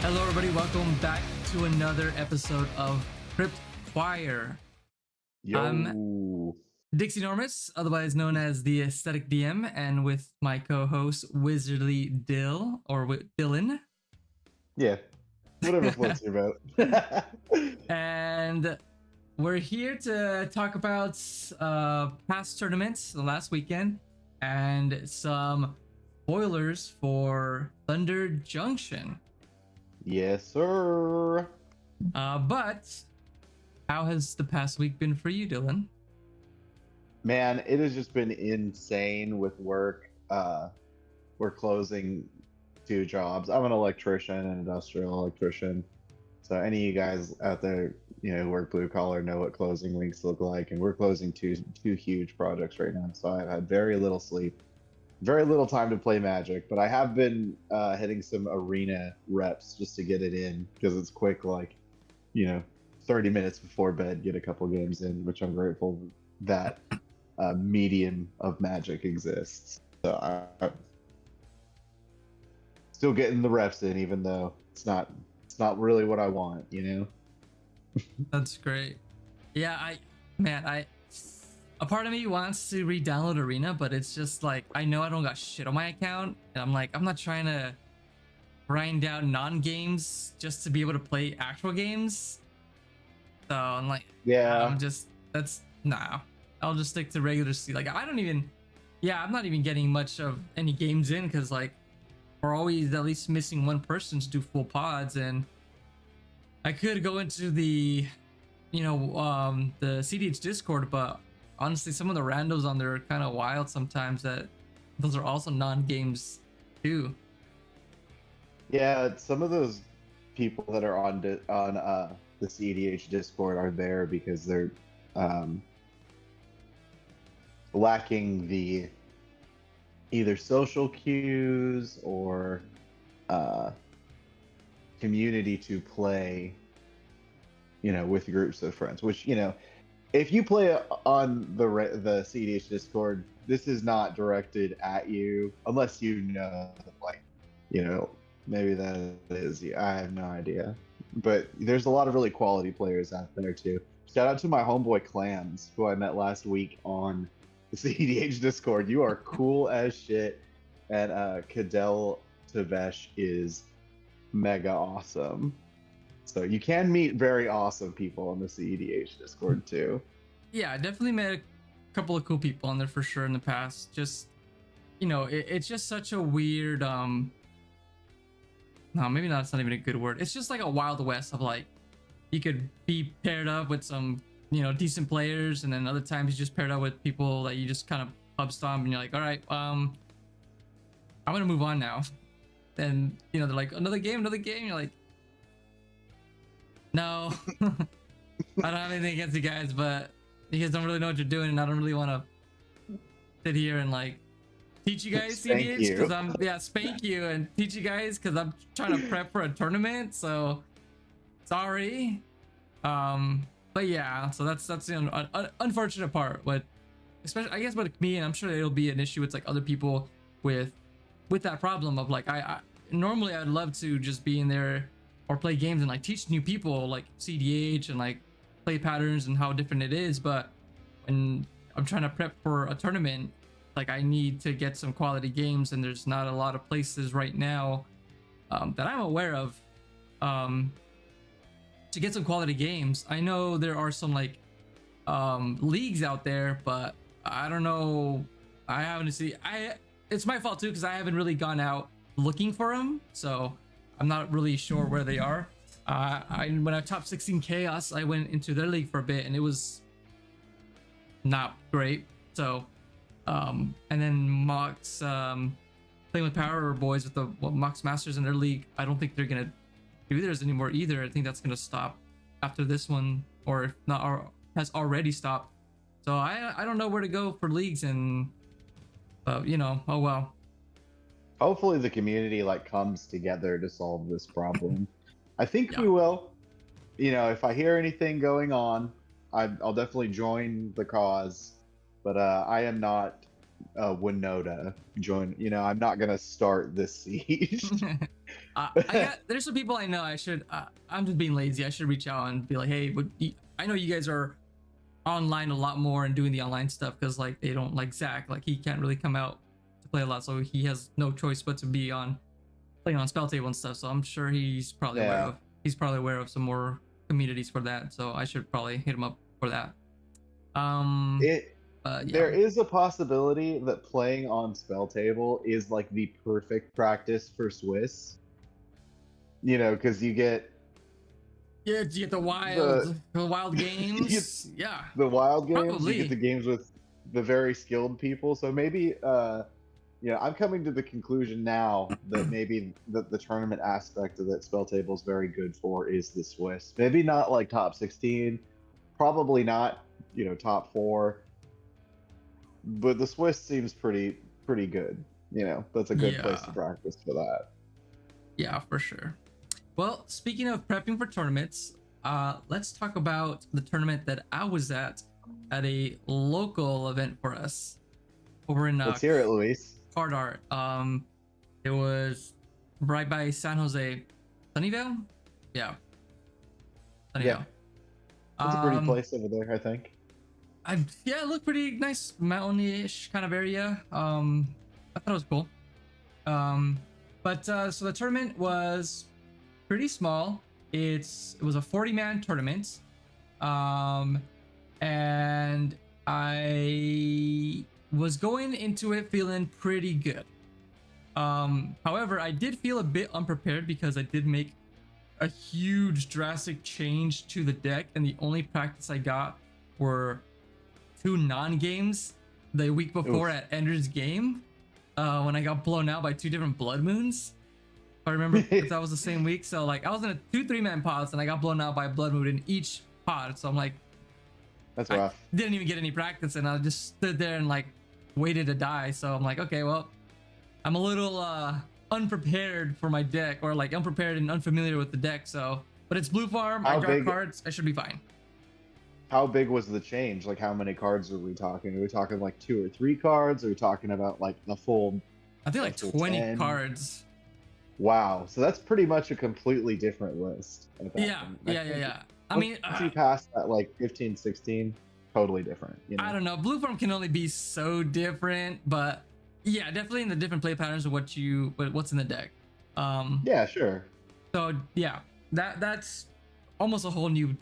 Hello, everybody. Welcome back to another episode of Crypt Choir. Yo. I'm Dixie Normus, otherwise known as the Aesthetic DM, and with my co-host Wizardly Dill or Dylan. Yeah, whatever floats your boat. And we're here to talk about past tournaments the last weekend and some spoilers for Thunder Junction. Yes, sir. But how has the past week been for you, Dylan? Man, it has just been insane with work. We're closing 2 jobs. I'm an electrician, an industrial electrician. So any of you guys out there, who work blue collar know what closing weeks look like. And we're closing two huge projects right now. So I've had very little sleep, very little time to play Magic, but I have been hitting some arena reps just to get it in because it's quick, 30 minutes before bed, get a couple games in, which I'm grateful that medium of Magic exists. So I'm still getting the reps in, even though it's not really what I want, That's great. Yeah, a part of me wants to re-download Arena, but it's just like, I know I don't got shit on my account, and I'm like, I'm not trying to grind out non-games just to be able to play actual games. So I'm like, yeah, I'll just stick to regular C. Like, I'm not even getting much of any games in because like we're always at least missing one person to do full pods, and I could go into the cEDH Discord, but honestly some of the randos on there are kind of wild sometimes. That those are also non-games too. yeah. Some of those people that are on the cEDH Discord are there because they're lacking the either social cues or community to play, with groups of friends. Which, if you play on the cEDH Discord, this is not directed at you unless maybe that is you. I have no idea. But there's a lot of really quality players out there too. Shout out to my homeboy Clams, who I met last week on the cEDH Discord. You are cool as shit. And Cadell Tavesh is mega awesome. So you can meet very awesome people on the cEDH Discord too. Yeah, I definitely met a couple of cool people on there for sure in the past. Just, it's just such a weird, no, maybe not. It's not even a good word. It's just like a wild west of like, you could be paired up with some, decent players, and then other times you just paired up with people that you just kind of pub stomp, and you're like, all right, I'm gonna move on now. And they're like, another game. You're like, no, I don't have anything against you guys, but you guys don't really know what you're doing, and I don't really want to sit here and like teach you guys cEDH because spank you and teach you guys because I'm trying to prep for a tournament. So sorry, but yeah, so that's the unfortunate part. But especially, I guess, with me, and I'm sure it'll be an issue with like other people with that problem of like, I normally I'd love to just be in there or play games and like teach new people like cEDH and like play patterns and how different it is, but when I'm trying to prep for a tournament, like I need to get some quality games, and there's not a lot of places right now that I'm aware of to get some quality games. I know there are some like leagues out there, but I don't know. I haven't seen. It's my fault too because I haven't really gone out looking for them, so I'm not really sure where they are. When I top 16 Chaos, I went into their league for a bit, and it was not great. So, and then Mox playing with Power Boys with the Mox Masters in their league. I don't think they're gonna do theirs anymore either. I think that's gonna stop after this one, or if not, or has already stopped. So I don't know where to go for leagues, and oh well. Hopefully the community comes together to solve this problem. I think we will. If I hear anything going on, I'll definitely join the cause. But I am not Winota join. I'm not gonna start this siege. There's some people I know. I'm just being lazy. I should reach out and be like, hey, I know you guys are online a lot more and doing the online stuff because like they don't like Zach. Like he can't really come out to play a lot, so he has no choice but to be playing on spell table and stuff. So I'm sure he's probably aware of some more communities for that. So I should probably hit him up for that. There is a possibility that playing on spell table is like the perfect practice for Swiss. You know, because you get you get the wild games. Yeah, the wild games. Probably. You get the games with the very skilled people. So maybe I'm coming to the conclusion now that maybe the tournament aspect of that spell table is very good for is the Swiss. Maybe not like top 16, probably not top 4, but the Swiss seems pretty good. That's a good place to practice for that. Yeah, for sure. Well, speaking of prepping for tournaments, let's talk about the tournament that I was at a local event for us over in Let's hear it, Luis. Cardart. It was right by San Jose. Sunnyvale? Yeah. Sunnyvale. Yeah. It's a pretty place over there, I think. It looked pretty nice, mountainy-ish kind of area. I thought it was cool. So the tournament was pretty small. It was a 40-man tournament. And I was going into it feeling pretty good. However, I did feel a bit unprepared because I did make a huge drastic change to the deck, and the only practice I got were 2 non-games the week before at Ender's Game, when I got blown out by 2 different Blood Moons. If I remember if that was the same week. So like I was in a 2 3-man pods and I got blown out by a Blood Moon in each pod. So I'm like, that's rough. I didn't even get any practice, and I just stood there and like waited to die. So I'm like, okay, well, I'm a little unprepared for my deck, or like unprepared and unfamiliar with the deck. So, but it's blue farm. I draw cards. I should be fine. How big was the change? Like, how many cards are we talking? Are we talking like 2 or 3 cards? Are we talking about like a full? I think like 20 10? Cards. Wow, so that's pretty much a completely different list. Yeah. I mean, once you pass that like 15, 16, totally different. I don't know. Blue farm can only be so different, but yeah, definitely in the different play patterns of what's in the deck. Yeah, sure. So yeah, that's almost a whole new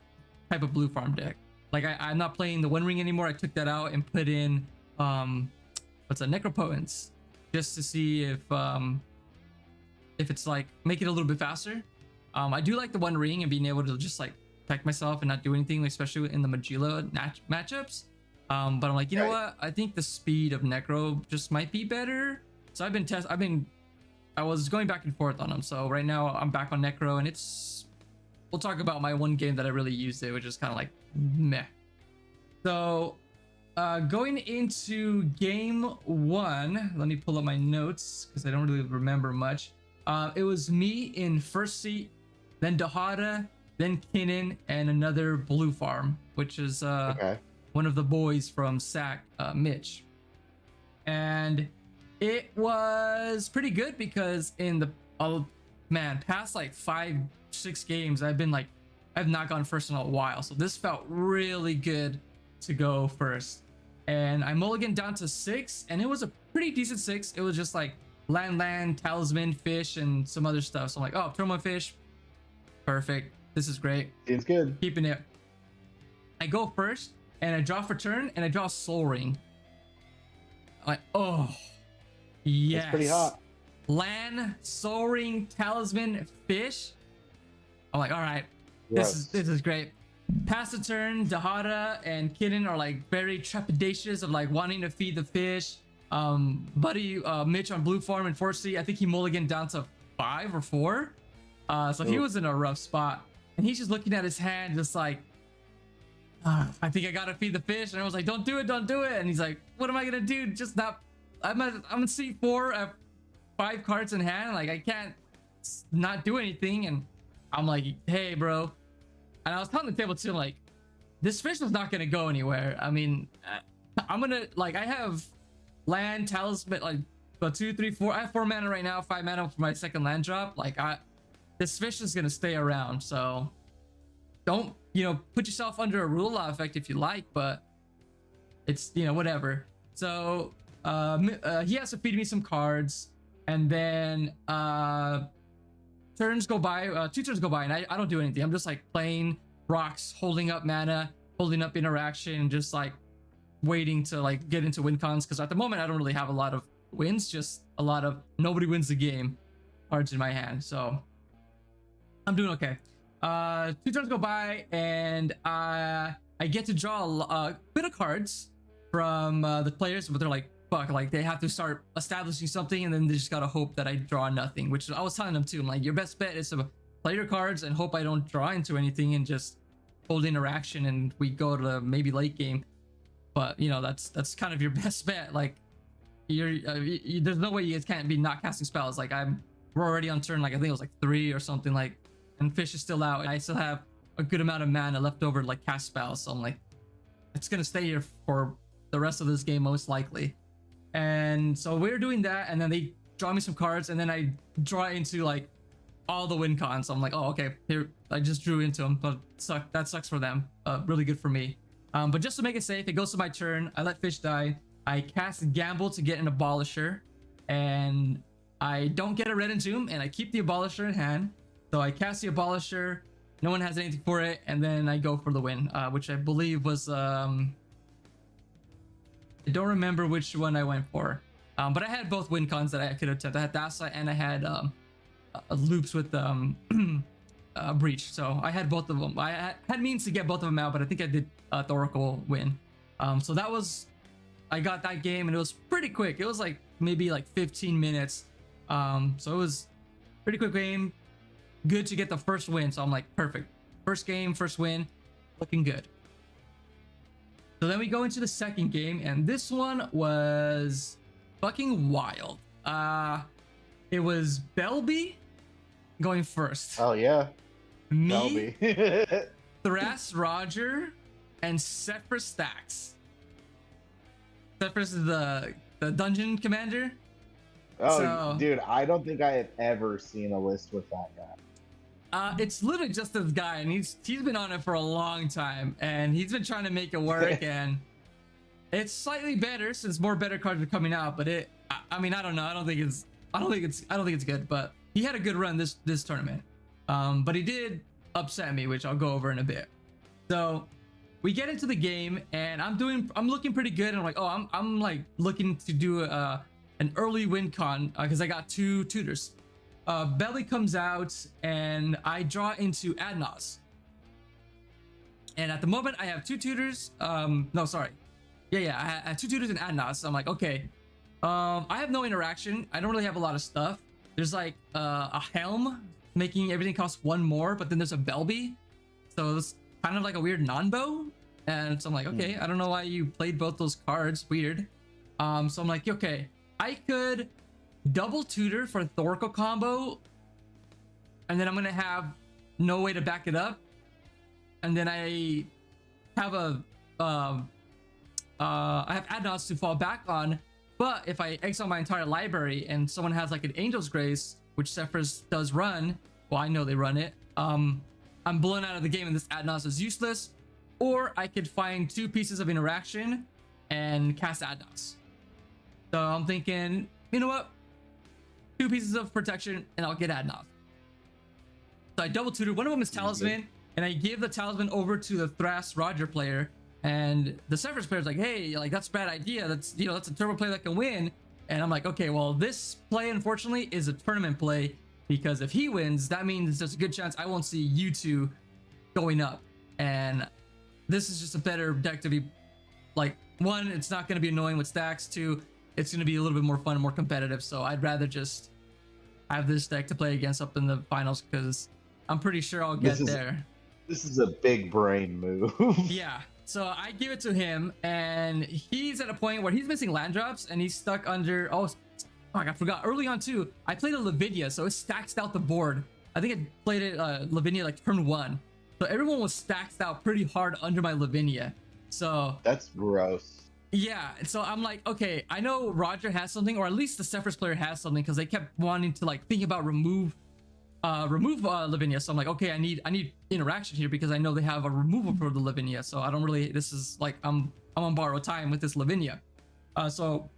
type of blue farm deck. Like I'm not playing the One Ring anymore. I took that out and put in Necropotence, just to see if it's like make it a little bit faster. I do like the One Ring and being able to just like protect myself and not do anything, especially in the Magilla matchups. But I'm like, you know what? I think the speed of Necro just might be better. So I was going back and forth on them. So right now I'm back on Necro, and we'll talk about my one game that I really used it, which is kind of like meh. So going into game 1, let me pull up my notes because I don't really remember much. It was me in first seat, then Dahada, then Kinnan, and another blue farm, which is one of the boys from SAC, Mitch. And it was pretty good because in the past like 5-6 games, I've not gone first in a while. So this felt really good to go first. And I mulliganed down to 6, and it was a pretty decent 6. It was just like land, talisman, fish, and some other stuff. So I'm like, oh, throw my fish. Perfect. This is great. Seems good. Keeping it. I go first, and I draw for turn, and I draw Soul Ring. I'm like, oh, yes. That's pretty hot. Land, Soul Ring, talisman, fish. I'm like, all right, this is great. Pass the turn. Dahada and Kidden are like very trepidatious of like wanting to feed the fish. Buddy Mitch on blue farm and 4C, I think he mulliganed down to 5 or 4. So he was in a rough spot, and he's just looking at his hand just like, I think I gotta feed the fish. And I was like, don't do it. And he's like, what am I gonna do? Just not, I'm in C4 at 5 cards in hand. Like I can't not do anything. And I'm like, hey bro. And I was telling the table too, like, this fish is not gonna go anywhere. I mean, I'm gonna, like, I have land, talisman, like, 2, 3, 4. I have 4 mana right now, 5 mana for my second land drop. Like, this fish is gonna stay around. So don't, put yourself under a rule law effect if you like, but it's, whatever. So he has to feed me some cards, and then turns go by, 2 turns go by, and I don't do anything. I'm just like playing rocks, holding up mana, holding up interaction, and just like waiting to like get into win cons, because at the moment I don't really have a lot of wins, just a lot of nobody wins the game cards in my hand. So I'm doing okay. 2 turns go by, and I get to draw a bit of cards from the players, but they're like, fuck, like they have to start establishing something, and then they just gotta hope that I draw nothing, which I was telling them too. I'm like, your best bet is to play your cards and hope I don't draw into anything, and just hold interaction, and we go to maybe late game. But that's kind of your best bet. Like there's no way you guys can't be not casting spells. Like we're already on turn, like I think it was like 3 or something, like, and fish is still out, and I still have a good amount of mana left over to like cast spells. So I'm like, it's gonna stay here for the rest of this game most likely. And so we're doing that, and then they draw me some cards, and then I draw into like all the win cons. So I'm like, oh, okay, here, I just drew into them, but that sucks for them. Really good for me. But just to make it safe, it goes to my turn. I let fish die. I cast Gamble to get an Abolisher, and I don't get a Red Entomb, and I keep the Abolisher in hand. So I cast the Abolisher. No one has anything for it, and then I go for the win, which I believe was I don't remember which one I went for, but I had both win cons that I could attempt. I had Thassa, and I had loops with Breach, so I had both of them. I had means to get both of them out, but I think I did Thoracle win. So that was, I got that game, and it was pretty quick. It was like maybe like 15 minutes. So it was pretty quick game. Good to get the first win. So I'm like, perfect. First game, first win, looking good. So then we go into the second game, and this one was fucking wild. It was Belby going first. Oh yeah. Me, Thras Roger, and Sephiroth Stacks. Sephiroth is the dungeon commander. Oh, so, dude, I don't think I have ever seen a list with that guy. It's literally just this guy, and he's been on it for a long time, and he's been trying to make it work, and it's slightly better since more better cards are coming out. But I mean, I don't know. I don't think it's good. But he had a good run this tournament. But he did upset me, which I'll go over in a bit. So we get into the game, and I'm looking pretty good, and I'm like, oh, I'm like looking to do an early win con because I got 2 tutors. Belly comes out, and I draw into Adnos. And at the moment, I have 2 tutors. No, sorry. Yeah, I have 2 tutors in Adnos. So I'm like, okay. I have no interaction. I don't really have a lot of stuff. There's like a helm making everything cost 1 more, but then there's a Belby. So it's kind of like a weird non-bow. And so I'm like, okay, I don't know why you played both those cards. Weird. So I'm like, okay, I could double tutor for Thoracle combo, and then I'm gonna have no way to back it up, and then I have I have Adnos to fall back on. But if I exile my entire library and someone has like an Angel's Grace, which Sephiroth does run, well, I know they run it, I'm blown out of the game, and this Adnos is useless. Or I could find 2 pieces of interaction and cast Adnos. So I'm thinking, you know what? 2 pieces of protection, and I'll get Adnos. So I double tutor. One of them is Talisman, and I give the Talisman over to the Thras Roger player, and the Sephiroth player is like, hey, like that's a bad idea. That's that's a turbo play that can win. And I'm like, okay, well, this play unfortunately is a tournament play, because if he wins, that means there's a good chance I won't see you 2 going up. And this is just a better deck to be like, 1, it's not going to be annoying with stacks. 2, it's going to be a little bit more fun and more competitive. So I'd rather just have this deck to play against up in the finals, because I'm pretty sure I'll get there. This is a big brain move. Yeah. So I give it to him, and he's at a point where he's missing land drops, and he's stuck under. Oh, I forgot. Early on too, I played a Lavinia, so it stacks out the board. I think I played it Lavinia like turn 1, so everyone was stacked out pretty hard under my Lavinia. So that's gross. Yeah, so I'm like, okay, I know Roger has something, or at least the Sephiroth player has something, because they kept wanting to like think about remove remove Lavinia. So I'm like, okay, I need interaction here because I know they have a removal for the Lavinia. So I don't really. This is like I'm on borrowed time with this Lavinia. So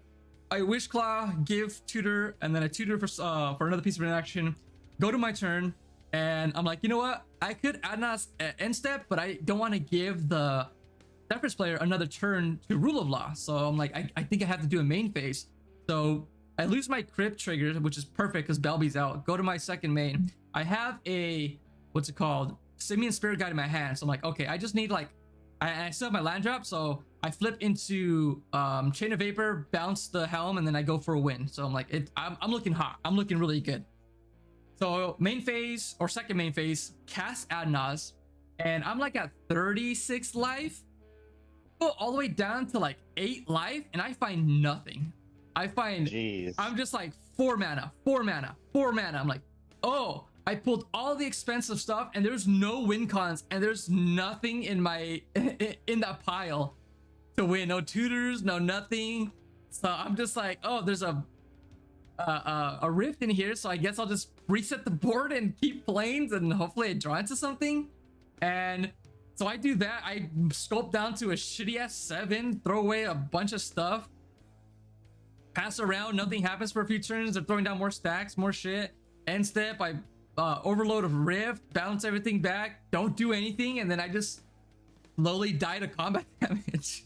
I Wish Claw, give tutor, and then I tutor for another piece of interaction. Go to my turn, and I'm like, you know what? I could Adnas end step, but I don't want to give the Zephyrus player another turn to Rule of Law. So I'm like, I think I have to do a main phase. So I lose my Crypt trigger, which is perfect because Belby's out. Go to my second main. I have a, what's it called? Simian Spirit Guide in my hand. So I'm like, okay, I just need like, I still have my land drop. So I flip into Chain of Vapor, bounce the Helm, and then I go for a win. So I'm like, I'm looking hot. I'm looking really good. So main phase or second main phase, cast Adnaz, and I'm like at 36 life. Go all the way down to like 8 life, and I find nothing. I find, Jeez. I'm just like 4 mana. I'm like, oh, I pulled all the expensive stuff, and there's no win cons, and there's nothing in my in that pile to win. No tutors, no nothing. So I'm just like, oh, there's a rift in here, so I guess I'll just reset the board and keep planes, and hopefully I draw into something. And so I do that. I sculpt down to a shitty ass 7, throw away a bunch of stuff, pass around, nothing happens for a few turns. They're throwing down more stacks, more shit. End step, I overload of rift, bounce everything back, don't do anything, and then I just slowly die to combat damage.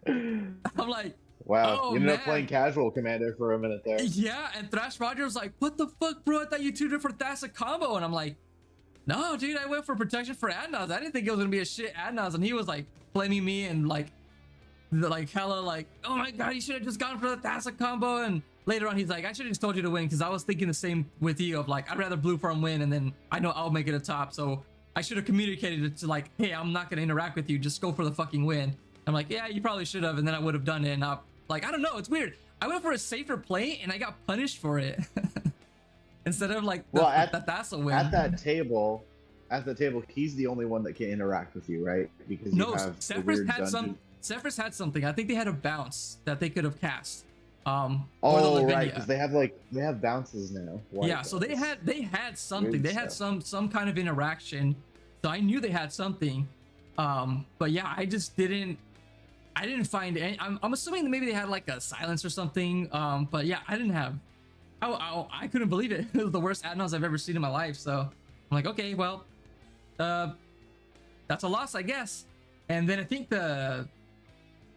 I'm like, wow, oh, you ended man. up playing casual commander for a minute there. Yeah, and Thrash Roger was like, what the fuck, bro? I thought you tutored for Thassa combo. And I'm like, no, dude, I went for protection for Adnaz. I didn't think it was gonna be a shit Adnaz. And he was like blaming me and like hella like, oh my god, you should have just gone for the Thassa combo. And later on, he's like, I should have just told you to win, because I was thinking the same with you of like, I'd rather blue farm win, and then I know I'll make it a top. So I should have communicated it to like, hey, I'm not gonna interact with you. Just go for the fucking win. I'm like, yeah, you probably should have, and then I would have done it. And like, I don't know, it's weird. I went for a safer play and I got punished for it. Instead of like the Thassa win. At the table, he's the only one that can interact with you, right? Because no, Zephyrus had something. I think they had a bounce that they could have cast. Oh right, because they have bounces now. Yeah, so they had something. Weird they had some kind of interaction. So I knew they had something. But yeah, I didn't find any. I'm assuming that maybe they had like a silence or something. But yeah, I didn't have. I couldn't believe it. It was the worst Adnaz I've ever seen in my life. So I'm like, okay, well, that's a loss, I guess. And then I think the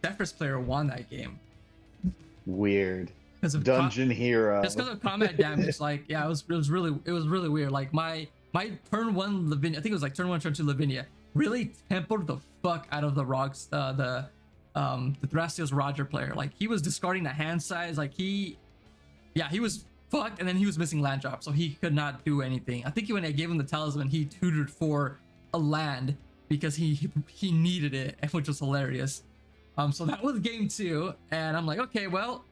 Zephyrus player won that game. Weird. Dungeon hero. Just because of combat damage. Like, yeah, it was really weird. Like my turn 1 Lavinia, I think it was like turn 1, turn 2 Lavinia, really tempered the fuck out of the rocks. The Thrastios Roger player. Like, he was discarding the hand size. Like, he was fucked, and then he was missing land drop, so he could not do anything. I think when I gave him the talisman, he tutored for a land because he needed it, which was hilarious. So that was game 2, and I'm like, okay, well,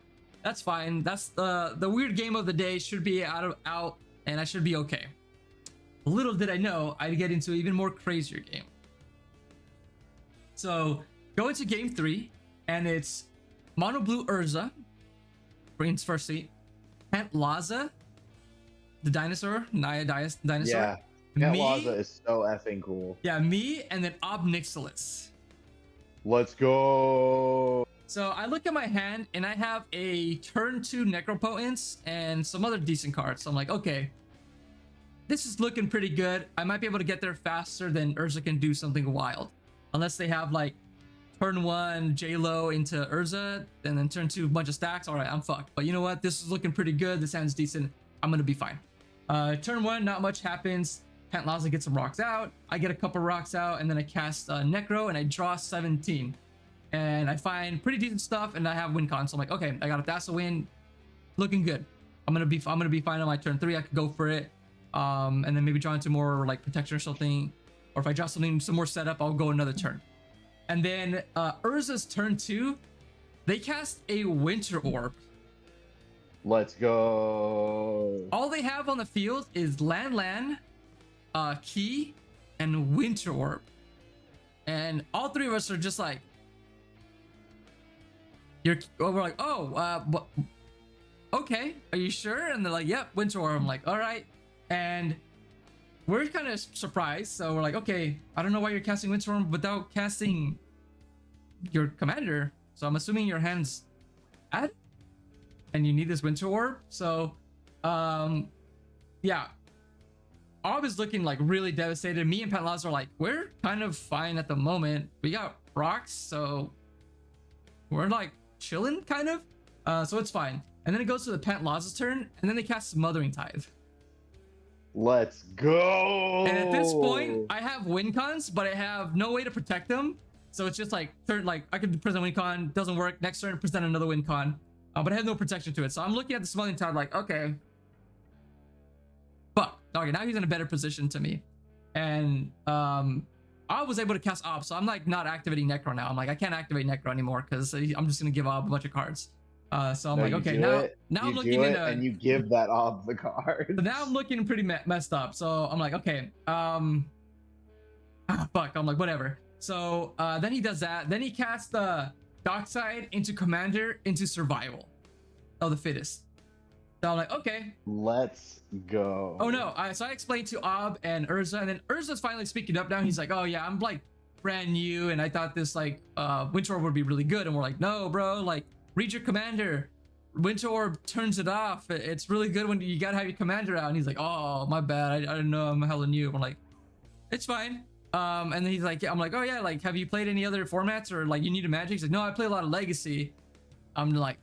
that's fine. That's the weird game of the day. Should be out, and I should be okay. Little did I know I'd get into an even more crazier game. So go into game 3, and it's mono blue Urza, Green's first seat, Pent Laza, the dinosaur, Naya dinosaur. Yeah, Pent Laza is so effing cool. Yeah, me, and then Obnixilis. Let's go. So I look at my hand, and I have a turn 2 Necropotence and some other decent cards. So I'm like, okay, this is looking pretty good. I might be able to get there faster than Urza can do something wild. Unless they have like turn 1 J-Lo into Urza, and then turn 2 bunch of stacks. All right, I'm fucked. But you know what? This is looking pretty good. This hand's decent. I'm gonna be fine. Turn 1, not much happens. Pent Laza gets some rocks out. I get a couple rocks out, and then I cast Necro, and I draw 17. And I find pretty decent stuff, and I have win con. So I'm like, okay, I got a Thassa win, looking good. I'm gonna be fine on my turn 3. I could go for it, and then maybe draw into more like protection or something. Or if I draw some more setup, I'll go another turn. And then Urza's turn 2, they cast a Winter Orb. Let's go. All they have on the field is land, key, and Winter Orb. And all 3 of us are just like, we're like, oh, okay, are you sure? And they're like, yep, Winter Orb. I'm like, all right, And we're kind of surprised. So we're like, okay, I don't know why you're casting Windstorm without casting your commander. So I'm assuming your hand's bad and you need this Winter Orb. So yeah, Ob is looking like really devastated. Me and Pantlaz are like, we're kind of fine at the moment. We got rocks, so we're like chilling kind of. So it's fine. And then it goes to the Pantlaz's turn, and then they cast Smothering Tithe. Let's go. And at this point, I have win cons, but I have no way to protect them. So it's just like turn, like I could present a win con, doesn't work. Next turn, present another win con, but I have no protection to it. So I'm looking at the Smothering Tithe like, okay, but okay, now he's in a better position to me. And I was able to cast Ob, so I'm like not activating Necro now. I'm like, I can't activate Necro anymore because I'm just gonna give Ob a bunch of cards. So I'm like, okay, now I'm looking into, and you give that Ob the card. So now I'm looking pretty messed up. So I'm like, okay, fuck. I'm like, whatever. So then he does that. Then he casts the Dockside into Commander into Survival of the Fittest. So I'm like, okay, let's go. Oh no! So I explained to Ob and Urza, and then Urza's finally speaking up now. He's like, oh yeah, I'm like brand new, and I thought this like Winter Orb would be really good. And we're like, no, bro, like read your commander. Winter Orb turns it off. It's really good when you gotta have your commander out. And he's like, oh, my bad. I didn't know I'm hella new. I'm like, it's fine. And then he's like, yeah. I'm like, oh yeah, like have you played any other formats or like you need a Magic? He's like, no, I play a lot of Legacy. I'm like,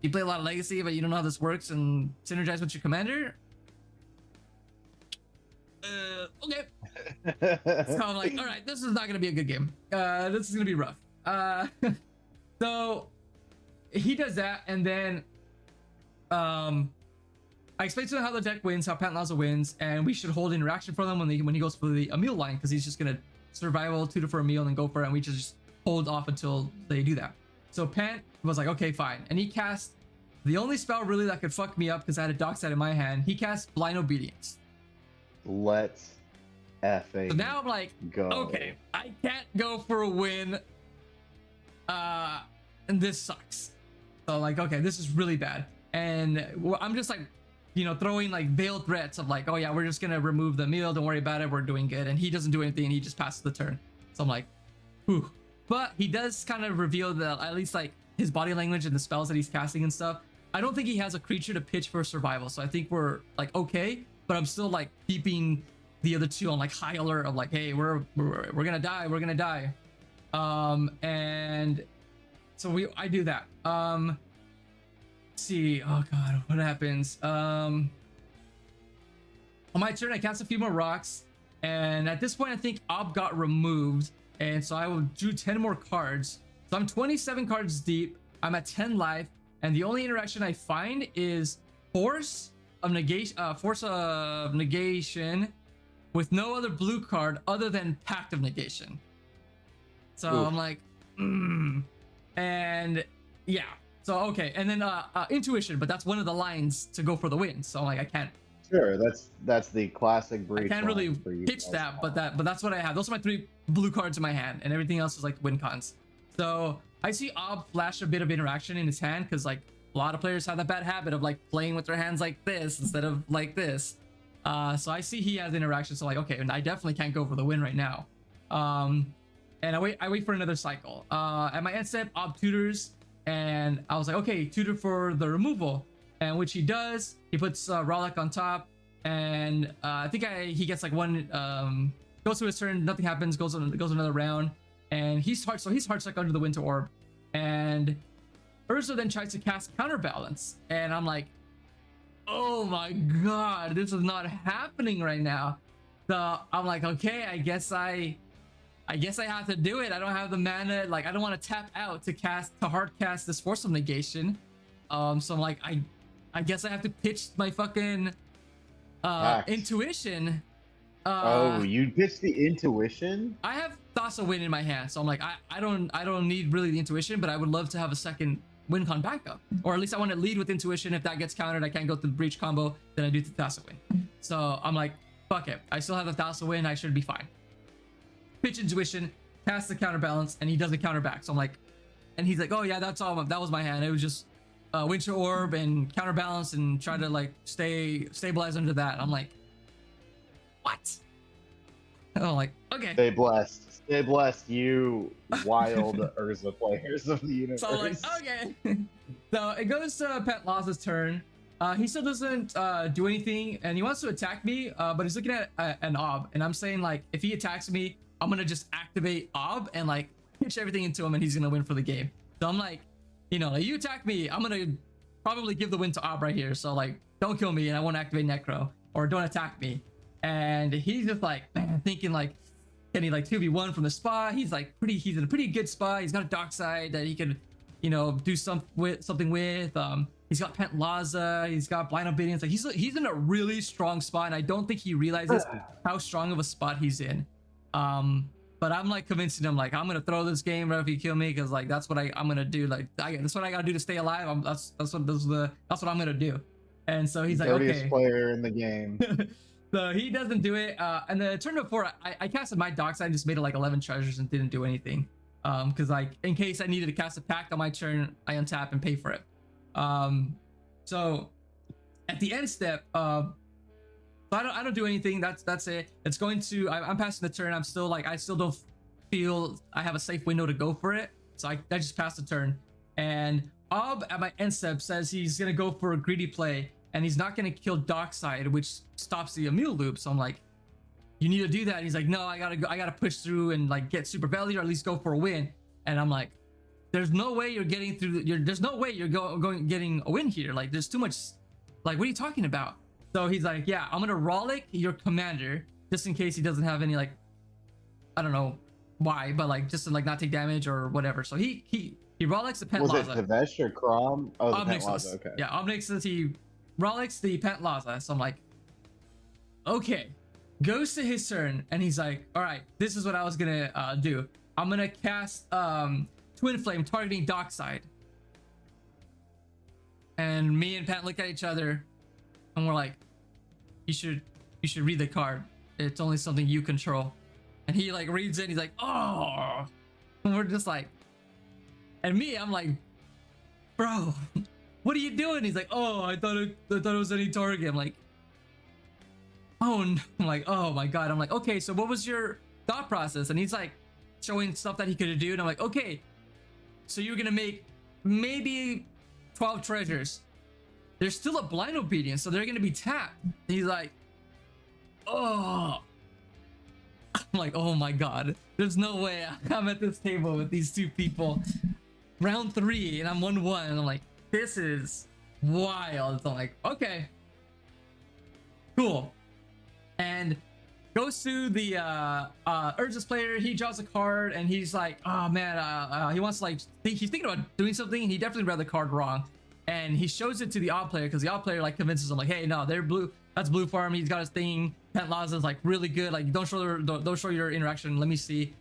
you play a lot of Legacy, but you don't know how this works and synergize with your commander? Okay. So I'm like, all right, this is not gonna be a good game. This is gonna be rough. So he does that, and then I explained to him how the deck wins, how Pantlaza wins, and we should hold interaction for them when he goes for the Emil line, because he's just gonna survival 2 for Emil and go for it, and we just hold off until they do that. So Pant was like, okay, fine. And he cast the only spell really that could fuck me up because I had a Dockside in my hand. He cast Blind Obedience. Let's effing So now I'm like, go. Okay, I can't go for a win. And this sucks. So like, okay, this is really bad. And I'm just like, you know, throwing like veiled threats of like, oh yeah, we're just gonna remove the meal. Don't worry about it. We're doing good. And he doesn't do anything. And he just passes the turn. So I'm like, whew. But he does kind of reveal that at least like his body language and the spells that he's casting and stuff. I don't think he has a creature to pitch for survival. So I think we're like, okay, but I'm still like keeping the other two on like high alert of like, hey, we're gonna die. We're gonna die. And so I do that. Let's see. Oh God, what happens? On my turn, I cast a few more rocks. And at this point, I think Ob got removed. And so I will drew 10 more cards. So I'm 27 cards deep. I'm at 10 life. And the only interaction I find is Force of Negation with no other blue card other than Pact of Negation. So Oof. I'm like, and yeah. So okay, and then Intuition, but that's one of the lines to go for the win. So I'm like, I can't. Sure, that's the classic breach. I can't really pitch that, but that's what I have. Those are my 3 blue cards in my hand, and everything else is like win cons. So I see Ob flash a bit of interaction in his hand because like a lot of players have that bad habit of like playing with their hands like this instead of like this. So I see he has interaction. So like, okay, and I definitely can't go for the win right now. And I wait for another cycle. At my end step, Ob tutors, and I was like, okay, tutor for the removal, and which he does. He puts Rollick on top, and I think he gets like one. Goes to his turn, nothing happens. Goes another round, and he's hard stuck under the Winter Orb, and Urza then tries to cast Counterbalance, and I'm like, oh my God, this is not happening right now. So I'm like, okay, I guess I have to do it. I don't have the mana. Like, I don't want to tap out to hard cast this Force of Negation. So I'm like, I guess I have to pitch my fucking Intuition. You pitched the Intuition? I have Thassa Win in my hand, so I'm like, I don't need really the Intuition, but I would love to have a second win con backup, or at least I want to lead with Intuition. If that gets countered, I can't go to the Breach combo, then I do the Thassa Win. So I'm like, fuck it, I still have the Thassa Win. I should be fine. Pitch Intuition, cast the Counterbalance, and he doesn't counter back. So I'm like, and he's like, oh yeah, that's all. That was my hand. It was just Winter Orb and counterbalance and try to like stabilize under that. I'm like, what? I'm like, okay. Stay blessed, you wild Urza players of the universe. So I'm like, okay. So it goes to Pet Laza's turn. He still doesn't do anything, and he wants to attack me, but he's looking at an Ob, and I'm saying like, if he attacks me, I'm gonna just activate Ob and like pitch everything into him, and he's gonna win for the game. So I'm like, you know, like, you attack me, I'm gonna probably give the win to Ob right here. So like, don't kill me, and I won't activate Necro, or don't attack me. And he's just like, man, thinking like, can he like 2v1 from the spot? He's like he's in a pretty good spot. He's got a dark side that he could, you know, do something with. He's got Pent Laza, he's got Blind Obedience. Like he's in a really strong spot, and I don't think he realizes how strong of a spot he's in. But I'm like convincing him, like, I'm gonna throw this game right if you kill me, because like that's what I'm gonna do. Like that's what I gotta do to stay alive. That's what I'm gonna do. And so he's like, dirtiest okay. player in the game. So he doesn't do it. And the turn before, I casted my dock side, just made it like 11 treasures and didn't do anything. Because like in case I needed to cast a pact on my turn, I untap and pay for it. So at the end step, I don't do anything. That's it. It's going to. I'm passing the turn. I'm still like, I still don't feel I have a safe window to go for it. So I just passed the turn. And Ob at my end step says he's gonna go for a greedy play, and he's not gonna kill Dockside, which stops the Emil loop. So I'm like, you need to do that. And he's like, no, I gotta push through and like get super value, or at least go for a win. And I'm like, there's no way you're getting through. There's no way you're getting a win here. Like there's too much. Like what are you talking about? So he's like, yeah, I'm gonna Rollick your commander just in case he doesn't have any, like, I don't know why, but like just to like not take damage or whatever. So he Rollicks the Pent Laza. Was it Tevesh or Crom? Oh, the Pent Obnix Laza. Okay. Yeah, Obnix says he Rollicks the Pent Laza. So I'm like, okay. Goes to his turn, and he's like, all right, this is what I was gonna do. I'm gonna cast Twin Flame targeting Dockside. And me and Pat look at each other, and we're like, you should read the card. It's only something you control. And he like reads it, and he's like, oh. And we're just like, and me, I'm like, bro, what are you doing? He's like, oh, I thought it was any target. I'm like, oh no. I'm like, oh my god. I'm like, okay, so what was your thought process? And he's like showing stuff that he could do, and I'm like, okay, so you're gonna make maybe 12 treasures. There's still a Blind Obedience, so they're gonna be tapped. And he's like, oh. I'm like, oh my god, there's no way I'm at this table with these two people. Round 3, and I'm 1-1, and I'm like, this is wild. So I'm like, okay, cool. And goes to the Urza's player. He draws a card, and he's like, oh man, he wants to like, he's thinking about doing something, and he definitely read the card wrong. And he shows it to the odd player, because the odd player like convinces him like, hey, no, they're blue. That's blue farm. He's got his thing. Pent Laza is like really good. Like don't show your interaction. Let me see.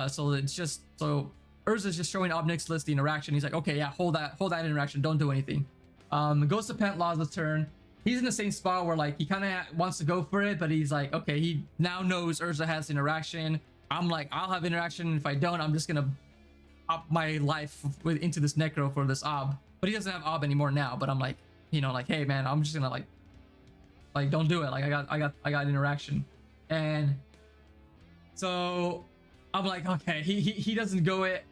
So it's just, so Urza's just showing Obnix list the interaction. He's like, okay, yeah, hold that interaction. Don't do anything. Goes to Pent Laza's turn. He's in the same spot where like he kind of wants to go for it, but he's like, okay, he now knows Urza has interaction. I'm like, I'll have interaction. If I don't, I'm just gonna up my life into this Necro for this Ob. But he doesn't have Ob anymore now. But I'm like, you know, like, hey man, I'm just gonna like don't do it. Like I got interaction. And so I'm like, okay, he doesn't go it.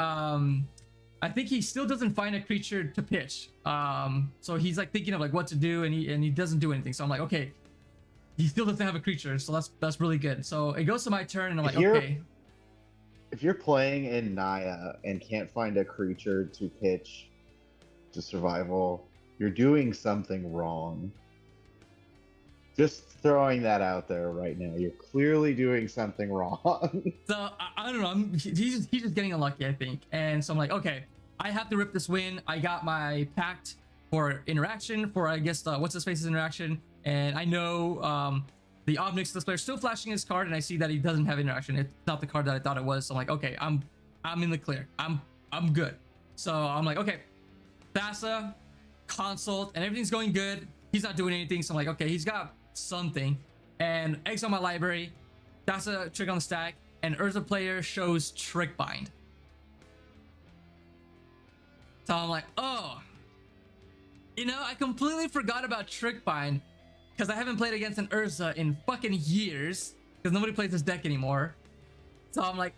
I think he still doesn't find a creature to pitch. So he's like thinking of like what to do, and he doesn't do anything. So I'm like, okay, he still doesn't have a creature, so that's really good. So it goes to my turn, and I'm like, okay. If you're playing in Naya and can't find a creature to pitch to survival, you're doing something wrong. Just throwing that out there right now. You're clearly doing something wrong. So I don't know. He's just getting unlucky, I think. And so I'm like, okay, I have to rip this win. I got my pact for interaction for, I guess, what's his face's interaction. And I know the Obnix this player still flashing his card, and I see that he doesn't have interaction. It's not the card that I thought it was. So I'm like, okay, I'm in the clear. I'm good. So I'm like, okay, Thassa, consult, and everything's going good. He's not doing anything. So I'm like, okay, he's got something. And exile my library. Thassa trick on the stack, and Urza player shows Trick Bind. So I'm like, oh, You know, I completely forgot about Trickbind because I haven't played against an Urza in fucking years because nobody plays this deck anymore. So I'm like,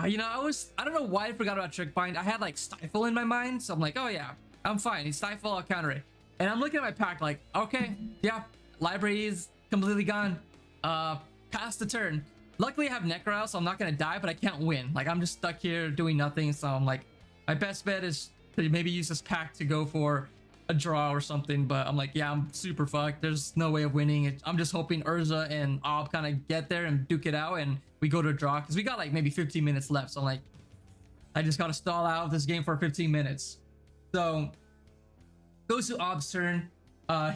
you know, I don't know why I forgot about Trickbind. I had like Stifle in my mind, so I'm like, oh yeah, I'm fine. He's Stifle, I'll counter it. And I'm looking at my pack like, okay, yeah, library is completely gone. Pass the turn. Luckily I have Necro, so I'm not gonna die, but I can't win. Like, I'm just stuck here doing nothing, so I'm like, my best bet is to maybe use this pack to go for a draw or something, but I'm like, yeah, I'm super fucked. There's no way of winning. I'm just hoping Urza and Ob kind of get there and duke it out and we go to a draw because we got like maybe 15 minutes left. So I'm like, I just gotta stall out this game for 15 minutes. So goes to Ob's turn.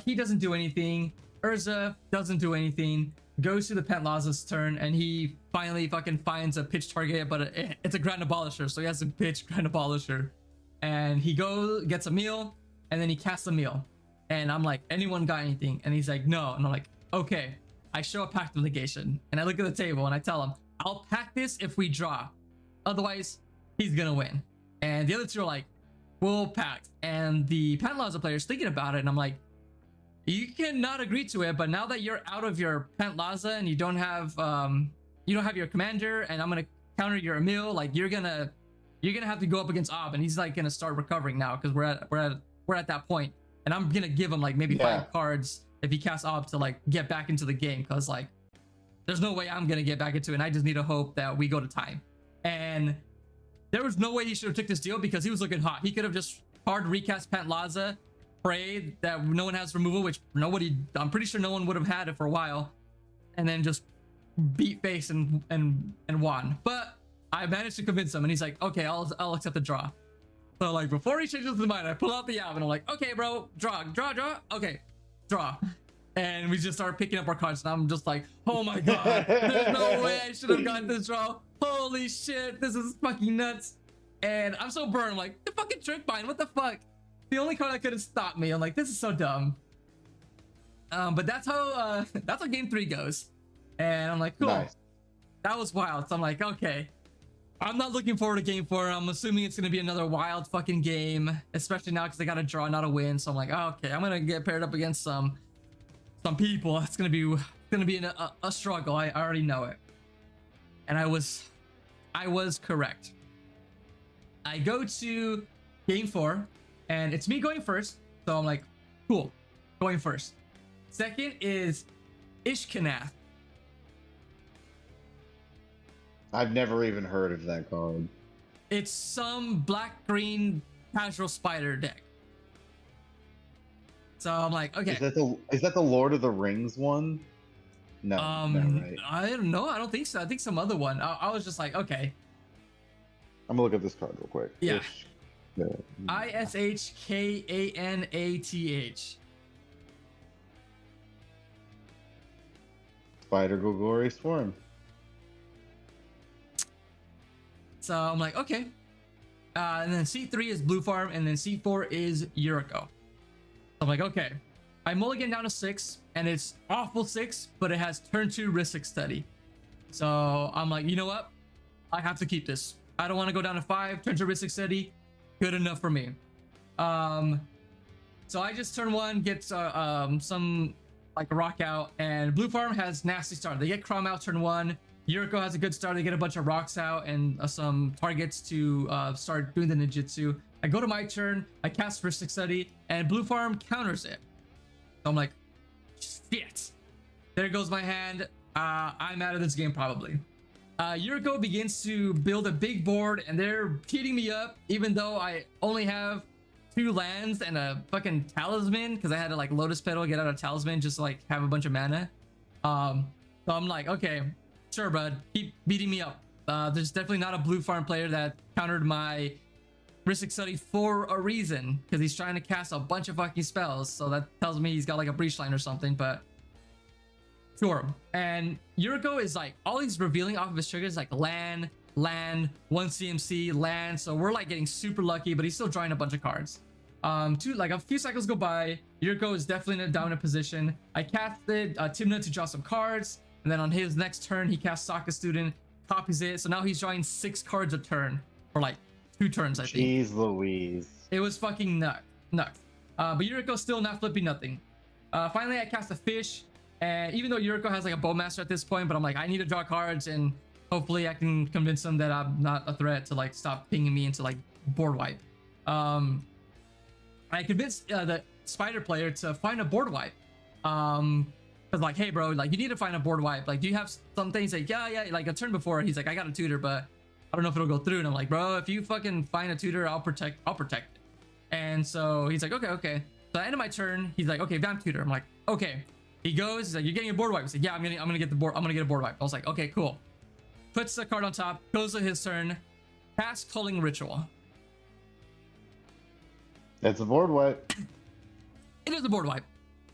He doesn't do anything. Urza doesn't do anything. Goes to the Pentlaza's turn and he finally fucking finds a pitch target, but it's a Grand Abolisher, so he has to pitch Grand Abolisher. And he gets a meal, and then he casts a meal. And I'm like, anyone got anything? And he's like, no. And I'm like, okay. I show a Pact of Negation, and I look at the table and I tell him, I'll pack this if we draw. Otherwise, he's gonna win. And the other two are like, we'll pact. And the Pentlaza player is thinking about it, and I'm like, you cannot agree to it, but now that you're out of your Pentlaza and you don't have your commander, and I'm gonna counter your Emil, like you're gonna have to go up against Ob, and he's like gonna start recovering now because we're at that point, and I'm gonna give him like maybe 5 cards if he casts Ob to like get back into the game, because like there's no way I'm gonna get back into it, and I just need to hope that we go to time. And there was no way he should have took this deal because he was looking hot. He could have just hard recast Pentlaza, pray that no one has removal, which I'm pretty sure no one would have had it for a while, and then just beat face and won. But I managed to convince him, and he's like, okay, I'll accept the draw. So like before he changes his mind, I pull out the Ab and I'm like, okay, bro, draw, okay, draw. And we just start picking up our cards, and I'm just like, oh my god, there's no way I should have gotten this draw. Holy shit, this is fucking nuts. And I'm so burned. I'm like, the fucking Trickbind, what the fuck? The only card that could have stopped me. I'm like, this is so dumb. But that's how game 3 goes. And I'm like, cool. Nice. That was wild. So I'm like, okay. I'm not looking forward to game 4. I'm assuming it's gonna be another wild fucking game, especially now because I got a draw, not a win. So I'm like, oh, okay, I'm gonna get paired up against some people. It's gonna be a struggle. I already know it. And I was correct. I go to game 4, and it's me going first. So I'm like, cool, going first. Second is Ishkanath. I've never even heard of that card. It's some black-green casual spider deck. So I'm like, okay. Is that the Lord of the Rings one? No, right. I don't know. I don't think so. I think some other one. I was just like, okay. I'm gonna look up this card real quick. Yeah. Ishkanath. Spider Glorious Form. So I'm like, okay. And then C3 is Blue Farm, and then C4 is Yuriko. I'm like, okay. I mulligan down to 6, and it's awful 6, but it has turn 2 Rhystic Study. So I'm like, you know what? I have to keep this. I don't want to go down to 5. Turn 2 Rhystic Study, good enough for me. So I just turn 1, get some like rock out, and Blue Farm has nasty start. They get Crom out turn 1. Yuriko has a good start. They get a bunch of rocks out and some targets to start doing the ninjutsu. I go to my turn, I cast Rhystic Study, and Blue Farm counters it. So I'm like, shit. There goes my hand. I'm out of this game probably. Yuriko begins to build a big board, and they're heating me up, even though I only have 2 lands and a fucking talisman, because I had to like Lotus Petal, get out a talisman, just to, like have a bunch of mana. So I'm like, okay, sure, bud, keep beating me up. There's definitely not a Blue Farm player that countered my Rhystic Study for a reason, because he's trying to cast a bunch of fucking spells. So that tells me he's got like a breach line or something, but sure. And Yuriko is like, all he's revealing off of his triggers like land, 1 CMC, land. So we're like getting super lucky, but he's still drawing a bunch of cards. Like a few cycles go by, Yuriko is definitely in a dominant position. I casted Timna to draw some cards, and then on his next turn, he casts Sokka Student, copies it. So now he's drawing 6 cards a turn for like 2 turns, I think. Jeez Louise. It was fucking nuts. But Yuriko's still not flipping nothing. Finally, I cast a fish, and even though Yuriko has like a Bowmaster at this point, but I'm like, I need to draw cards, and hopefully I can convince him that I'm not a threat to like stop pinging me into like board wipe. I convinced the spider player to find a board wipe. Cause like, hey bro, like you need to find a board wipe. Like, do you have something? He's like, yeah. Like a turn before, he's like, I got a tutor, but I don't know if it'll go through. And I'm like, bro, if you fucking find a tutor, I'll protect it. And so he's like, okay. So at the end of my turn, he's like, okay, vamp tutor. I'm like, okay. He goes, he's like, you're getting a board wipe. He's like, yeah, I'm gonna get a board wipe. I was like, okay, cool. Puts the card on top, goes to his turn, casts Culling Ritual. It's a board wipe. It is a board wipe.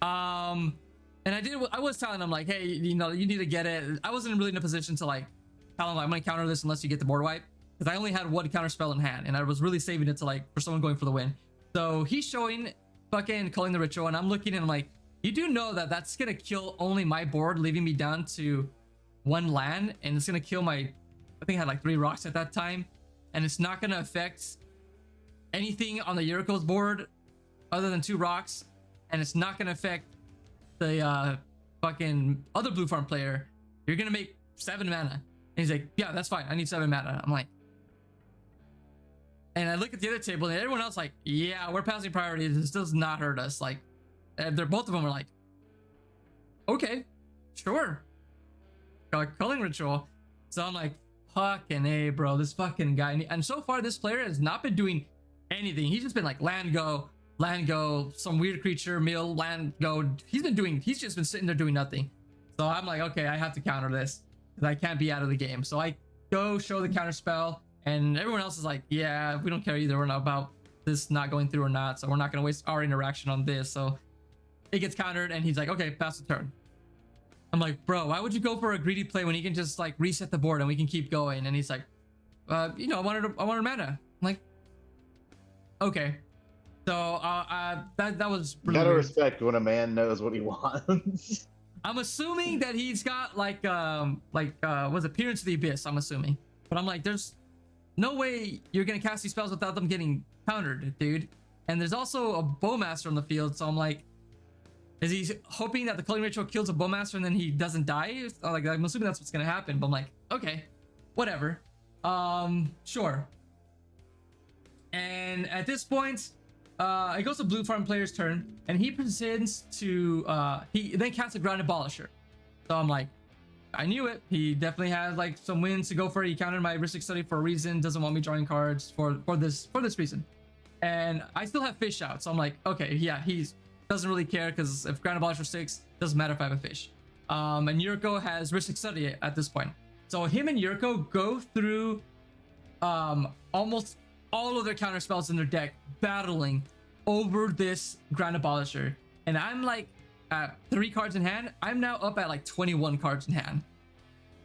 And I was telling him like, hey, you know, you need to get it. I wasn't really in a position to like tell him like, I'm gonna counter this unless you get the board wipe, because I only had one counter spell in hand, and I was really saving it to like for someone going for the win. So he's showing fucking Culling the Ritual, and I'm looking and I'm like, you do know that that's gonna kill only my board, leaving me down to 1 land, and it's gonna kill my, I think I had like 3 rocks at that time, and it's not gonna affect anything on the Yuriko's board other than 2 rocks, and it's not gonna affect the fucking other blue farm player. You're gonna make 7 mana. And he's like, yeah, that's fine, I need 7 mana. I'm like, and I look at the other table and everyone else like, yeah, we're passing priorities, this does not hurt us. Like, they're both of them are like, okay, sure, Culling Ritual. So I'm like, fucking A, bro, this fucking guy. And so far this player has not been doing anything. He's just been like land go, some weird creature, mill, land go. He's just been sitting there doing nothing. So I'm like, okay, I have to counter this because I can't be out of the game. So I go show the counter spell, and everyone else is like, yeah, we don't care either. We're not about this not going through or not, so we're not gonna waste our interaction on this. So it gets countered, and he's like, okay, pass the turn. I'm like, bro, why would you go for a greedy play when he can just like reset the board and we can keep going? And he's like, you know, I wanted mana. I'm like, okay. So that was really gotta weird. Respect when a man knows what he wants. I'm assuming that he's got like was Appearance of the Abyss, I'm assuming. But I'm like, there's no way you're gonna cast these spells without them getting countered, dude. And there's also a Bowmaster on the field, so I'm like, is he hoping that the Culling Ritual kills a Bowmaster and then he doesn't die? Like, I'm assuming that's what's gonna happen, but I'm like, okay, whatever. Sure. And at this point, it goes to blue farm player's turn, and he presents to he then casts a Ground Abolisher. So I'm like, I knew it. He definitely has like some wins to go for it. He countered my Heuristic Study for a reason, doesn't want me drawing cards for this reason. And I still have fish out, so I'm like, okay, yeah, he's doesn't really care, because if Ground Abolisher 6, doesn't matter if I have a fish. And Yuriko has Heuristic Study at this point. So him and Yuriko go through almost all of their counter spells in their deck, battling over this Ground Abolisher. And I'm like at 3 cards in hand. I'm now up at like 21 cards in hand.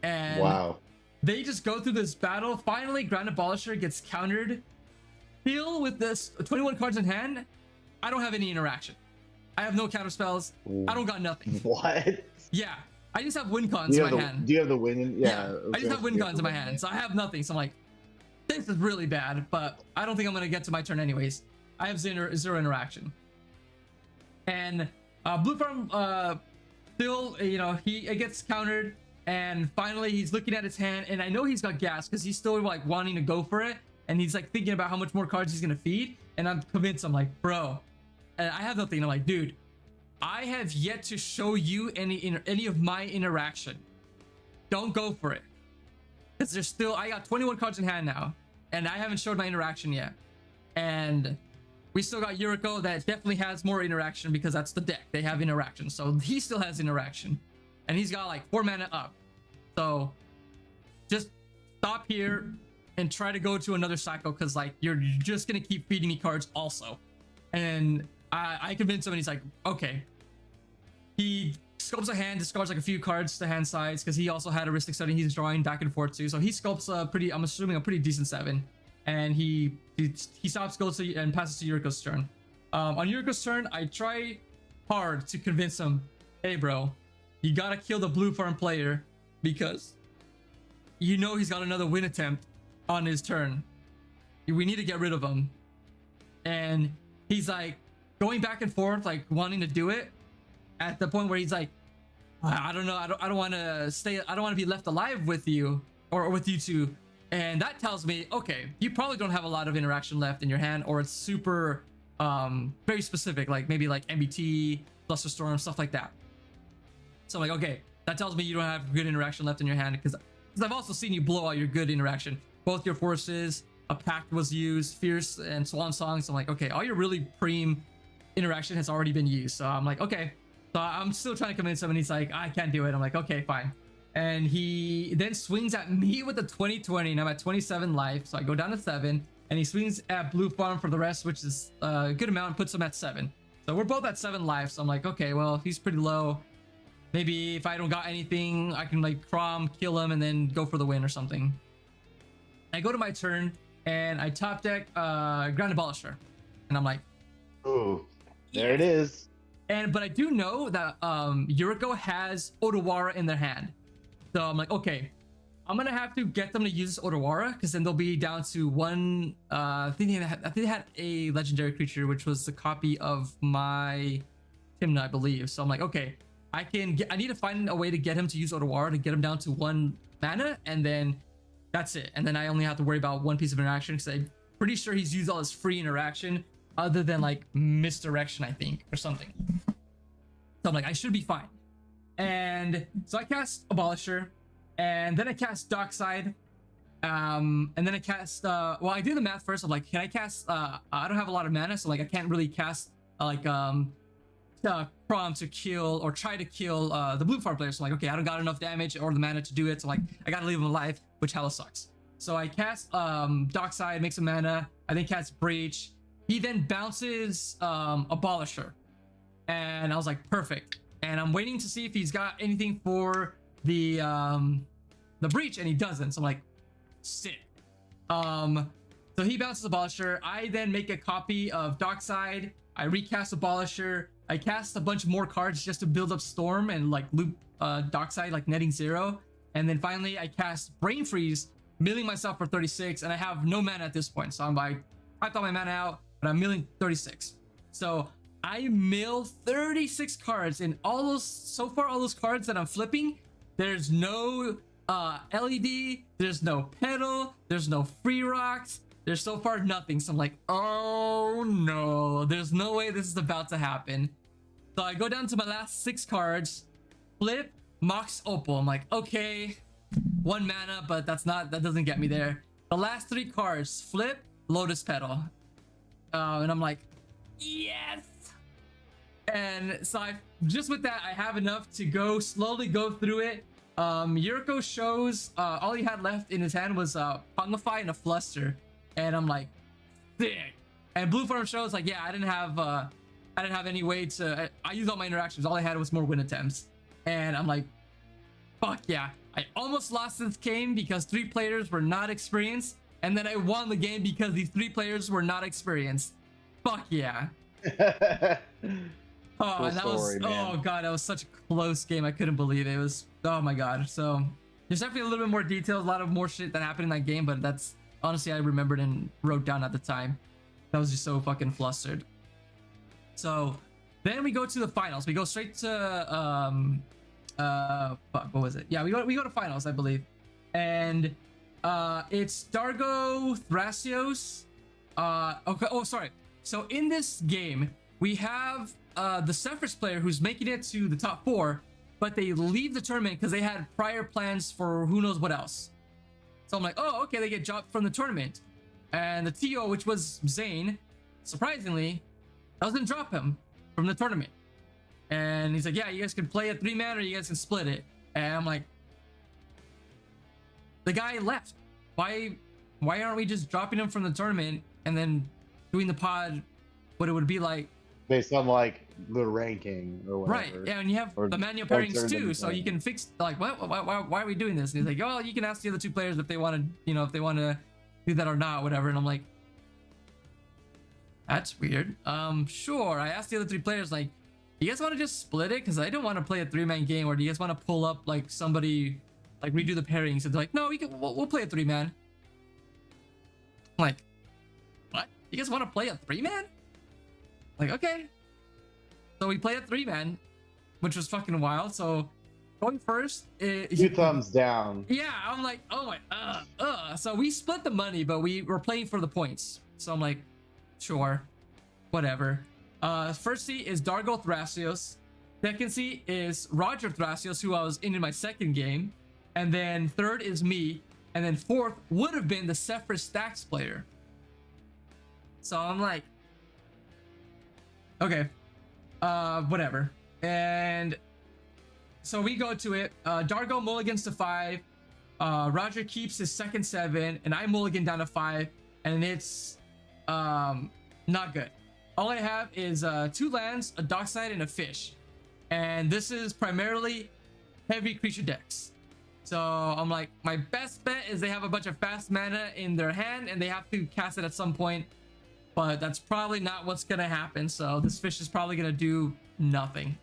And wow. They just go through this battle. Finally, Ground Abolisher gets countered. Still with this 21 cards in hand, I don't have any interaction. I have no counter spells. I don't got nothing. What? Yeah. I just have win cons in my hand. Do you have the win? Yeah. I just have win cons in my hand. So I have nothing. So I'm like, this is really bad, but I don't think I'm going to get to my turn anyways. I have zero interaction. And blue farm still, you know, it gets countered, and finally he's looking at his hand, and I know he's got gas because he's still like wanting to go for it, and he's like thinking about how much more cards he's going to feed, and I'm convinced. I'm like, bro, and I have nothing. I'm like, dude, I have yet to show you any of my interaction. Don't go for it. Because there's still, I got 21 cards in hand now, and I haven't showed my interaction yet. And we still got Yuriko that definitely has more interaction, because that's the deck. They have interaction. So he still has interaction. And he's got like 4 mana up. So just stop here and try to go to another cycle, because like you're just going to keep feeding me cards also. And I convinced him, and he's like, okay. He sculpts a hand, discards like a few cards to hand size, because he also had a Heuristic Study he's drawing back and forth too. So he sculpts a pretty, I'm assuming a pretty decent 7. And he stops, goes to, and passes to Yuriko's turn. On Yuriko's turn, I try hard to convince him, hey bro, you gotta kill the blue farm player, because you know he's got another win attempt on his turn. We need to get rid of him. And he's like, going back and forth, like wanting to do it at the point where he's like, I don't know, I don't want to stay, I don't want to be left alive with you or with you two. And that tells me, okay, you probably don't have a lot of interaction left in your hand, or it's super very specific, like maybe like MBT, Flusterstorm, stuff like that. So I'm like, okay, that tells me you don't have good interaction left in your hand, because I've also seen you blow all your good interaction. Both your forces, a pact was used, Fierce and Swan Song. So I'm like, okay, all your really preem interaction has already been used. So I'm like, okay. So I'm still trying to convince him, and he's like, I can't do it. I'm like, okay, fine. And he then swings at me with the 2020, and I'm at 27 life. So I go down to 7, and he swings at Blue Farm for the rest, which is a good amount, and puts him at 7. So we're both at 7 life. So I'm like, okay, well, he's pretty low. Maybe if I don't got anything, I can like Crom, kill him, and then go for the win or something. I go to my turn, and I top deck Grand Abolisher. And I'm like, ooh, there it is. But I do know that Yuriko has Odawara in their hand. So I'm like, okay, I'm gonna have to get them to use Odawara, because then they'll be down to one. I think they had a legendary creature, which was the copy of my Timna, I believe. So I'm like, okay, I need to find a way to get him to use Odawara to get him down to 1 mana, and then that's it. And then I only have to worry about 1 piece of interaction, because I'm pretty sure he's used all his free interaction, other than like misdirection, I think, or something. So I'm like, I should be fine. And so I cast Abolisher, and then I cast Dockside, and then I cast well, I do the math first. I'm like, can I cast I don't have a lot of mana, so like I can't really cast Crom to kill or try to kill the Blue Farm player. So I'm like, okay, I don't got enough damage or the mana to do it, so like I gotta leave him alive, which hella sucks. So I cast Dockside, make some mana, I then cast Breach. He then bounces Abolisher, and I was like, perfect. And I'm waiting to see if he's got anything for the Breach, and he doesn't. So I'm like, sick. So he bounces Abolisher. I then make a copy of Dockside. I recast Abolisher. I cast a bunch more cards just to build up Storm and like loop Dockside, like netting 0. And then finally I cast Brain Freeze, milling myself for 36, and I have no mana at this point. So I'm like, I thought my mana out, but I'm milling 36. So I mill 36 cards, and all those cards that I'm flipping, there's no LED, there's no pedal, there's no free rocks, there's so far nothing. So I'm like, oh no, there's no way this is about to happen. So I go down to my last 6 cards, flip Mox Opal. I'm like, okay, 1 mana, but that doesn't get me there. The last 3 cards, flip Lotus Petal, and I'm like, yes. And so just with that, I have enough to slowly go through it. Yuriko shows all he had left in his hand was Pongify and a Fluster, and I'm like, sick. And Blue Farm shows like, yeah, I didn't have any way to. I used all my interactions. All I had was more win attempts, and I'm like, fuck yeah. I almost lost this game because 3 players were not experienced, and then I won the game because these 3 players were not experienced. Fuck yeah. Oh, cool and that story, was, man. oh god, that was such a close game. I couldn't believe it. It was, oh my god. So there's definitely a little bit more details, a lot of more shit that happened in that game, but that's honestly I remembered and wrote down at the time. That was just so fucking flustered. So then we go to the finals. We go straight to fuck, what was it? Yeah, we go to finals, I believe. And it's Dargo Thrasios. Okay, oh sorry. So in this game, we have the Sephiroth player who's making it to the top 4, but they leave the tournament because they had prior plans for who knows what else. So I'm like, oh, okay, they get dropped from the tournament. And the TO, which was Zane, surprisingly, doesn't drop him from the tournament. And he's like, yeah, you guys can play a 3-man or you guys can split it. And I'm like, the guy left. Why aren't we just dropping him from the tournament and then doing the pod what it would be like based on like the ranking or whatever. Right, yeah, and you have the manual pairings too, so you can fix like why are we doing this? And he's like, oh, you can ask the other 2 players if they want to, if they want to do that or not, whatever. And I'm like, that's weird. Sure. I asked the other 3 players, like, you guys want to just split it? Because I don't want to play a 3-man game, or do you guys want to pull up like somebody, like redo the pairings? And they're like, no, we'll play a 3-man. I'm like, what? You guys want to play a 3-man? Like, okay. So we played a 3-man, which was fucking wild. So going first, Two thumbs down. Yeah, I'm like, oh my, So we split the money, but we were playing for the points. So I'm like, sure, whatever. First seat is Dargo Thrasios. Second seat is Roger Thrasios, who I was in my second game. And then third is me. And then fourth would have been the Sephra Stacks player. So I'm like, okay, whatever. And so we go to it. Dargo mulligans to 5. Roger keeps his second 7, and I mulligan down to 5, and it's not good. All I have is 2 lands, a dockside, and a fish. And this is primarily heavy creature decks. So I'm like, my best bet is they have a bunch of fast mana in their hand, and they have to cast it at some point. But that's probably not what's gonna happen. So this fish is probably gonna do nothing.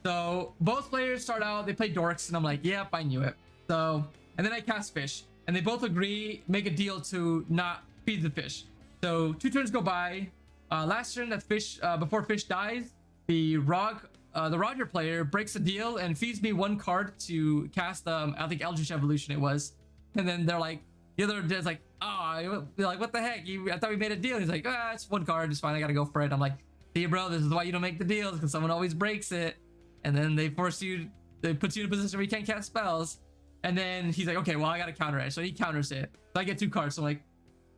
So both players start out, they play dorks, and I'm like, yep, I knew it. So, and then I cast fish, and they both agree, make a deal to not feed the fish. So 2 turns go by. Last turn, that fish, before fish dies, the Roger player breaks a deal and feeds me 1 card to cast, I think Eldritch Evolution it was. And then they're like, the other is like, they're like, what the heck? I thought we made a deal. He's like, it's 1 card, it's fine, I gotta go for it. I'm like, see, bro, this is why you don't make the deals, because someone always breaks it. And then they put you in a position where you can't cast spells. And then he's like, okay, well, I gotta counter it. So he counters it. So I get 2 cards. So I'm like,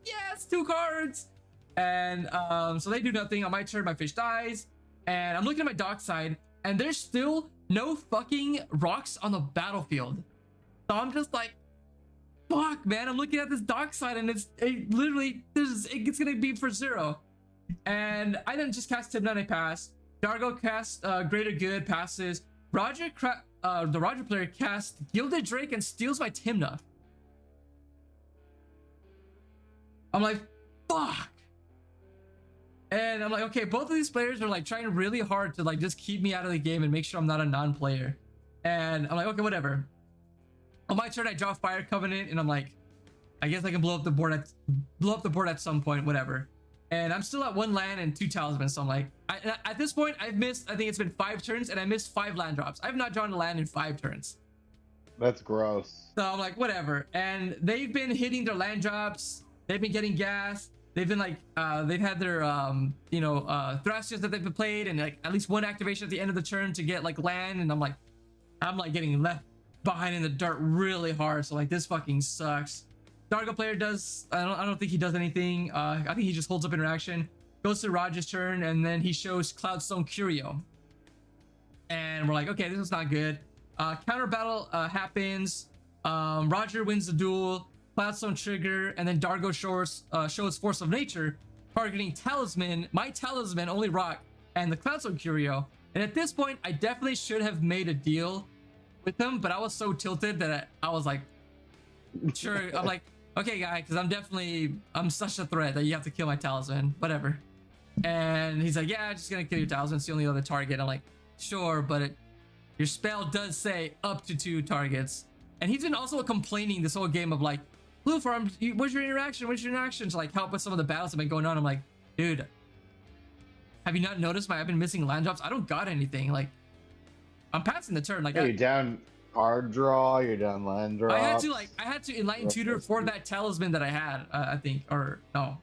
yes, 2 cards. And so they do nothing. On my turn, my fish dies. And I'm looking at my dock side, and there's still no fucking rocks on the battlefield. So I'm just like, fuck, man. I'm looking at this dock side, and it's gonna be for 0. And I then just cast Tip 9, I pass. Dargo casts Greater Good, passes. The Roger player casts Gilded Drake and steals my Timna. I'm like, fuck. And I'm like, okay, both of these players are like trying really hard to like just keep me out of the game and make sure I'm not a non-player. And I'm like, okay, whatever. On my turn, I draw Fire Covenant, and I'm like, I guess I can blow up the board at some point, whatever. And I'm still at 1 land and 2 talismans. So I'm like, at this point, I've missed, I think it's been 5 turns, and I missed 5 land drops. I've not drawn a land in 5 turns. That's gross. So I'm like, whatever. And they've been hitting their land drops. They've been getting gas. They've been like, they've had their, Thrasios that they've been played, and like at least 1 activation at the end of the turn to get like land. And I'm like getting left behind in the dirt really hard. So like, this fucking sucks. Dargo player does, I don't think he does anything. I think he just holds up interaction, goes to Roger's turn, and then he shows Cloudstone Curio. And we're like, okay, this is not good. Counter battle happens. Roger wins the duel. Cloudstone trigger, and then Dargo shows Force of Nature, targeting Talisman, my Talisman, only rock, and the Cloudstone Curio. And at this point, I definitely should have made a deal with them, but I was so tilted that I was like, sure. I'm like, okay, guy, because I'm such a threat that you have to kill my Talisman, whatever. And he's like, yeah, I'm just gonna kill your Talisman, it's the only other target. I'm like, sure, but your spell does say up to 2 targets. And he's been also complaining this whole game of like, Blue Farm, where's your interaction? Where's your interaction? To like help with some of the battles that have been going on. I'm like, dude, have you not noticed I've been missing land drops? I don't got anything. Like, I'm passing the turn. Like, you're down card draw, you're down land draw. I had to Enlighten Tutor for that Talisman that I had, I think, or no,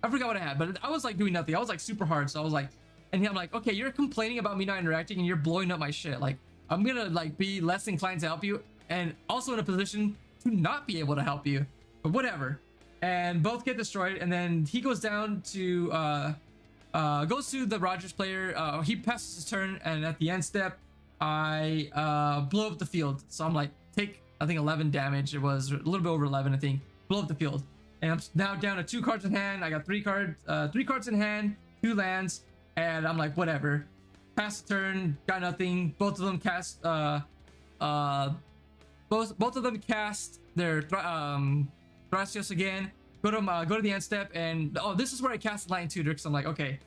I forgot what I had, but I was like doing nothing. I was like super hard, so I was like, and I'm like, okay, you're complaining about me not interacting, and you're blowing up my shit. Like, I'm gonna like be less inclined to help you, and also in a position to not be able to help you, but whatever. And both get destroyed, and then he goes down to goes to the Rogers player. He passes his turn, and at the end step, I blow up the field. So I'm like, take, I think 11 damage. It was a little bit over 11, I think. Blow up the field, and I'm now down to 2 cards in hand. I got 3 cards in hand, 2 lands, and I'm like, whatever. Pass the turn, got nothing. Both of them cast both of them cast their Thrasios again. Go to the end step, and this is where I cast Enlighten Tutor, because I'm like, okay,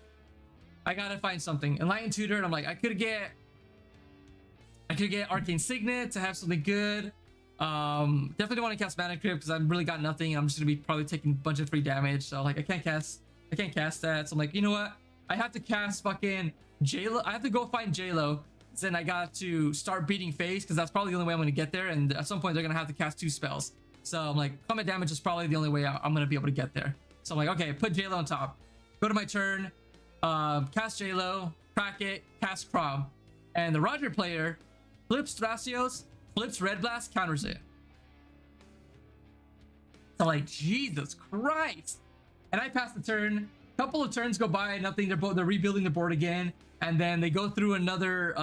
I gotta find something. Enlighten Tutor, and I'm like, I could get Arcane Signet to have something good. Definitely don't want to cast Mana Crypt because I've really got nothing. I'm just gonna be probably taking a bunch of free damage. So like, I can't cast that. So I'm like, you know what? I have to cast fucking J-Lo. I have to go find J-Lo. Then I got to start beating FaZe because that's probably the only way I'm going to get there. And at some point, they're going to have to cast 2 spells. So I'm like, combat damage is probably the only way I'm going to be able to get there. So I'm like, okay, put J-Lo on top. Go to my turn, cast J-Lo, crack it, cast Crom. And the Roger player flips Thrasios, flips Red Blast, counters it. So like, Jesus Christ. And I pass the turn. Couple of turns go by, nothing. They're rebuilding the board again. And then they go through another,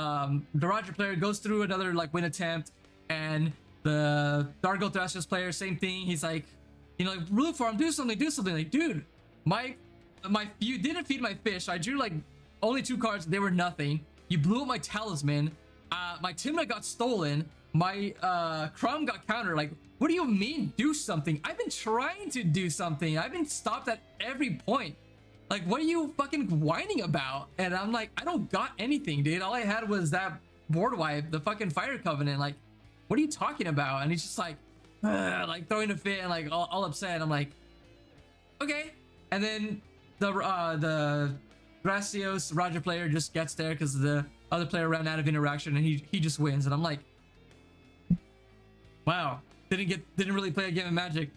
the Roger player goes through another like win attempt. And the Dargo Thrasios player, same thing. He's like, you know, like, root for him, do something. Like, dude, you didn't feed my fish. I drew like only 2 cards. They were nothing. You blew up my talisman. My Timna got stolen. My Crumb got countered. Like, what do you mean do something? I've been trying to do something. I've been stopped at every point. Like, what are you fucking whining about? And I'm like, I don't got anything, dude. All I had was that board wipe, the fucking Fire Covenant. Like, what are you talking about? And he's just like throwing a fit and like all upset. I'm like, okay. And then the Thrasios Roger player just gets there because the other player ran out of interaction and he just wins. And I'm like, wow, didn't really play a game of Magic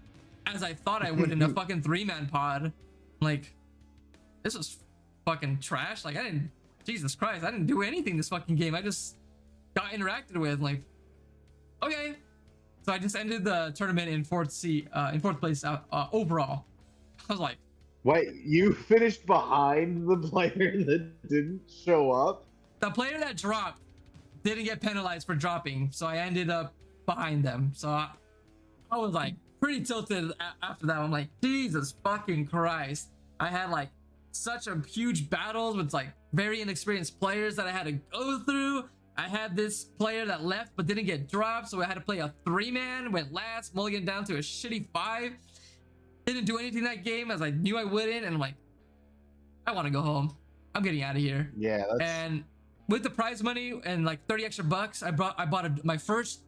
as I thought I would in a fucking 3-man pod. Like, this was fucking trash. Like, Jesus Christ, I didn't do anything this fucking game. I just got interacted with. Like, okay. So I just ended the tournament in fourth place overall. I was like, wait, you finished behind the player that didn't show up? The player that dropped didn't get penalized for dropping, so I ended up behind them. So I was like pretty tilted after that. I'm like, Jesus fucking Christ. I had like such a huge battles with like very inexperienced players that I had to go through. I had this player that left but didn't get dropped, so I had to play a 3-man, went last, mulligan down to a shitty 5. Didn't do anything that game as I knew I wouldn't, and I'm like, I want to go home. I'm getting out of here. Yeah, and with the prize money and like 30 extra bucks, I bought my first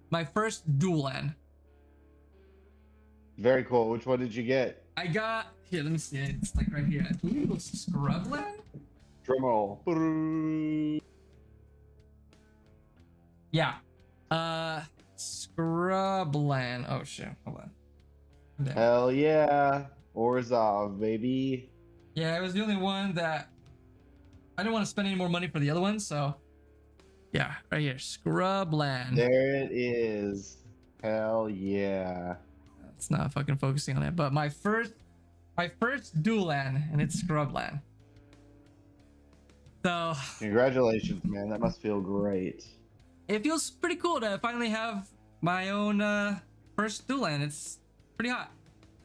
dual land. Very cool. Which one did you get? I got here. Let me see it. It's like right here. I think it was Scrubland. Drum roll. Yeah. Scrubland. Oh shit. Hold on. Damn. Hell yeah. Orzhov, baby. Yeah, it was the only one that I didn't want to spend any more money for the other one, so yeah, right here, Scrubland. There it is. Hell yeah. It's not fucking focusing on it, but my first dual land, and it's Scrubland. So congratulations, man. That must feel great. It feels pretty cool to finally have my own first dual land. It's pretty hot.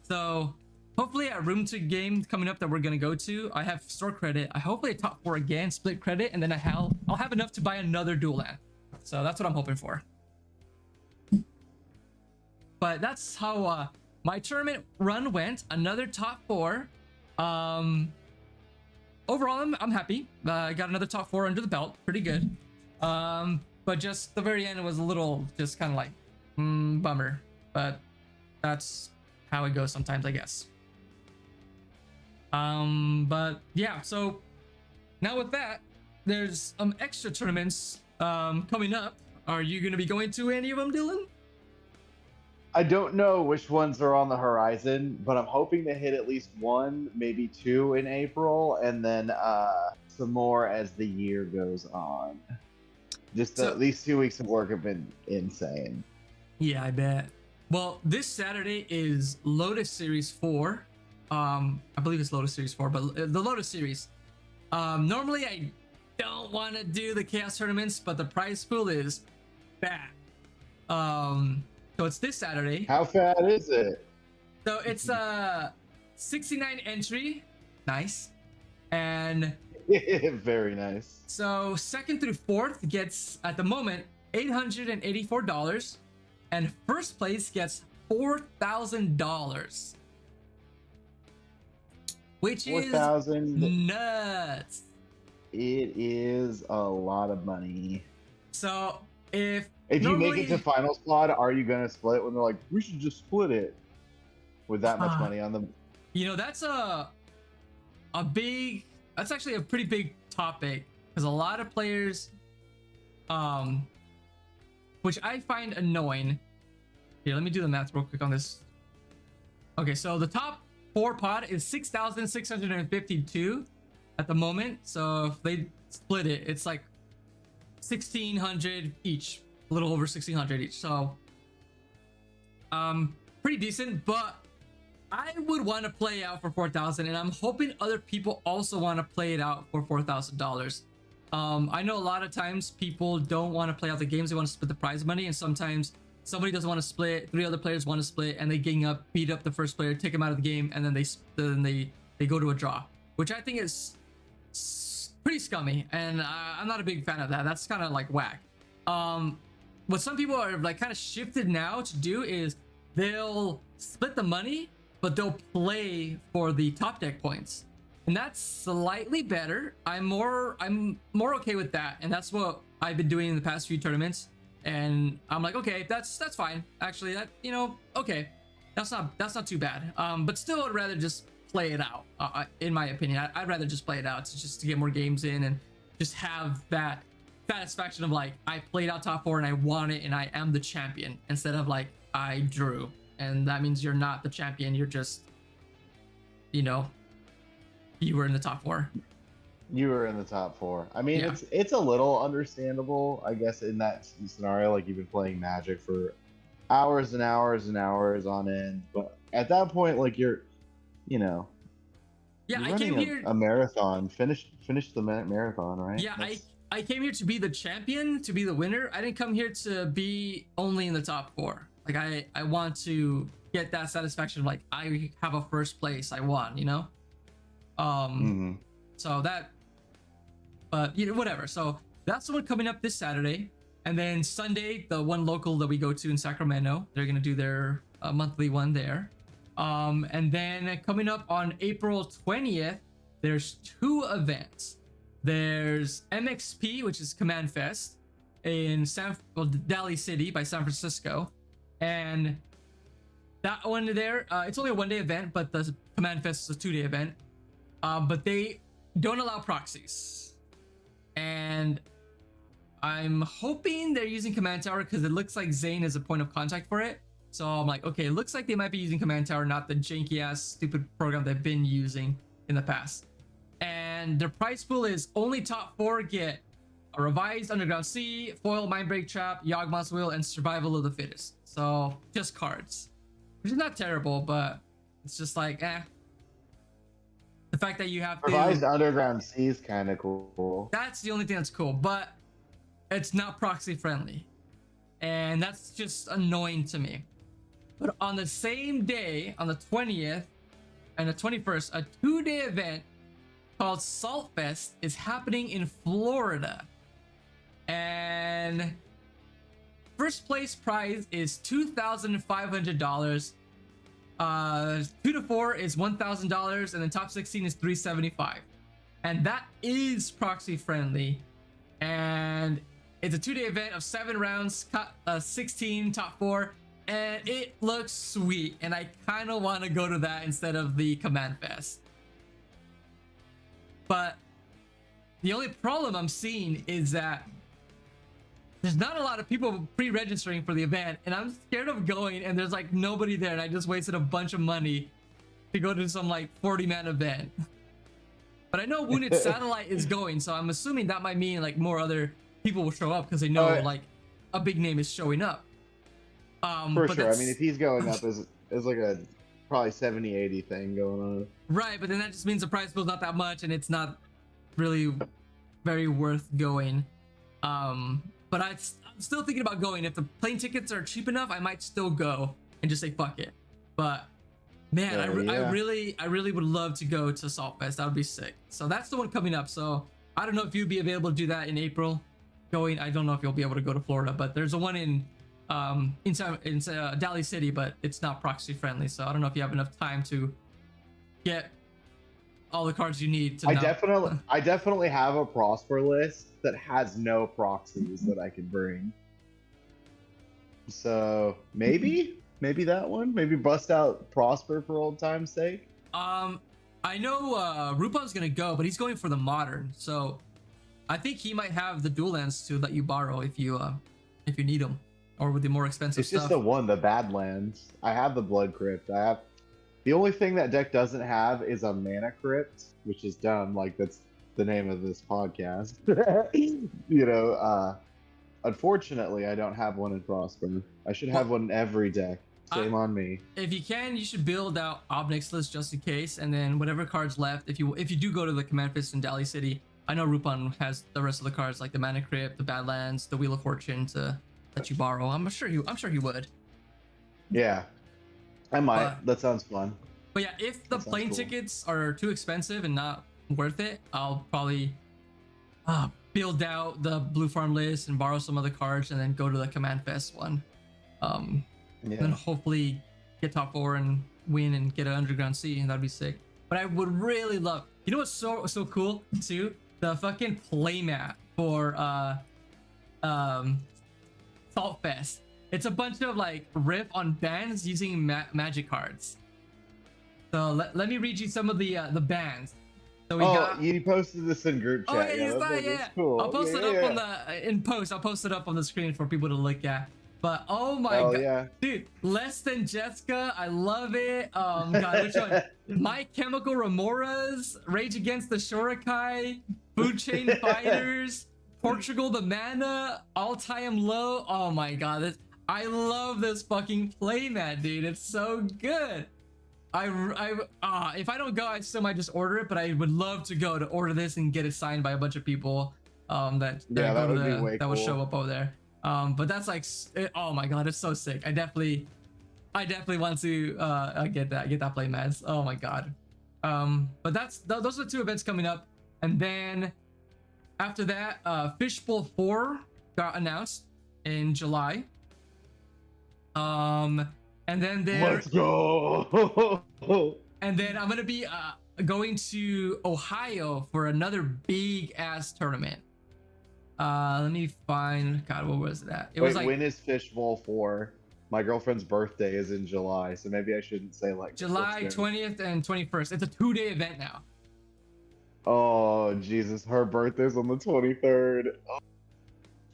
So hopefully at Room 2 game coming up that we're gonna go to, I have store credit. I hopefully top 4 again, split credit, and then I'll have enough to buy another dual land. So that's what I'm hoping for. But that's how my tournament run went. Another top 4. Overall, I'm happy. I got another top 4 under the belt. Pretty good. But just the very end was a little just kind of like bummer. But that's how it goes sometimes, I guess. But yeah, so now with that, there's extra tournaments coming up. Are you going to be going to any of them, Dylan? I don't know which ones are on the horizon, but I'm hoping to hit at least 1, maybe 2 in April, and then some more as the year goes on. Just at least 2 weeks of work have been insane. Yeah, I bet. Well, this Saturday is Lotus Series 4. I believe it's Lotus Series 4, but the Lotus Series. Normally, I don't want to do the Chaos tournaments, but the prize pool is bad. So it's this Saturday. How fat is it? So it's 69 entry. Nice. And very nice. So 2nd through 4th gets at the moment $884, and first place gets $4,000, which is nuts. It is a lot of money. So if you make it to finals pod, are you gonna split when they're like, we should just split it with that much money on them? You know, that's a big that's actually a pretty big topic because a lot of players, which I find annoying. Here, let me do the math real quick on this. Okay, so the top 4 pod is 6,652 at the moment. So if they split it, it's like 1,600 each, a little over 1,600 each. So, pretty decent, but I would want to play out for 4,000, and I'm hoping other people also want to play it out for $4,000. I know a lot of times people don't want to play out the games; they want to split the prize money, and sometimes somebody doesn't want to split, 3 other players want to split, and they beat up the first player, take him out of the game, and then they go to a draw, which I think is pretty scummy, and I'm not a big fan of that. That's kind of like whack. What some people are like kind of shifted now to do is they'll split the money, but they'll play for the top deck points, and that's slightly better. I'm more okay with that, and that's what I've been doing in the past few tournaments. And I'm like, okay, that's fine. Actually, that, you know, okay, that's not too bad. But still, I'd rather just play it out. In my opinion, I'd rather just play it out to get more games in and just have that satisfaction of like I played out top 4 and I won it and I am the champion, instead of like I drew, and that means you're not the champion. You're just, you know, you were in the top 4. You were in the top 4. I mean, Yeah. it's a little understandable, I guess, in that scenario. Like, you've been playing Magic for hours and hours and hours on end, but at that point, like, you're, you know, Yeah, you're I came running here. a marathon. Finish the marathon, right? Yeah, I came here to be the champion, to be the winner. I didn't come here to be only in the top 4. Like I want to get that satisfaction of like I have a first place, I won, you know. So that, but you know, whatever. So that's the one coming up this Saturday, and then Sunday, the one local that we go to in Sacramento, they're gonna do their monthly one there. And then coming up on April 20th, there's 2 events. There's MXP, which is Command Fest in Daly City by San Francisco, and that one there, it's only a 1-day event, but the Command Fest is a 2-day event. But they don't allow proxies, and I'm hoping they're using Command Tower because it looks like Zane is a point of contact for it. So I'm like, okay, it looks like they might be using Command Tower, not the janky ass stupid program they've been using in the past. And their prize pool is only top 4 get a revised Underground Sea, foil Mindbreak Trap, Yawgmoth's Will, and Survival of the Fittest. So just cards, which is not terrible, but it's just like, the fact that you have Revised Underground Sea is kind of cool. That's the only thing that's cool, but it's not proxy friendly, and that's just annoying to me. But on the same day, on the 20th and the 21st, a 2-day event called Salt Fest is happening in Florida, and first place prize is $2,500. 2 to 4 is $1,000, and then top 16 is $375, and that is proxy friendly. And it's a 2-day event of 7 rounds, 16 top 4, and it looks sweet. And I kind of want to go to that instead of the Command Fest. But the only problem I'm seeing is that there's not a lot of people pre-registering for the event, and I'm scared of going and there's like nobody there, and I just wasted a bunch of money to go to some like 40-man event. But I know Wounded Satellite is going, so I'm assuming that might mean like more other people will show up because they know like a big name is showing up. For sure. I mean, if he's going up as like a probably 70-80 thing going on. Right, but then that just means the prize pool's not that much, and it's not really very worth going. But I'm still thinking about going. If the plane tickets are cheap enough, I might still go and just say fuck it. But man, I really would love to go to Salt Fest. That would be sick. So that's the one coming up. So I don't know if you'd be available to do that in April. I don't know if you'll be able to go to Florida, but there's a one in Daly City, but it's not proxy friendly. So I don't know if you have enough time to get all the cards you need to. I definitely have a Prosper list that has no proxies that I could bring. So maybe that one. Maybe bust out Prosper for old time's sake. I know Rupan's gonna go, but he's going for the modern. So I think he might have the dual lands to let you borrow if you need them, or with the more expensive It's stuff. just the one, the Badlands. I have the Blood Crypt. I have. The only thing that deck doesn't have is a Mana Crypt, which is dumb. Like, that's the name of this podcast. You know, unfortunately, I don't have one in Prosper. I should have one in every deck. Shame on me. If you can, you should build out Obnix list just in case, and then whatever cards left, if you do go to the Command Fist in Dali City, I know Rupan has the rest of the cards like the Mana Crypt, the Badlands, the Wheel of Fortune to let you borrow. I'm sure he would. Yeah. I might. That sounds fun. But yeah, if the plane tickets are too expensive and not worth it, I'll probably build out the Blue Farm list and borrow some other cards and then go to the Command Fest one. And then hopefully get top 4 and win and get an Underground Sea, and that'd be sick. But I would really love, you know what's so cool too? The fucking playmat for Salt Fest. It's a bunch of like riff on bands using magic cards. So let me read you some of the bands. So you posted this in group chat. Yeah. Cool. I'll post it up on the in post. I'll post it up on the screen for people to look at. But oh my god, dude, Less Than Jessica, I love it. God, which one? My Chemical Remoras, Rage Against the Shorakai, Food Chain Fighters, Portugal the Mana, All Time Low. Oh my god, I love this fucking playmat, dude. It's so good. If I don't go, I still might just order it, but I would love to go to order this and get it signed by a bunch of people that will show up over there. But that's like, oh my god, it's so sick. I definitely want to get that playmat. Oh my god. But those are the 2 events coming up, and then after that, Fishbowl 4 got announced in July. And then let's go. And then I'm gonna be going to Ohio for another big ass tournament. Let me find. God, what was that? Was like, when is Fishbowl 4? My girlfriend's birthday is in July, so maybe I shouldn't say like July 20th and 21st. It's a 2-day event now. Oh Jesus, her birthday's on the 23rd. Oh,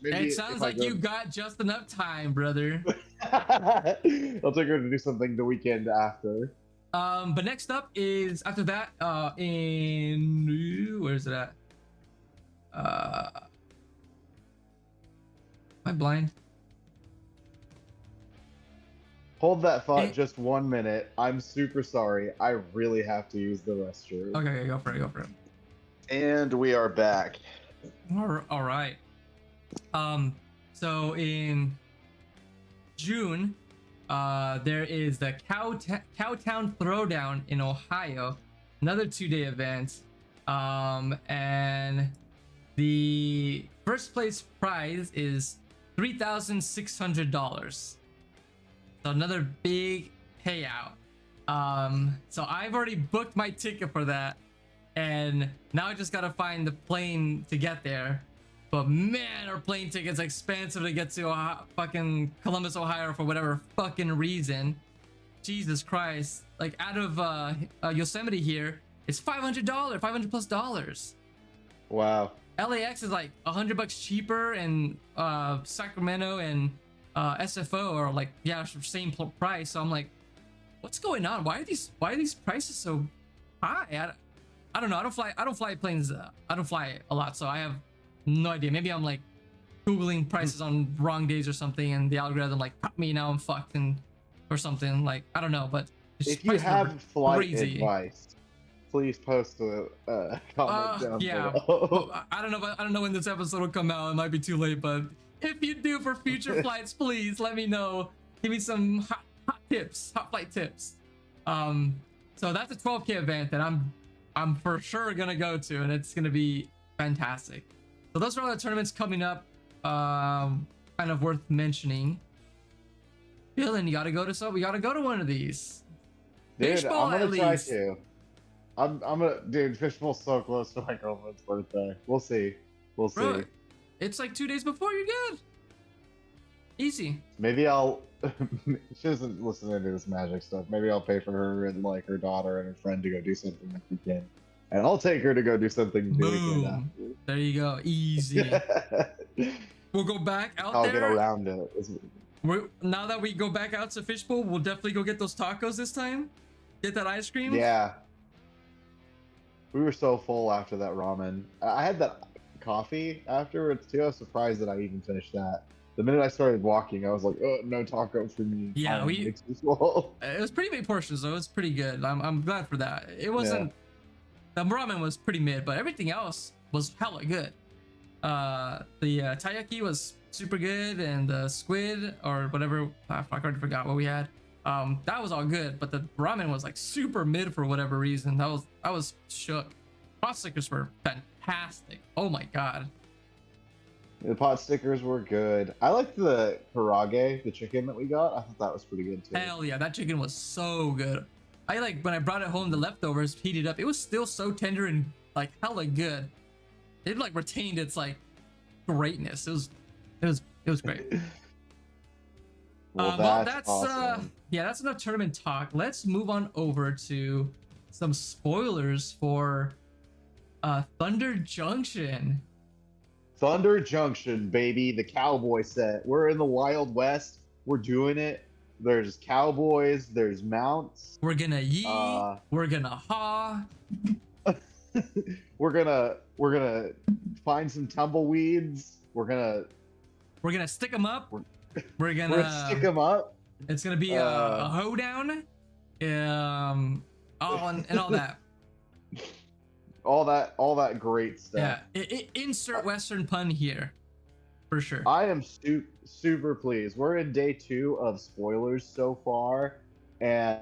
it sounds like you got just enough time, brother. I'll take her to do something the weekend after. But next up is after that, where's it at? Am I blind? Hold that thought just 1 minute. I'm super sorry. I really have to use the restroom. Okay, go for it. And we are back. All right. So in June, there is the Cowtown Throwdown in Ohio, another 2-day event. And the first place prize is $3,600. So another big payout. So I've already booked my ticket for that, and now I just gotta find the plane to get there. But man, our plane tickets expensive to get to fucking Columbus, Ohio for whatever fucking reason. Jesus Christ. Like out of Yosemite here, it's $500, $500+. Wow. LAX is like $100 cheaper, and Sacramento and SFO are like, yeah, same price. So I'm like, what's going on? Why are these prices so high? I don't know. I don't fly planes. I don't fly a lot, so I have no idea. Maybe I'm like googling prices on wrong days or something, and the algorithm like cut me, now I'm fucked, or something. Like, I don't know. But if you have flight advice, please post a comment down below. I don't know when this episode will come out. It might be too late, but if you do for future flights, please let me know. Give me some hot flight tips. So that's a 12K event that I'm for sure gonna go to, and it's gonna be fantastic. So those are all the tournaments coming up. Kind of worth mentioning. Dylan, you gotta go to some. We gotta go to one of these. Dude, Fishbowl, I'm gonna try to. I'm gonna, dude. Fishbowl's so close to my girlfriend's birthday. We'll see. Bro, it's like 2 days before. You're good. Easy. Maybe I'll. She doesn't listen to any of this magic stuff. Maybe I'll pay for her and like her daughter and her friend to go do something this weekend, and I'll take her to go do something the weekend Boom. after. There you go. Easy. We'll go back out I'll there. get around it. Now that we go back out to Fishbowl, we'll definitely go get those tacos this time. Get that ice cream. Yeah. We were so full after that ramen. I had that coffee afterwards too. I was surprised that I even finished that. The minute I started walking, I was like, "Oh, no taco for me." Yeah, it was pretty big portions, so it was pretty good. I'm glad for that. It wasn't. Yeah. The ramen was pretty mid, but everything else was hella good. The taiyaki was super good, and the squid or whatever, I already forgot what we had. That was all good, but the ramen was like super mid for whatever reason. I was shook. Pot stickers were fantastic. Oh my god. The pot stickers were good. I liked the karage, the chicken that we got. I thought that was pretty good too. Hell yeah, that chicken was so good. I like when I brought it home, the leftovers heated up. It was still so tender and like hella good. It like retained its like greatness. It was great. Well, that's awesome. Yeah, that's enough tournament talk. Let's move on over to some spoilers for Thunder Junction. Thunder Junction, baby, the cowboy set. We're in the Wild West. We're doing it. There's cowboys. There's mounts. We're gonna yee. We're gonna ha. We're gonna find some tumbleweeds. We're gonna stick them up. We're gonna gonna stick them up. It's gonna be a hoedown. And all that. all that great stuff. Yeah, insert Western pun here, for sure. I am super pleased. We're in day 2 of spoilers so far, and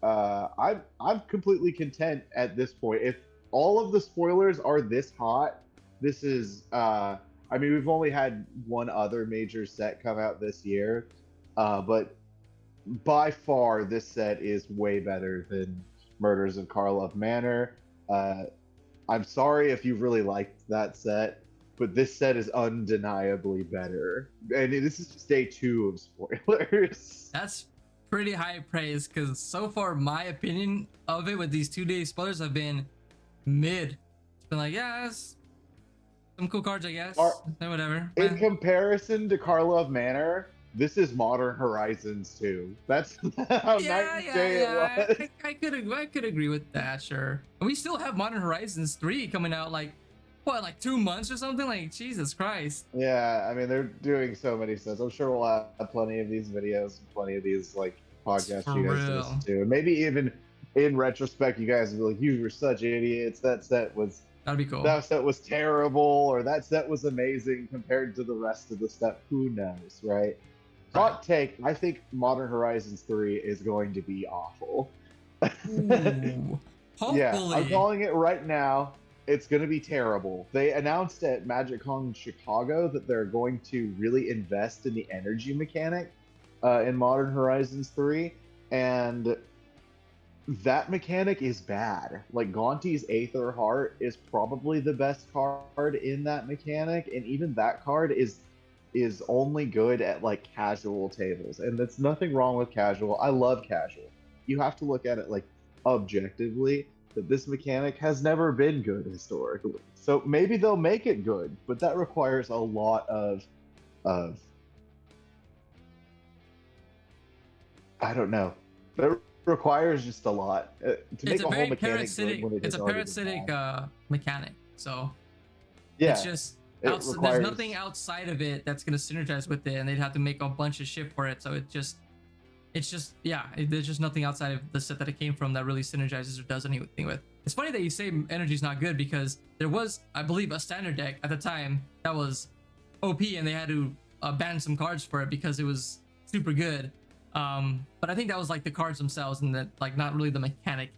I'm completely content at this point. If all of the spoilers are this hot, this is. I mean, we've only had one other major set come out this year, but by far this set is way better than Murders of Karlov Manor. I'm sorry if you really liked that set, but this set is undeniably better. And this is just day 2 of spoilers. That's pretty high praise, because so far my opinion of it with these 2-day spoilers have been mid. It's been like, yeah, it's some cool cards, I guess. Whatever. In comparison to Karlov Manor, this is Modern Horizons 2. That's how night and day it was. I could agree with that, sure. And we still have Modern Horizons 3 coming out like 2 months or something? Like, Jesus Christ. Yeah, I mean, they're doing so many sets. I'm sure we'll have plenty of these videos and plenty of these like podcasts for you guys to listen to. And maybe even in retrospect, you guys will be like, you were such idiots. That'd be cool. That set was terrible, or that set was amazing compared to the rest of the stuff. Who knows, right? Hot take, I think Modern Horizons 3 is going to be awful. Ooh, hopefully. Yeah, I'm calling it right now. It's going to be terrible. They announced at MagicCon Chicago that they're going to really invest in the energy mechanic in Modern Horizons 3, and that mechanic is bad. Like, Gonti's Aether Heart is probably the best card in that mechanic, and even that card is only good at like casual tables, and that's nothing wrong with casual. I love casual. You have to look at it like objectively, that this mechanic has never been good historically. So maybe they'll make it good, but that requires a lot of I don't know. That requires just a lot to make a whole mechanic good when it's a parasitic mechanic. So yeah, it's just there's nothing outside of it that's going to synergize with it, and they'd have to make a bunch of shit for it. So there's just nothing outside of the set that it came from that really synergizes or does anything with. It's funny that you say energy's not good, because there was, I believe, a standard deck at the time that was OP, and they had to ban some cards for it because it was super good. But I think that was like the cards themselves, and that like not really the mechanic.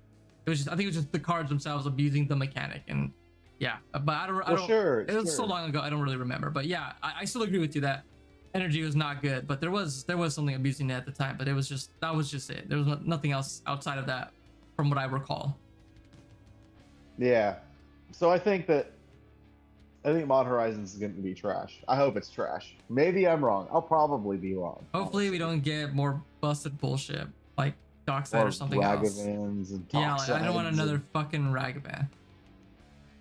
I think it was just the cards themselves abusing the mechanic. And yeah, but I don't. Sure, it was so long ago, I don't really remember. But yeah, I still agree with you that energy was not good, but there was something abusing it at the time. But that was just it. There was nothing else outside of that, from what I recall. Yeah, so I think that I think Mod Horizons is going to be trash. I hope it's trash. Maybe I'm wrong. I'll probably be wrong. Hopefully, we don't get more busted bullshit like Dockside or something else. Ragavans and Yeah, like, I don't want another fucking Ragavan.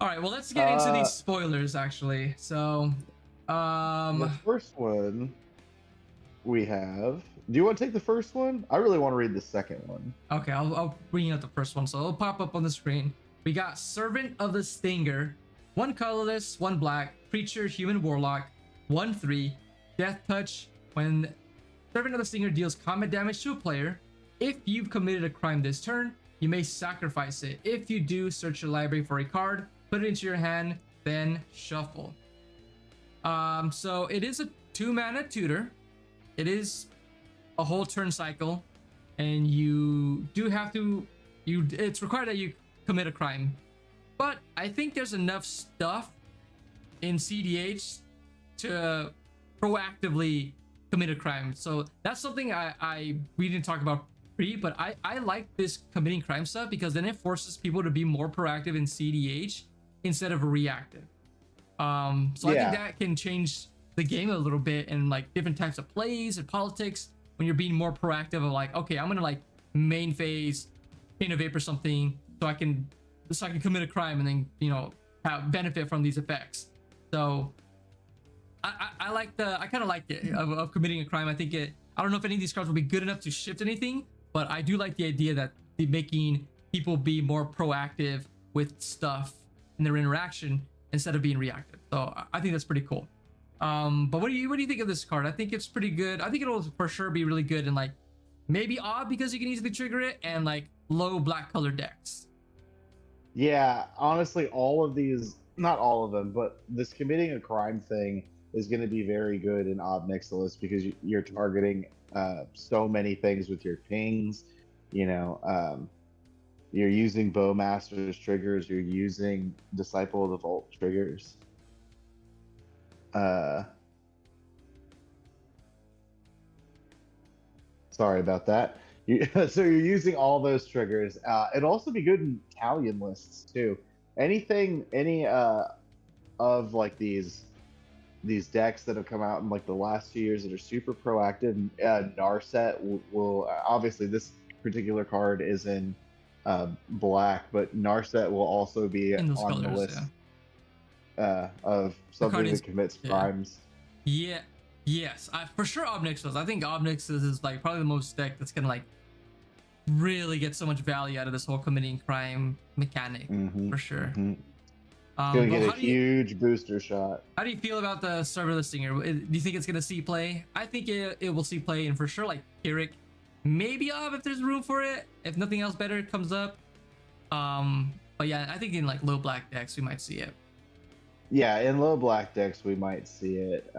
All right, well, let's get into these spoilers actually. So, the first one we have. Do you want to take the first one? I really want to read the second one. Okay, I'll bring out the first one. So it'll pop up on the screen. We got Servant of the Stinger. 1 colorless, 1 black, creature, human, warlock, 1/3, death touch. When Servant of the Stinger deals combat damage to a player, if you've committed a crime this turn, you may sacrifice it. If you do, search your library for a card, put it into your hand, then shuffle. So it is a 2-mana tutor. It is a whole turn cycle, and you do have to. It's required that you commit a crime. But I think there's enough stuff in cEDH to proactively commit a crime. So that's something we didn't talk about but I like this committing crime stuff because then it forces people to be more proactive in cEDH instead of reactive. I think that can change the game a little bit and like different types of plays and politics when you're being more proactive of like, okay, I'm gonna like main phase, Pain of Vapor something so I can commit a crime and then, you know, have benefit from these effects. So I kind of like it of committing a crime. I think I don't know if any of these cards will be good enough to shift anything, but I do like the idea that they're making people be more proactive with stuff in their interaction instead of being reactive. So I think that's pretty cool. But what do you think of this card? I think it's pretty good. I think it'll for sure be really good in like maybe odd because you can easily trigger it and like low black color decks. Yeah, honestly, all of these, not all of them, but this committing a crime thing is going to be very good in Ob Nixilis because you're targeting so many things with your pings. You know, you're using Bowmaster's triggers, you're using Disciple of the Vault triggers. Sorry about that. So you're using all those triggers. It'd also be good in Italian lists too. Any of like these decks that have come out in like the last 2 years that are super proactive. Narset will obviously this particular card is in black, but Narset will also be on colors, the list of something that commits crimes. Yeah. Yes, for sure Ob Nixilis. I think Ob Nixilis is like probably the most deck that's gonna like really get so much value out of this whole committing crime mechanic for sure. Gonna get a huge booster shot. How do you feel about the Servant of the Stinger? Do you think it's gonna see play? I think it will see play, and for sure like Pyrrhic, maybe Ob if there's room for it. If nothing else better comes up. But yeah, I think in like low black decks we might see it. Yeah, in low black decks we might see it.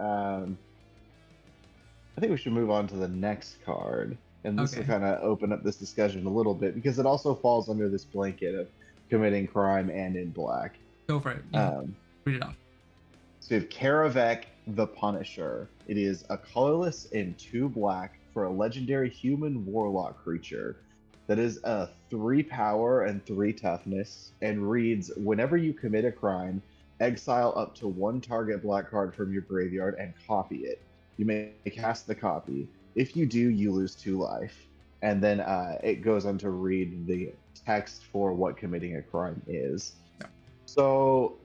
I think we should move on to the next card. And this will kind of open up this discussion a little bit because it also falls under this blanket of committing crime and in black. Go for it. Yeah. Read it off. So we have Karavek the Punisher. It is a colorless and 2 black for a legendary human warlock creature that is a 3 power and 3 toughness and reads, whenever you commit a crime, exile up to 1 target black card from your graveyard and copy it. You may cast the copy. If you do, you lose 2 life. And then it goes on to read the text for what committing a crime is. Yeah. So,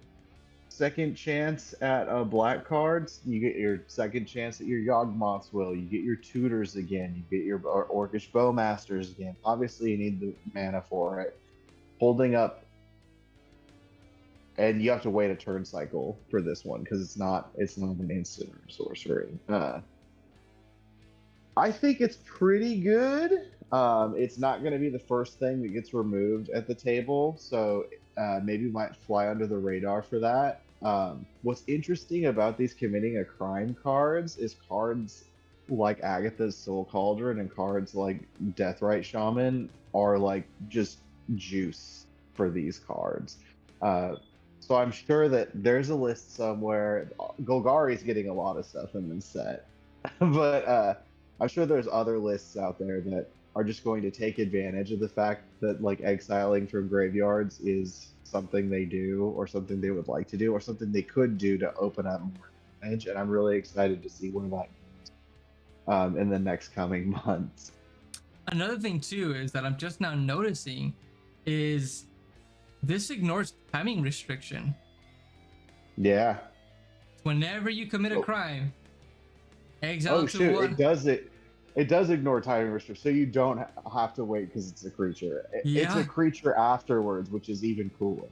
second chance at black cards, you get your second chance at your Yawgmoth's Will. You get your tutors again. You get your Orcish Bowmasters again. Obviously, you need the mana for it. Holding up, and you have to wait a turn cycle for this one because it's not an instant or sorcery. I think it's pretty good. It's not going to be the first thing that gets removed at the table, so maybe might fly under the radar for that. What's interesting about these committing a crime cards is cards like Agatha's Soul Cauldron and cards like Deathrite Shaman are like just juice for these cards. So I'm sure that there's a list somewhere. Golgari's getting a lot of stuff in this set, but I'm sure there's other lists out there that are just going to take advantage of the fact that like exiling from graveyards is something they do, or something they would like to do, or something they could do to open up more advantage. And I'm really excited to see where that goes in the next coming months. Another thing too is that I'm just now noticing is this ignores timing restriction. Yeah. Whenever you commit a crime, exile Oh to shoot! one. It does ignore timing restriction, so you don't have to wait because it's a creature. It's a creature afterwards, which is even cooler.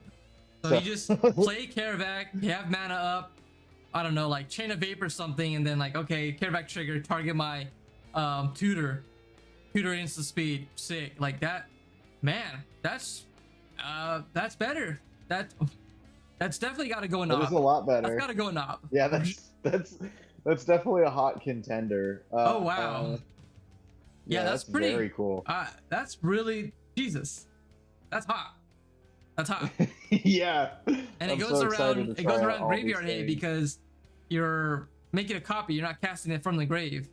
So you just play Caravac, you have mana up, I don't know, like Chain of Vapor or something, and then like, okay, Caravac trigger, target my tutor instant speed, sick. Like that, man, that's better. That's definitely got to go in That is a lot better. That's got to go in op. Yeah, that's definitely a hot contender. Oh wow. Yeah, that's pretty very cool. That's really Jesus. That's hot. That's hot. Yeah. And it goes around graveyard hate because you're making a copy. You're not casting it from the grave.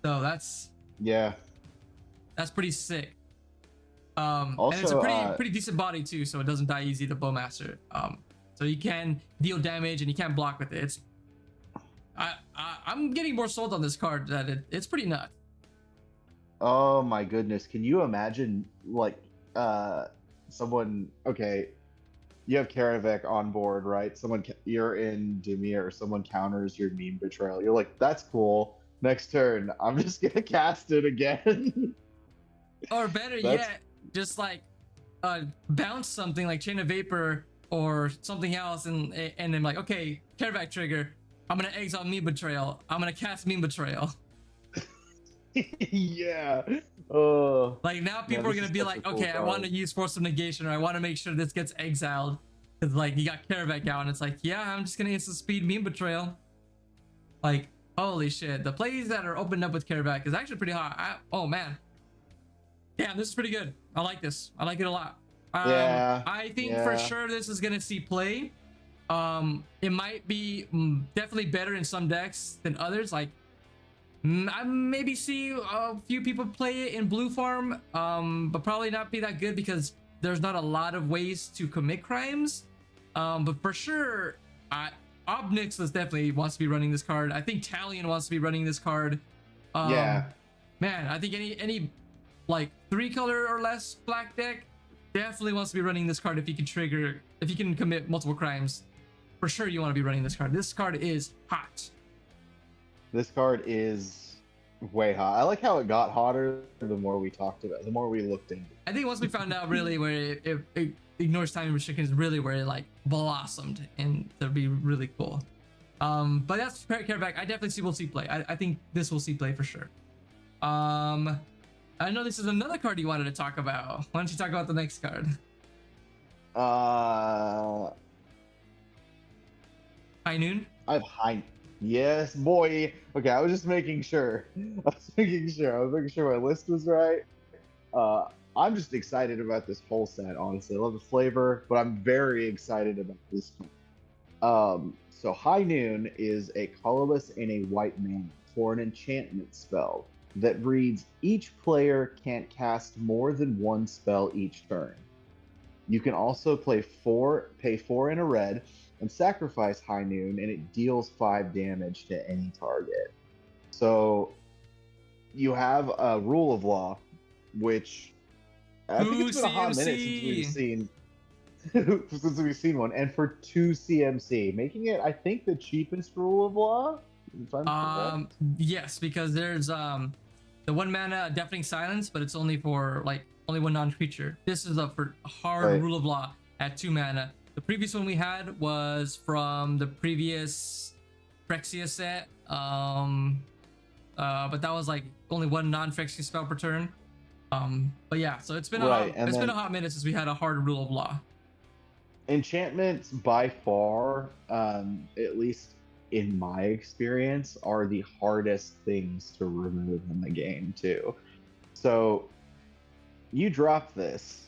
So that's pretty sick. Also, and it's a pretty decent body too, so it doesn't die easy to Bowmaster. So you can deal damage and you can't block with it. It's I'm getting more sold on this card that it's pretty nuts. Oh my goodness. Can you imagine like someone, okay, you have Caravac on board, right? You're in Dimir, someone counters your meme betrayal. You're like, that's cool. Next turn, I'm just gonna cast it again. Or better yet, just like bounce something like Chain of Vapor or something else, and then like, okay, Caravac trigger, I'm gonna exile meme betrayal. I'm gonna cast meme betrayal. Yeah. Like now people are gonna be like, okay, I want to use Force of Negation, or I want to make sure this gets exiled, because like you got Caravac out, and it's like, yeah, I'm just gonna instant speed meme betrayal. Like, holy shit, the plays that are opened up with Caravac is actually pretty hot. Oh man, damn, this is pretty good. I like this. I like it a lot. I think for sure this is gonna see play. It might be definitely better in some decks than others. Like, I maybe see a few people play it in blue farm, but probably not be that good because there's not a lot of ways to commit crimes. But for sure, Obnixless definitely wants to be running this card. I think Talion wants to be running this card. Man, I think any like 3-color or less black deck definitely wants to be running this card if you can commit multiple crimes. For sure, you want to be running this card. This card is hot. This card is way hot. I like how it got hotter the more we talked about it, the more we looked into it. I think once we found out really where it ignores timing restrictions, really where it like blossomed, and that'd be really cool. But that's Caravac. I definitely will see play. I think this will see play for sure. I know this is another card you wanted to talk about. Why don't you talk about the next card? High Noon? I have High. Yes, boy. Okay, I was just making sure. I was making sure my list was right. I'm just excited about this whole set, honestly. I love the flavor, but I'm very excited about this one. So High Noon is a colorless and a white mana for an enchantment spell that reads, each player can't cast more than one spell each turn. You can also pay 4 in a red and sacrifice High Noon, and it deals 5 damage to any target. So you have a Rule of Law, which I think it's been a hot minute since we've seen one, and for 2 CMC, making it, I think, the cheapest Rule of Law. Yes, because there's the 1 mana Deafening Silence, but it's only for like only 1 non-creature. This is for hard Rule of Law at 2 mana. The previous one we had was from the previous Phyrexia set, but that was like only 1 non-Phyrexia spell per turn. But yeah, so it's been been a hot minute since we had a hard Rule of Law. Enchantments by far, at least in my experience, are the hardest things to remove in the game too. So you drop this,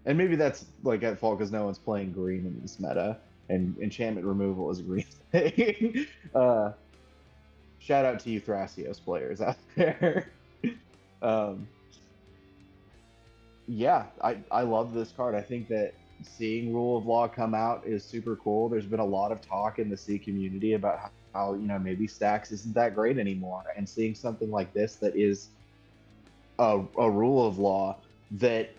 and maybe that's like at fault because no one's playing green in this meta, and enchantment removal is a green thing. shout out to you Thrasios players out there. um, yeah, I love this card. I think that seeing Rule of Law come out is super cool. There's been a lot of talk in the C community about how maybe Stacks isn't that great anymore, and seeing something like this that is a Rule of Law that,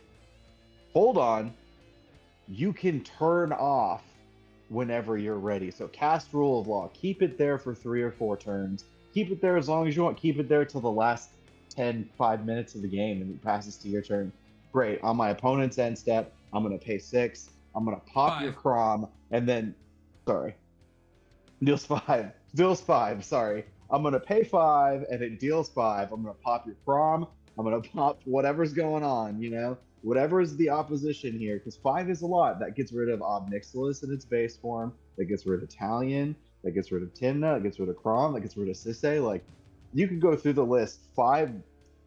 hold on, you can turn off whenever you're ready. So cast Rule of Law, keep it there for 3 or 4 turns, keep it there as long as you want, keep it there till the last 5 minutes of the game, and it passes to your turn. Great. On my opponent's end step, I'm going to pay 6. I'm going to pop your Crom, and then, sorry, deals 5. Deals 5, sorry. I'm going to pay 5, and it deals 5. I'm going to pop your Crom. I'm going to pop whatever's going on, whatever is the opposition here, because 5 is a lot. That gets rid of Ob Nixilis in its base form. That gets rid of Talion. That gets rid of Timna. That gets rid of Crom. That gets rid of Sisay. Like, you can go through the list. 5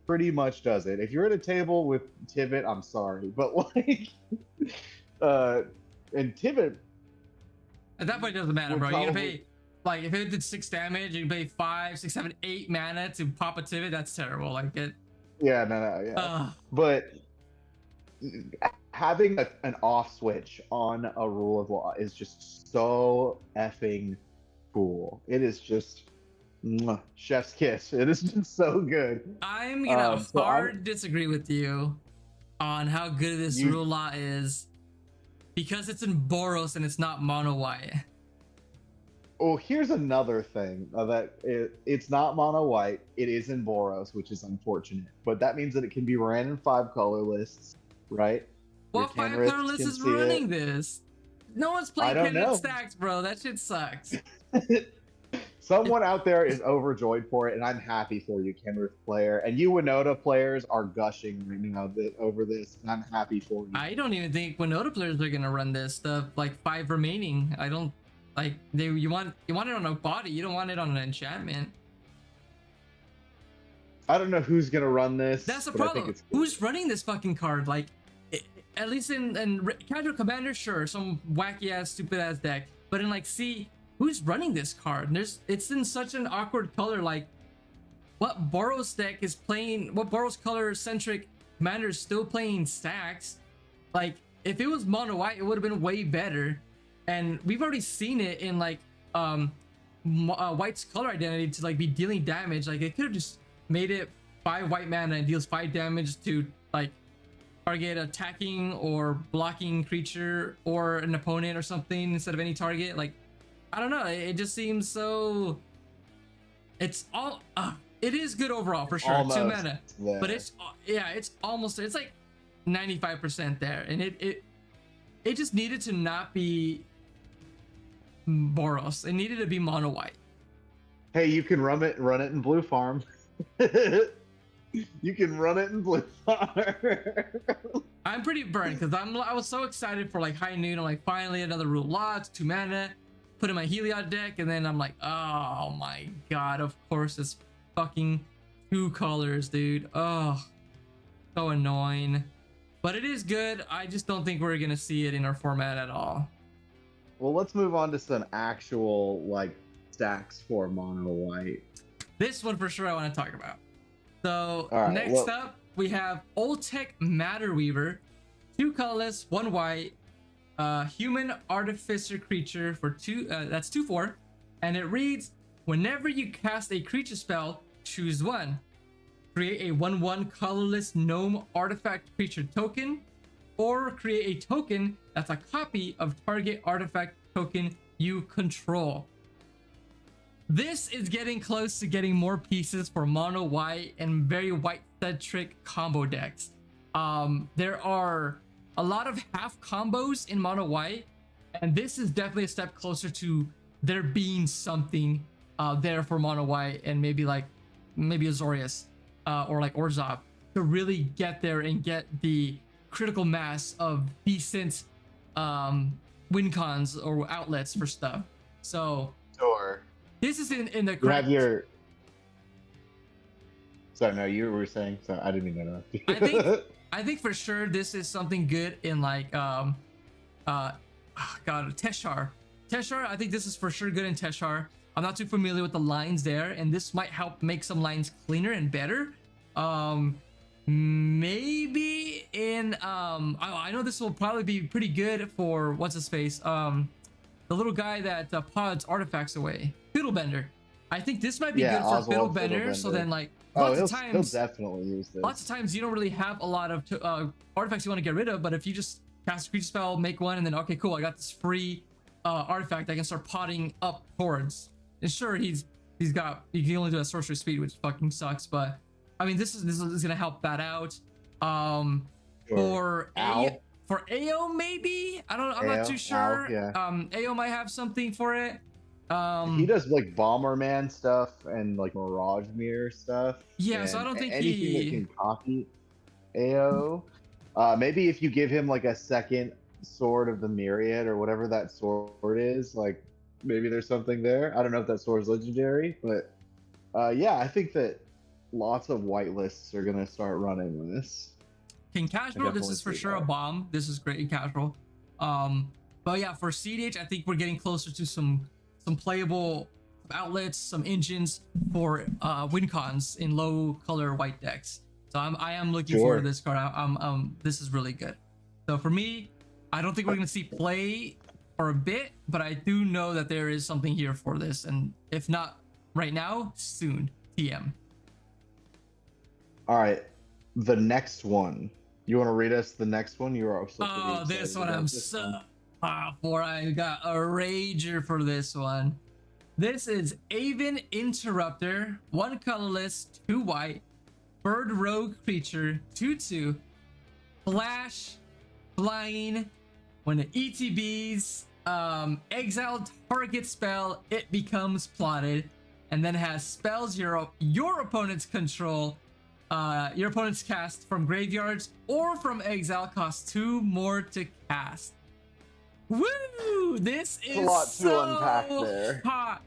pretty much does it. If you're at a table with Tivit, I'm sorry, but like, and Tivit at that point it doesn't matter, bro. You're gonna pay, like, if it did 6 damage, you can pay 5, 6, 7, 8 mana to pop a Tivit. That's terrible. Like it. Yeah, yeah. But having an off switch on a Rule of Law is just so effing cool. It is just. Chef's kiss. It is just so good. I'm gonna disagree with you on how good this Rule Law is, because it's in Boros and it's not mono white. Oh, here's another thing that it's not mono white. It is in Boros, which is unfortunate, but that means that it can be ran in 5 color lists, right? What 5 color list is running this? No one's playing Kenrith Stacks, bro. That shit sucks. Someone out there is overjoyed for it, and I'm happy for you, Kenrith player. And you Winota players are gushing right now over this, and I'm happy for you. I don't even think Winota players are gonna run this. The 5 remaining, I don't like. You want it on a body. You don't want it on an enchantment. I don't know who's gonna run this. That's the problem. Who's running this fucking card? Like, at least in Casual Commander, sure, some wacky ass, stupid ass deck. But in like C. Who's running this card? It's in such an awkward color. Like, what Boros deck is playing? What Boros color centric commander is still playing Stacks? Like, if it was mono white, it would have been way better. And we've already seen it in like White's color identity to like be dealing damage. Like, it could have just made it 5 white mana and deals 5 damage to like target attacking or blocking creature or an opponent or something instead of any target. Like, I don't know. It just seems so. It's all. It is good overall for sure. Almost 2 mana, there. But it's almost. It's like 95% there, and it just needed to not be Boros. It needed to be mono white. Hey, you can run it in Blue Farm. You can run it in Blue Farm. I'm pretty burned because I was so excited for like High Noon. I'm like, finally another Rule Law. It's 2 mana. Put in my MacLeod deck, and then I'm like, oh my god, of course it's fucking 2 colors, dude. Oh, so annoying. But it is good. I just don't think we're gonna see it in our format at all. Well, let's move on to some actual like stacks for mono white. This one for sure I want to talk about. So next up we have Oltec Matter Weaver, 2 colorless, 1 white. Human artificer creature for 2, that's 2/4, and it reads, whenever you cast a creature spell, choose 1. Create a 1/1 colorless gnome artifact creature token, or create a token that's a copy of target artifact token you control. This is getting close to getting more pieces for mono white and very white centric combo decks. There are a lot of half combos in mono white, and this is definitely a step closer to there being something there for mono white, and maybe Azorius or like Orzhov to really get there and get the critical mass of decent win cons or outlets for stuff. So sure, this is in the you have your. Sorry, no, you were saying. So I didn't mean to interrupt. I think for sure this is something good in like Teshar. I think this is for sure good in Teshar. I'm not too familiar with the lines there, and this might help make some lines cleaner and better. Maybe in I know this will probably be pretty good for what's his face, the little guy that pods artifacts away, Fiddlebender. I think this might be good for Fiddlebender. So then, like, lots of times he'll definitely use this. Lots of times you don't really have a lot of artifacts you want to get rid of, but if you just cast a creature spell, make one, and then okay, cool, I got this free artifact I can start potting up towards. And sure, he's got, you can only do a sorcery speed, which fucking sucks, but I mean, this is gonna help that out. Sure. For AO maybe, I'm not too sure. Yeah. AO might have something for it. He does like Bomberman stuff and like Mirage Mirror stuff. Yeah, so I don't think anything that can copy AO. Maybe if you give him like a second sword of the Myriad or whatever that sword is, like maybe there's something there. I don't know if that sword is legendary, but yeah, I think that lots of whitelists are gonna start running this. In casual, this is for sure a bomb. This is great in casual. But yeah, for cEDH, I think we're getting closer to some playable outlets, some engines for win cons in low color white decks. So I am looking forward to this card. This is really good. So for me, I don't think we're gonna see play for a bit, but I do know that there is something here for this, and if not right now, soon. TM. All right, the next one. You want to read us the next one? You are also. Oh, this one I'm so for. I got a rager for this one. This is Aven Interrupter, 1 colorless, 2 white, bird rogue creature, 2/2, flash, flying. When it ETBs, exile target spell, it becomes plotted, and then has spells your opponents control. Your opponent's cast from graveyards or from exile costs 2 more to cast. Woo! This is a lot to unpack there. Hot.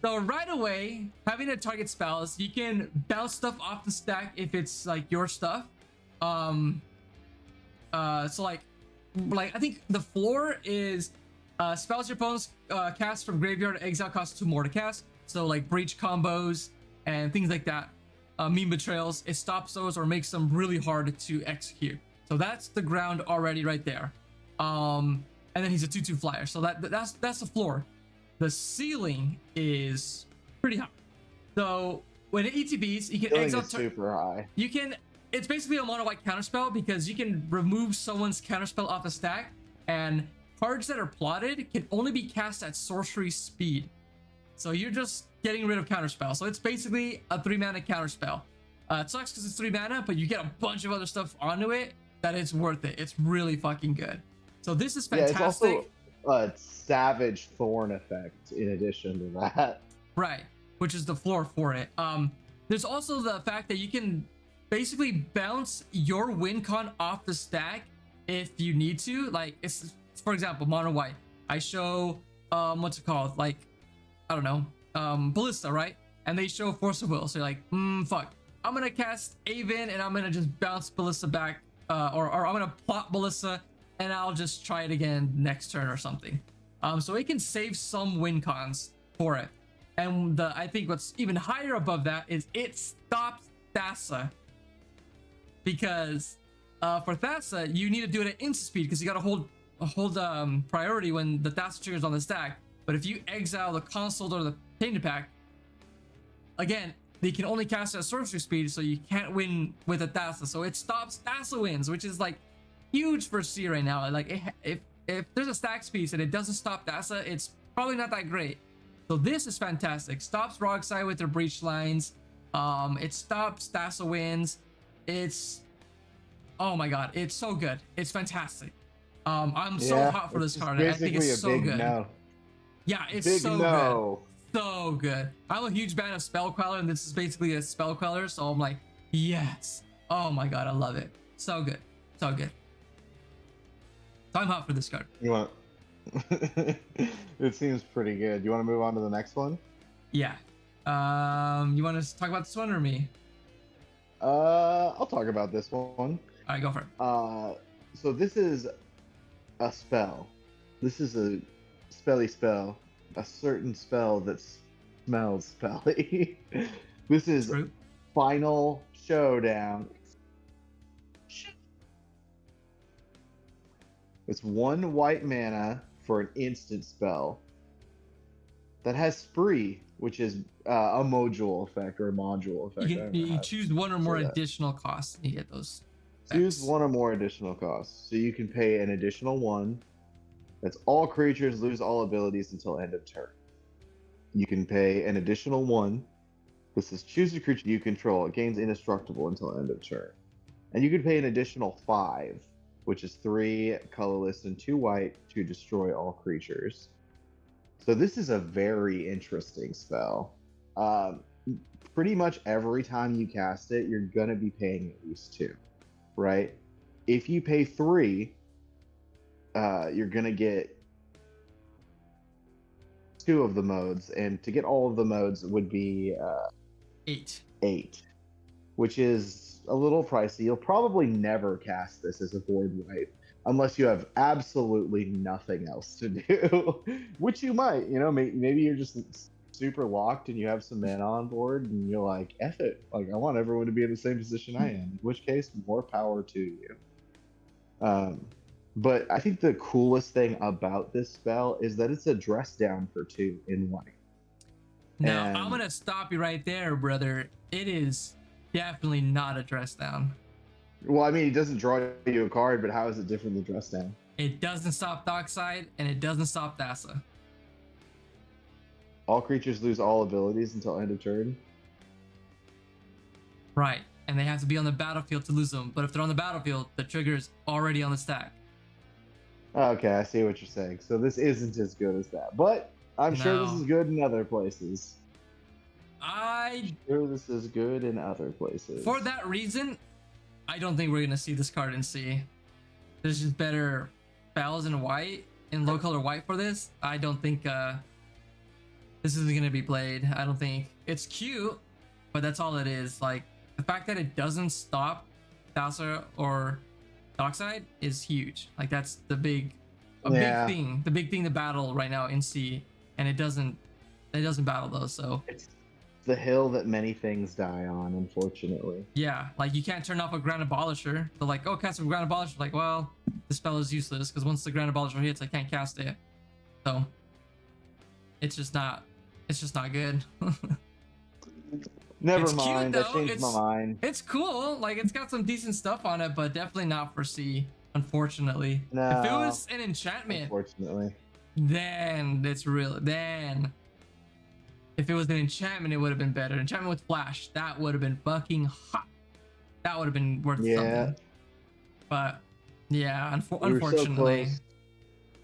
So right away, having a target spells, you can bounce stuff off the stack if it's like your stuff. So like I think the floor is spells your opponents cast from graveyard exile costs 2 more to cast. So like breach combos and things like that. Meme betrayals, it stops those or makes them really hard to execute. So that's the ground already right there. And then he's a 2/2 flyer. So that's the floor. The ceiling is pretty high. So when it ETBs, you can exile super high. You can. It's basically a mono white counterspell because you can remove someone's counterspell off the stack, and cards that are plotted can only be cast at sorcery speed. So you're just getting rid of counterspell. So it's basically a 3-mana counterspell. It sucks because it's 3 mana, but you get a bunch of other stuff onto it that it's worth it. It's really fucking good. So this is fantastic. Yeah, it's also a Savage Thorn effect in addition to that. Right, which is the floor for it. There's also the fact that you can basically bounce your win con off the stack if you need to. Like, it's, for example, mono white. I show what's it called? Like, I don't know, Ballista, right? And they show Force of Will. So you're like, fuck. I'm gonna cast Aven and I'm gonna just bounce Ballista back, or I'm gonna plot Ballista and I'll just try it again next turn or something. So it can save some win cons for it. And I think what's even higher above that is it stops Thassa. Because for Thassa, you need to do it at instant speed because you gotta hold priority when the Thassa triggers on the stack. But if you exile the console or the Tainted Pack, again, they can only cast it at sorcery speed, so you can't win with a Thassa. So it stops Thassa wins, which is like huge for C right now. Like if there's a stacks piece and it doesn't stop Thassa, it's probably not that great. So this is fantastic. Stops Rogside with their breach lines. It stops Thassa wins. It's, oh my god, it's so good. It's fantastic. I'm so hot for this card. I think it's so good. No. Yeah, it's big so good. So good. I'm a huge fan of Spell Queller, and this is basically a Spell Queller, so I'm like, yes. Oh my god, I love it. So good. So good. So I'm hot for this card. You want? It seems pretty good. You want to move on to the next one? Yeah. You want to talk about this one or me? I'll talk about this one. All right, go for it. So this is a spell. This is a spelly spell. a certain spell that smells spelly. This is True. Final Showdown. It's 1 white mana for an instant spell that has spree, which is a module effect or a module effect. You choose one or more additional costs and you get those. Choose one or more additional costs. So you can pay an additional 1. That's all creatures lose all abilities until end of turn. You can pay an additional 1. This is choose a creature you control. It gains indestructible until end of turn. And you can pay an additional 5, which is 3 colorless and 2 white to destroy all creatures. So this is a very interesting spell. Pretty much every time you cast it, you're going to be paying at least 2, right? If you pay 3, you're going to get 2 of the modes, and to get all of the modes would be 8, which is a little pricey. You'll probably never cast this as a board wipe unless you have absolutely nothing else to do, which you might. Maybe you're just super locked and you have some mana on board and you're like, F it, like I want everyone to be in the same position I am, in which case more power to you. But I think the coolest thing about this spell is that it's a dress down for 2 in white. Now, I'm going to stop you right there, brother. It is definitely not a dress down. Well, I mean, it doesn't draw you a card, but how is it different than dress down? It doesn't stop Dockside, and it doesn't stop Thassa. All creatures lose all abilities until end of turn? Right, and they have to be on the battlefield to lose them. But if they're on the battlefield, the trigger is already on the stack. Okay, I see what you're saying. So this isn't as good as that. But I'm sure this is good in other places. This is good in other places. For that reason, I don't think we're going to see this card in C. There's just better spells in white, in low color white for this. I don't think this is going to be played. I don't think. It's cute, but that's all it is. Like, the fact that it doesn't stop Thassa or Dockside is huge. Like, that's the big thing. The big thing to battle right now in C, and it doesn't battle those. So it's the hill that many things die on, unfortunately. Yeah, like you can't turn off a Ground Abolisher. They're like, oh, cast a Ground Abolisher. Like, well, this spell is useless because once the Ground Abolisher hits, I can't cast it. So it's just not good. Never mind. I changed my mind. It's cool. Like, it's got some decent stuff on it, but definitely not for C, unfortunately. No, if it was an enchantment, unfortunately, then it's real. Then if it was an enchantment, it would have been better. Enchantment with flash, that would have been fucking hot. That would have been worth something. But yeah, unfortunately. So close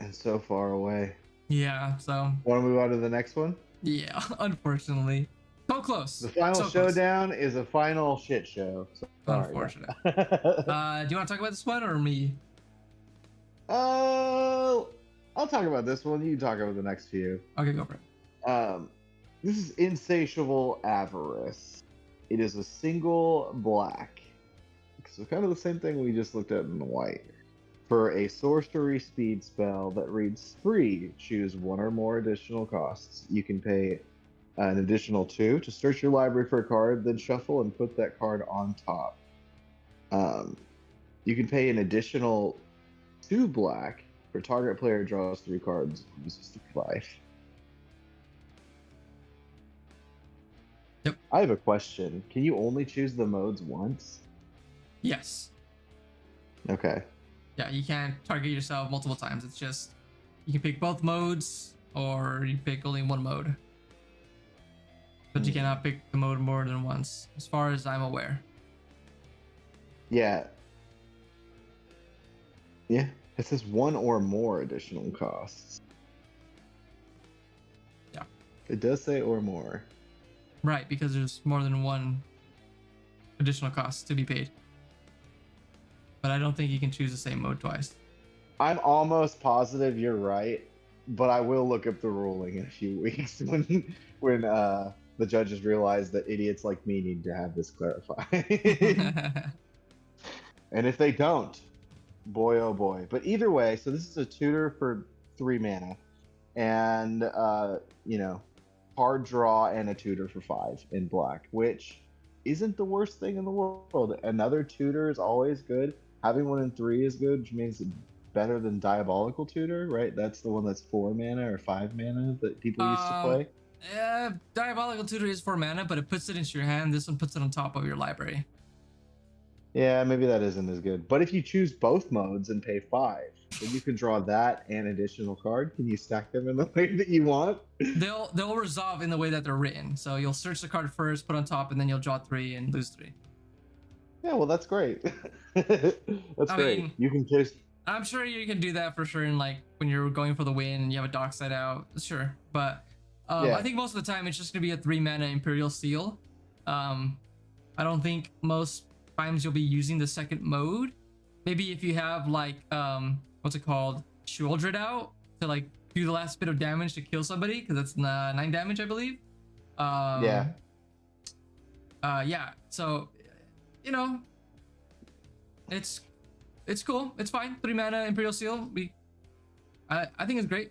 and so far away. Yeah, so. Want to move on to the next one? Yeah, unfortunately. So close. The final showdown is a final shit show. So unfortunate. Do you want to talk about this one or me? I'll talk about this one. You talk about the next few. Okay, go for it. This is Insatiable Avarice. It is a single black. So kind of the same thing we just looked at in the white. For a sorcery speed spell that reads free, choose 1 or more additional costs. You can pay an additional 2 to search your library for a card, then shuffle and put that card on top. You can pay an additional 2 black for target player draws 3 cards and loses 3 life. Yep. I have a question. Can you only choose the modes once? Yes. Okay. Yeah, you can't target yourself multiple times. It's just you can pick both modes or you pick only one mode. But you cannot pick the mode more than once, as far as I'm aware. Yeah. Yeah. It says 1 or more additional costs. Yeah. It does say or more. Right, because there's more than one additional cost to be paid. But I don't think you can choose the same mode twice. I'm almost positive you're right, but I will look up the ruling in a few weeks when the judges realize that idiots like me need to have this clarified. And if they don't, boy oh boy. But either way, so this is a tutor for 3 mana. and you know, card draw and a tutor for 5 in black, which isn't the worst thing in the world. Another tutor is always good. Having one in 3 is good, which means better than Diabolical Tutor, right? That's the one that's 4 mana or 5 mana that people used to play. Diabolical Tutor is 4 mana, but it puts it into your hand. This one puts it on top of your library. Yeah, maybe that isn't as good. But if you choose both modes and pay 5, then you can draw that and additional card. Can you stack them in the way that you want? They'll resolve in the way that they're written. So you'll search the card first, put on top, and then you'll draw 3 and lose 3. Yeah, well, that's great. That's great. Mean, you can just. I'm sure you can do that for sure. And like when you're going for the win and you have a dock side out, sure. But yeah. I think most of the time it's just gonna be a 3 mana Imperial Seal. I don't think most times you'll be using the second mode. Maybe if you have like what's it called, Shieldred out to like do the last bit of damage to kill somebody, because that's 9 damage, I believe. Yeah. So you know, it's cool. It's fine. 3 mana Imperial Seal. I think it's great.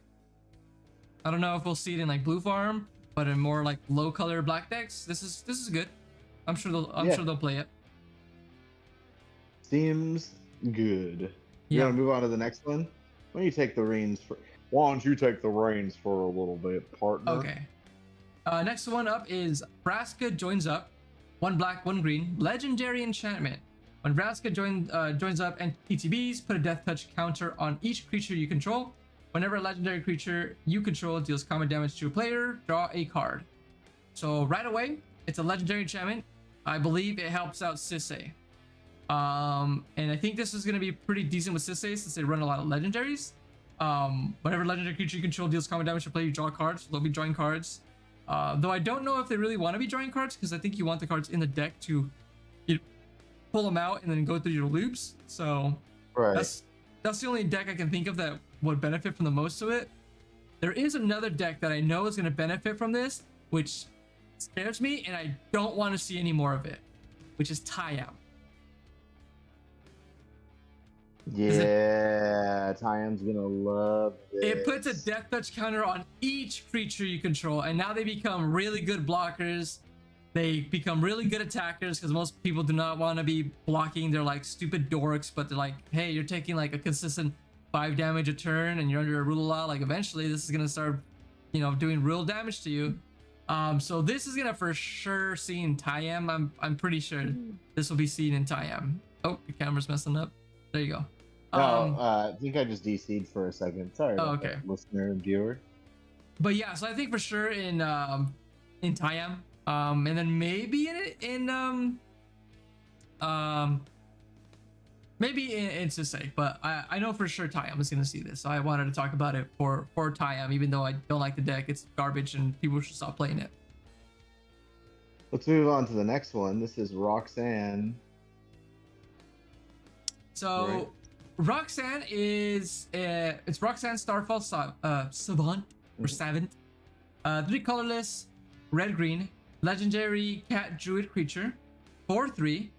I don't know if we'll see it in like blue farm, but in more like low color black decks, this is good. I'm sure they'll play it. Seems good. You want to move on to the next one? Why don't you take the reins for a little bit, partner? Okay. Next one up is Vraska joins up. 1 black, 1 green. Legendary enchantment. When Vraska joins up and TTBs, put a death touch counter on each creature you control. Whenever a legendary creature you control deals combat damage to a player, draw a card. So right away, it's a legendary enchantment. I believe it helps out Sisay. And I think this is going to be pretty decent with Sisay since they run a lot of legendaries. Whenever legendary creature you control deals combat damage to a player, you draw cards. They'll be drawing cards. Though I don't know if they really want to be drawing cards, because I think you want the cards in the deck to pull them out and then go through your loops. So right. That's the only deck I can think of that would benefit from the most of it. There is another deck that I know is going to benefit from this, which scares me, and I don't want to see any more of it, which is Tie-Am. Yeah, Tie-Am's gonna love this. It puts a death touch counter on each creature you control, and now they become really good blockers. They become really good attackers, because most people do not want to be blocking. They're like stupid dorks, but they're like, hey, you're taking like a consistent 5 damage a turn and you're under a rule law. Like eventually this is gonna start, doing real damage to you. So this is gonna for sure see in Tie-Am. I'm pretty sure this will be seen in Tie-Am. Oh, your camera's messing up. There you go. I think I just DC'd for a second. Sorry about okay. that, listener and viewer. But yeah, so I think for sure in Tie-Am, and then maybe maybe in Sisay, but I know for sure Tie-Am is gonna see this. So I wanted to talk about it for Tie-Am, even though I don't like the deck. It's garbage and people should stop playing it. Let's move on to the next one. This is Roxanne. So right. Roxanne is it's Roxanne Starfall Savant or Savant. 3 colorless, red green, legendary cat druid creature, 4/3,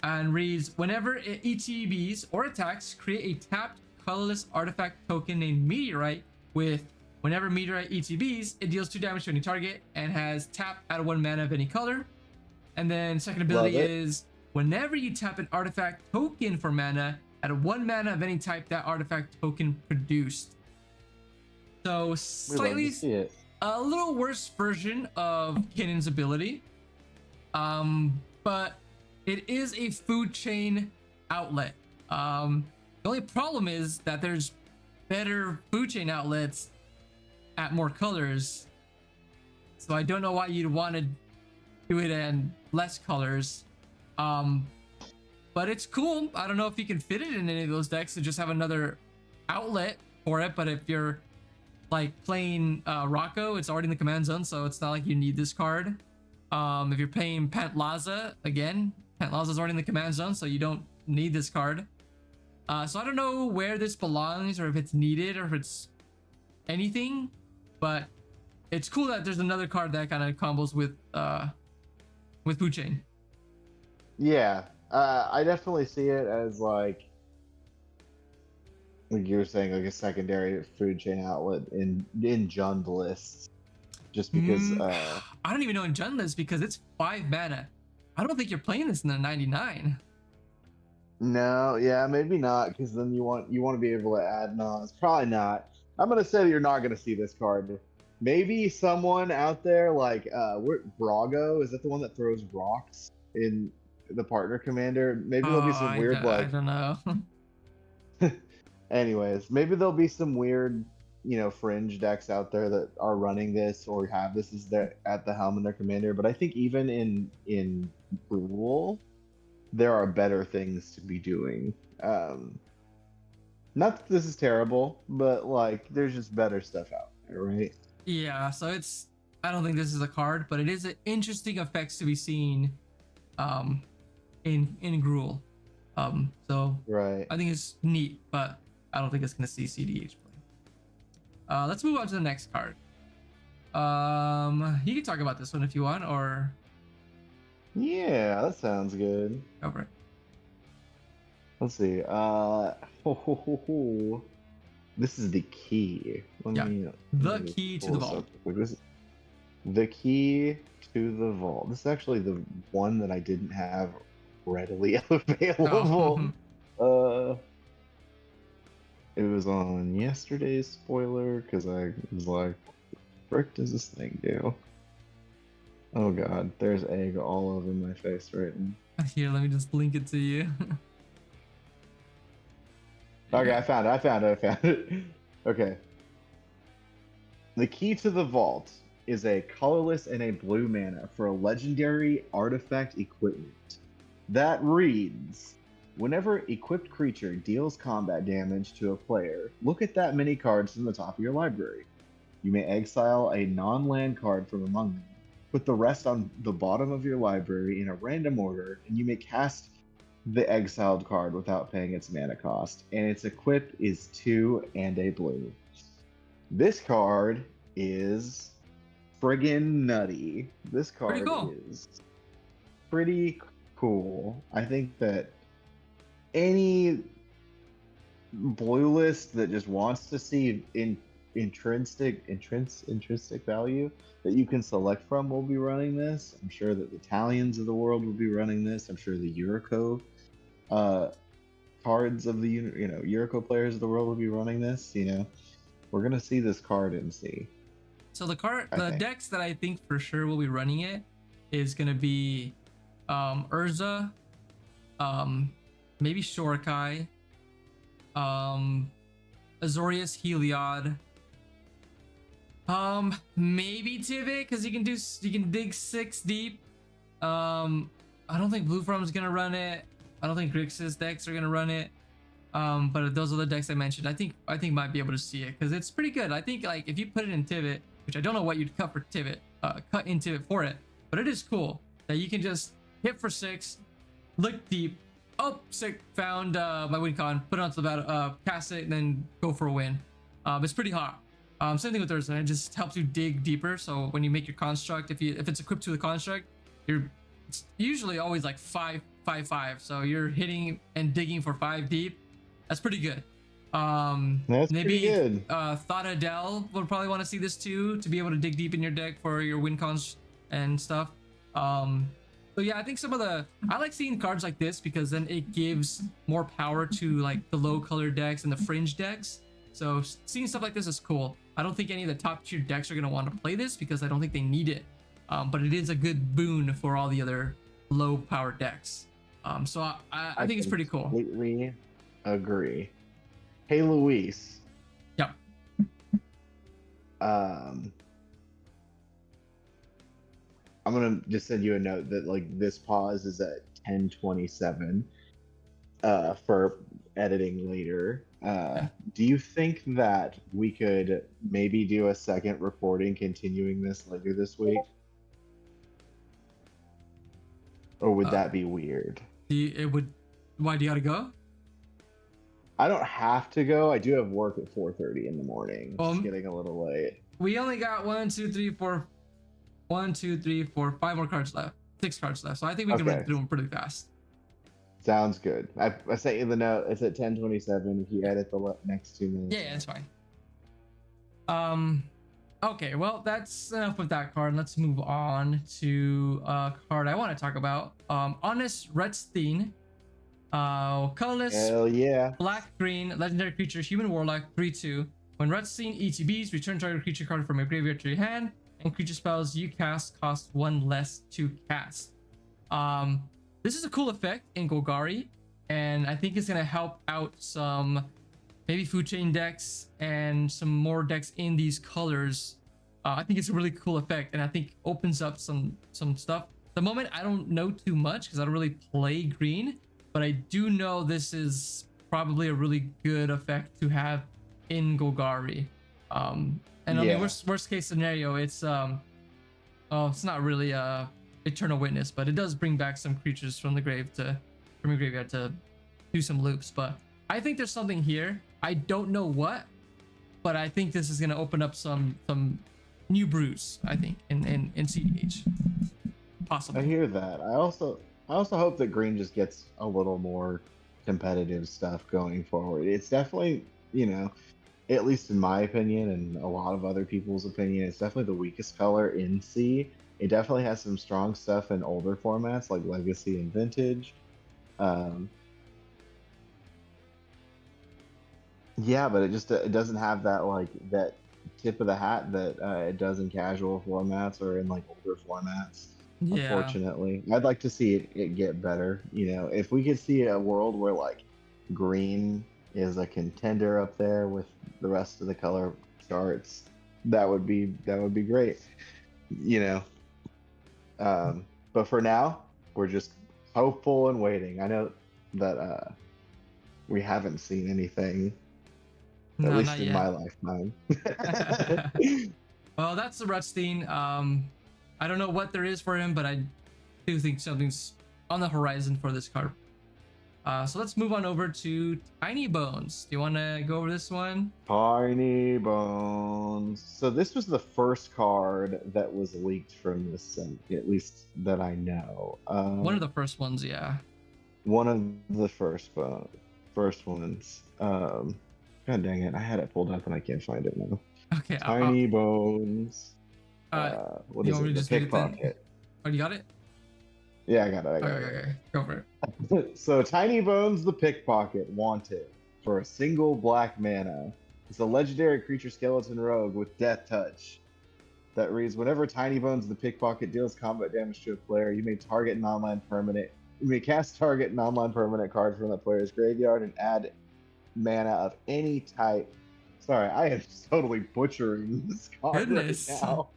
and reads: whenever it ETBs or attacks, create a tapped colorless artifact token named Meteorite with whenever Meteorite ETBs, it deals 2 damage to any target and has tap out of 1 mana of any color. And then second ability is whenever you tap an artifact token for mana, add 1 mana of any type that artifact token produced. So slightly a little worse version of Kinnon's ability. But it is a food chain outlet. The only problem is that there's better food chain outlets at more colors. So I don't know why you'd want to do it in less colors. But it's cool. I don't know if you can fit it in any of those decks to just have another outlet for it. But if you're like playing Rocco, it's already in the command zone, so it's not like you need this card. If you're playing Pantlaza, again, Pantlaza's already in the command zone, so you don't need this card. So I don't know where this belongs, or if it's needed, or if it's anything. But it's cool that there's another card that kind of combos with Food Chain. Yeah. I definitely see it as like like you're saying, like a secondary food chain outlet in Jund lists, just because. I don't even know in Jund list because it's 5 mana. I don't think you're playing this in the 99. No, yeah, maybe not, because then you want to be able to add Nas. Probably not. I'm gonna say that you're not gonna see this card. Maybe someone out there like Brago, is that the one that throws rocks in the partner commander? Maybe there'll be some weird I don't know. anyways, maybe there'll be some weird, fringe decks out there that are running this or have this as at the helm in their commander. But I think even in Rule, there are better things to be doing. Not that this is terrible, but like there's just better stuff out there, right? Yeah, so I don't think this is a card, but it is an interesting effects to be seen in Gruul. So Right. I think it's neat, but I don't think it's gonna see cEDH play. Let's move on to the next card. You can talk about this one if you want, or Yeah, that sounds good. go for it. Let's see. This is the key. Let me Key to the vault. This is the key to the vault. This is actually the one that I didn't have readily available. It was on yesterday's spoiler because I was like, "Frick, does this thing do?" Oh god, there's egg all over my face right now. Here, let me just link it to you. Okay, I found it. Okay. The key to the vault is a colorless and a blue mana for a legendary artifact equipment. That reads, whenever equipped creature deals combat damage to a player, look at that many cards from the top of your library. You may exile a non-land card from among them. Put the rest on the bottom of your library in a random order, and you may cast the exiled card without paying its mana cost. And its equip is 2 and a blue. This card is friggin' nutty. This card is pretty cool. I think that any blue list that just wants to see intrinsic value that you can select from will be running this. I'm sure that the Italians of the world will be running this. I'm sure the Yuriko cards of the Yuriko players of the world will be running this. We're gonna see this card in C. So the decks that I think for sure will be running it is gonna be Urza, maybe Shorkai, Azorius Heliod, maybe Tivit, because you can dig 6 deep. I don't think Blue Farm's gonna run it. I don't think Grixis decks are gonna run it. But those are the decks I mentioned. I think might be able to see it because it's pretty good. I think like if you put it in Tivit, which I don't know what you'd cut for Tivit, cut in Tivit for it, but it is cool that you can just hit for 6, look deep. Oh, sick! Found my win con. Put it onto the battle, cast it, and then go for a win. It's pretty hot. Same thing with Urza. It just helps you dig deeper. So when you make your construct, if it's equipped to the construct, it's usually always like 5/5/5. So you're hitting and digging for 5 deep. That's pretty good. That's maybe pretty good. Thought Adele would probably want to see this too, to be able to dig deep in your deck for your win cons and stuff. So yeah, I think I like seeing cards like this because then it gives more power to like the low color decks and the fringe decks. So seeing stuff like this is cool. I don't think any of the top tier decks are going to want to play this because I don't think they need it. But it is a good boon for all the other low power decks. So I think it's pretty cool. Completely agree. Hey, Luis. Yep. I'm gonna just send you a note that like this pause is at 10:27 for editing later. Do you think that we could maybe do a second recording continuing this later this week? Or would that be weird? Why do you gotta go? I don't have to go. I do have work at 4:30 in the morning. It's getting a little late. We only got 5 more cards left. 6 cards left. So I think we can run through them pretty fast. Sounds good. I sent you the note. It's at 10:27. If you edit the next 2 minutes. Yeah, it's fine. Okay, well, that's enough with that card. Let's move on to a card I want to talk about. Honest Redstein. Colorless. Hell yeah. Black green legendary creature human warlock 3/2. When Redstein ETBs, return target creature card from your graveyard to your hand, and creature spells you cast cost 1 less to cast. This is a cool effect in Golgari, and I think it's gonna help out some maybe food chain decks and some more decks in these colors. I think it's a really cool effect, and I think opens up some stuff. At the moment, I don't know too much because I don't really play green, but I do know this is probably a really good effect to have in Golgari. And I mean, worst case scenario, it's it's not really Eternal Witness, but it does bring back some creatures from the grave from your graveyard to do some loops. But I think there's something here. I don't know what, but I think this is gonna open up some new brews. I think in cEDH, possibly. I hear that. I also hope that green just gets a little more competitive stuff going forward. It's definitely, at least in my opinion and a lot of other people's opinion, it's definitely the weakest color in C. It definitely has some strong stuff in older formats like Legacy and Vintage. Yeah, but it doesn't have that tip of the hat that it does in casual formats or in like older formats. Yeah. Unfortunately, I'd like to see it get better. If we could see a world where like green is a contender up there with the rest of the color charts, that would be great. But for now, we're just hopeful and waiting. I know that we haven't seen anything, at least in my lifetime. Well, that's the Redstein. I don't know what there is for him, but I do think something's on the horizon for this card. So let's move on over to Tiny Bones. Do you want to go over this one? Tiny Bones. So this was the first card that was leaked from this set, at least that I know. One of the first ones, yeah. One of the first ones. God dang it! I had it pulled up and I can't find it now. Okay. Tiny Bones. What is it? The Pickpocket. Oh, you got it? Yeah, I got it. Okay. Go for it. So Tiny Bones the Pickpocket wanted for a single black mana. It's a legendary creature skeleton rogue with Death Touch that reads, whenever Tiny Bones the Pickpocket deals combat damage to a player, you may target an online permanent. You may cast target an online permanent card from that player's graveyard and add mana of any type. Sorry, I am totally butchering this card right now.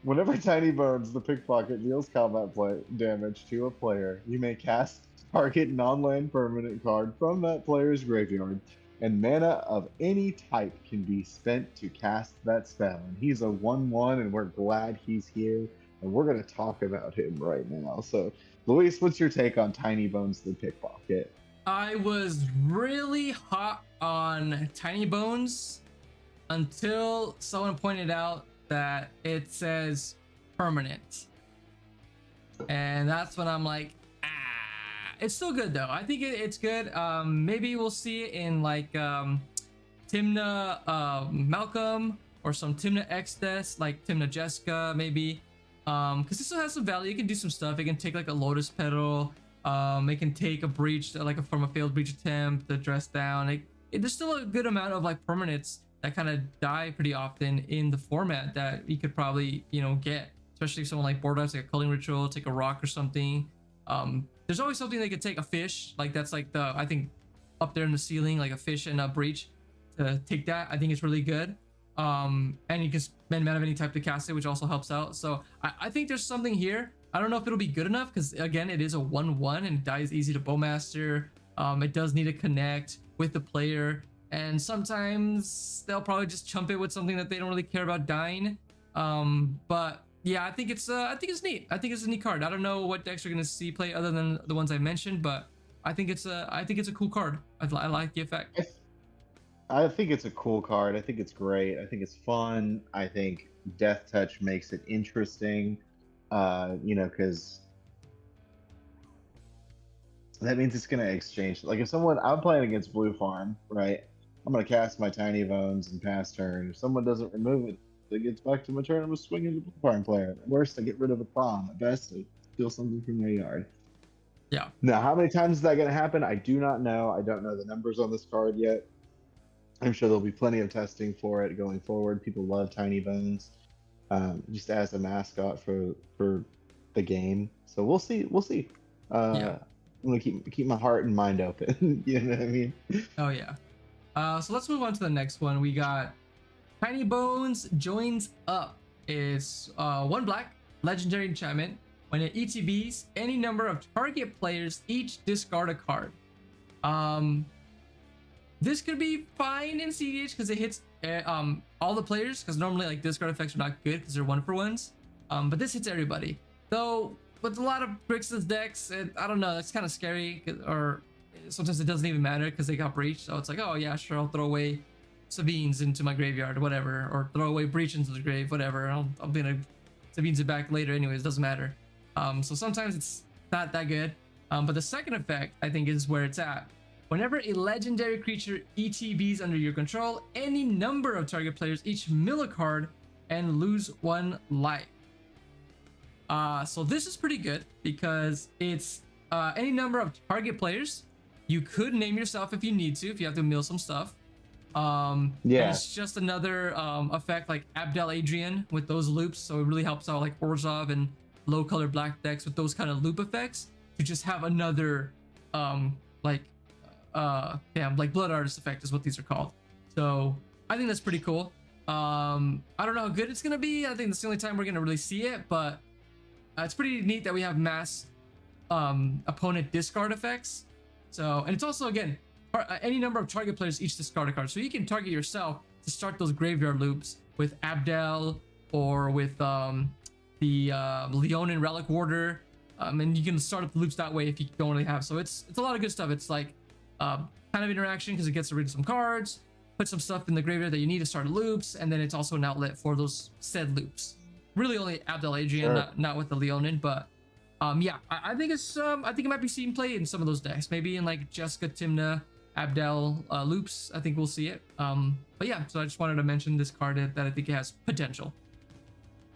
Whenever Tiny Bones the Pickpocket deals combat damage to a player, you may cast target non-land permanent card from that player's graveyard, and mana of any type can be spent to cast that spell. And he's a 1/1, and we're glad he's here, and we're going to talk about him right now. So, Luis, what's your take on Tiny Bones the Pickpocket? I was really hot on Tiny Bones until someone pointed out that it says permanent, and that's when I'm like, it's still good though. I think it's good. Maybe we'll see it in like Timna Malcolm or some Timna X-Death, like Timna Jessica maybe, because this still has some value. You can do some stuff. It can take like a Lotus Petal. It can take a breach from a failed breach attempt to dress down. There's still a good amount of like permanents that kind of die pretty often in the format that you could probably get, especially if someone like board wipes like a Culling Ritual, take a rock or something. There's always something they could take, a fish, like that's like I think up there in the ceiling, like a fish and a breach to take that. I think it's really good. And you can spend mana of any type to cast it, which also helps out. So I think there's something here. I don't know if it'll be good enough because again, it is a 1/1 and it dies easy to Bowmaster. It does need to connect with the player, and sometimes they'll probably just chump it with something that they don't really care about dying. But yeah, I think it's neat. I think it's a neat card. I don't know what decks you're gonna see play other than the ones I mentioned, but I think it's a cool card. I like the effect. I think it's a cool card. I think it's great. I think it's fun. I think Death Touch makes it interesting. Because that means it's gonna exchange. Like if I'm playing against Blue Farm, right? I'm gonna cast my Tiny Bones and pass turn. If someone doesn't remove it, it gets back to my turn. I'm gonna swing into the Blue Farm player. At worst, I get rid of a prom. At best, I steal something from their yard. Yeah. Now, how many times is that gonna happen? I do not know. I don't know the numbers on this card yet. I'm sure there'll be plenty of testing for it going forward. People love Tiny Bones, just as a mascot for the game. So we'll see. We'll see. Yeah. I'm gonna keep my heart and mind open. You know what I mean? Oh yeah. So let's move on to the next one. We got Tiny Bones joins up. It's 1 black legendary enchantment. When it ETBs, any number of target players each discard a card. This could be fine in cEDH because it hits all the players, because normally like discard effects are not good because they're 1-for-1s. But this hits everybody. Though with a lot of Grixis decks, I don't know, that's kind of scary, or sometimes it doesn't even matter because they got breached. So it's like, oh yeah, sure, I'll throw away Savines into my graveyard, whatever, or throw away Breach into the grave, whatever. I'm gonna Savines it back later anyways, doesn't matter. So sometimes it's not that good. But the second effect, I think, is where it's at. Whenever a legendary creature ETBs under your control, any number of target players each mill a card and lose 1 life. So this is pretty good because it's any number of target players. You could name yourself if you need to, if you have to mill some stuff. Yeah. It's just another effect like Abdel Adrian with those loops. So it really helps out like Orzhov and low color black decks with those kind of loop effects to just have another like Blood Artist effect is what these are called. So I think that's pretty cool. I don't know how good it's gonna be. I think that's the only time we're gonna really see it, but it's pretty neat that we have mass opponent discard effects. So, and it's also, again, any number of target players each discard a card. So you can target yourself to start those graveyard loops with Abdel or with the Leonin Relic Warder. And you can start up the loops that way if you don't really have. So it's a lot of good stuff. It's like kind of interaction because it gets rid of some cards, put some stuff in the graveyard that you need to start loops, and then it's also an outlet for those said loops. Really only Abdel Adrian, sure. not with the Leonin, but yeah, I think it's I think it might be seen play in some of those decks, maybe in like Jessica Timna, Abdel loops. I think we'll see it. But yeah, so I just wanted to mention this card that I think it has potential.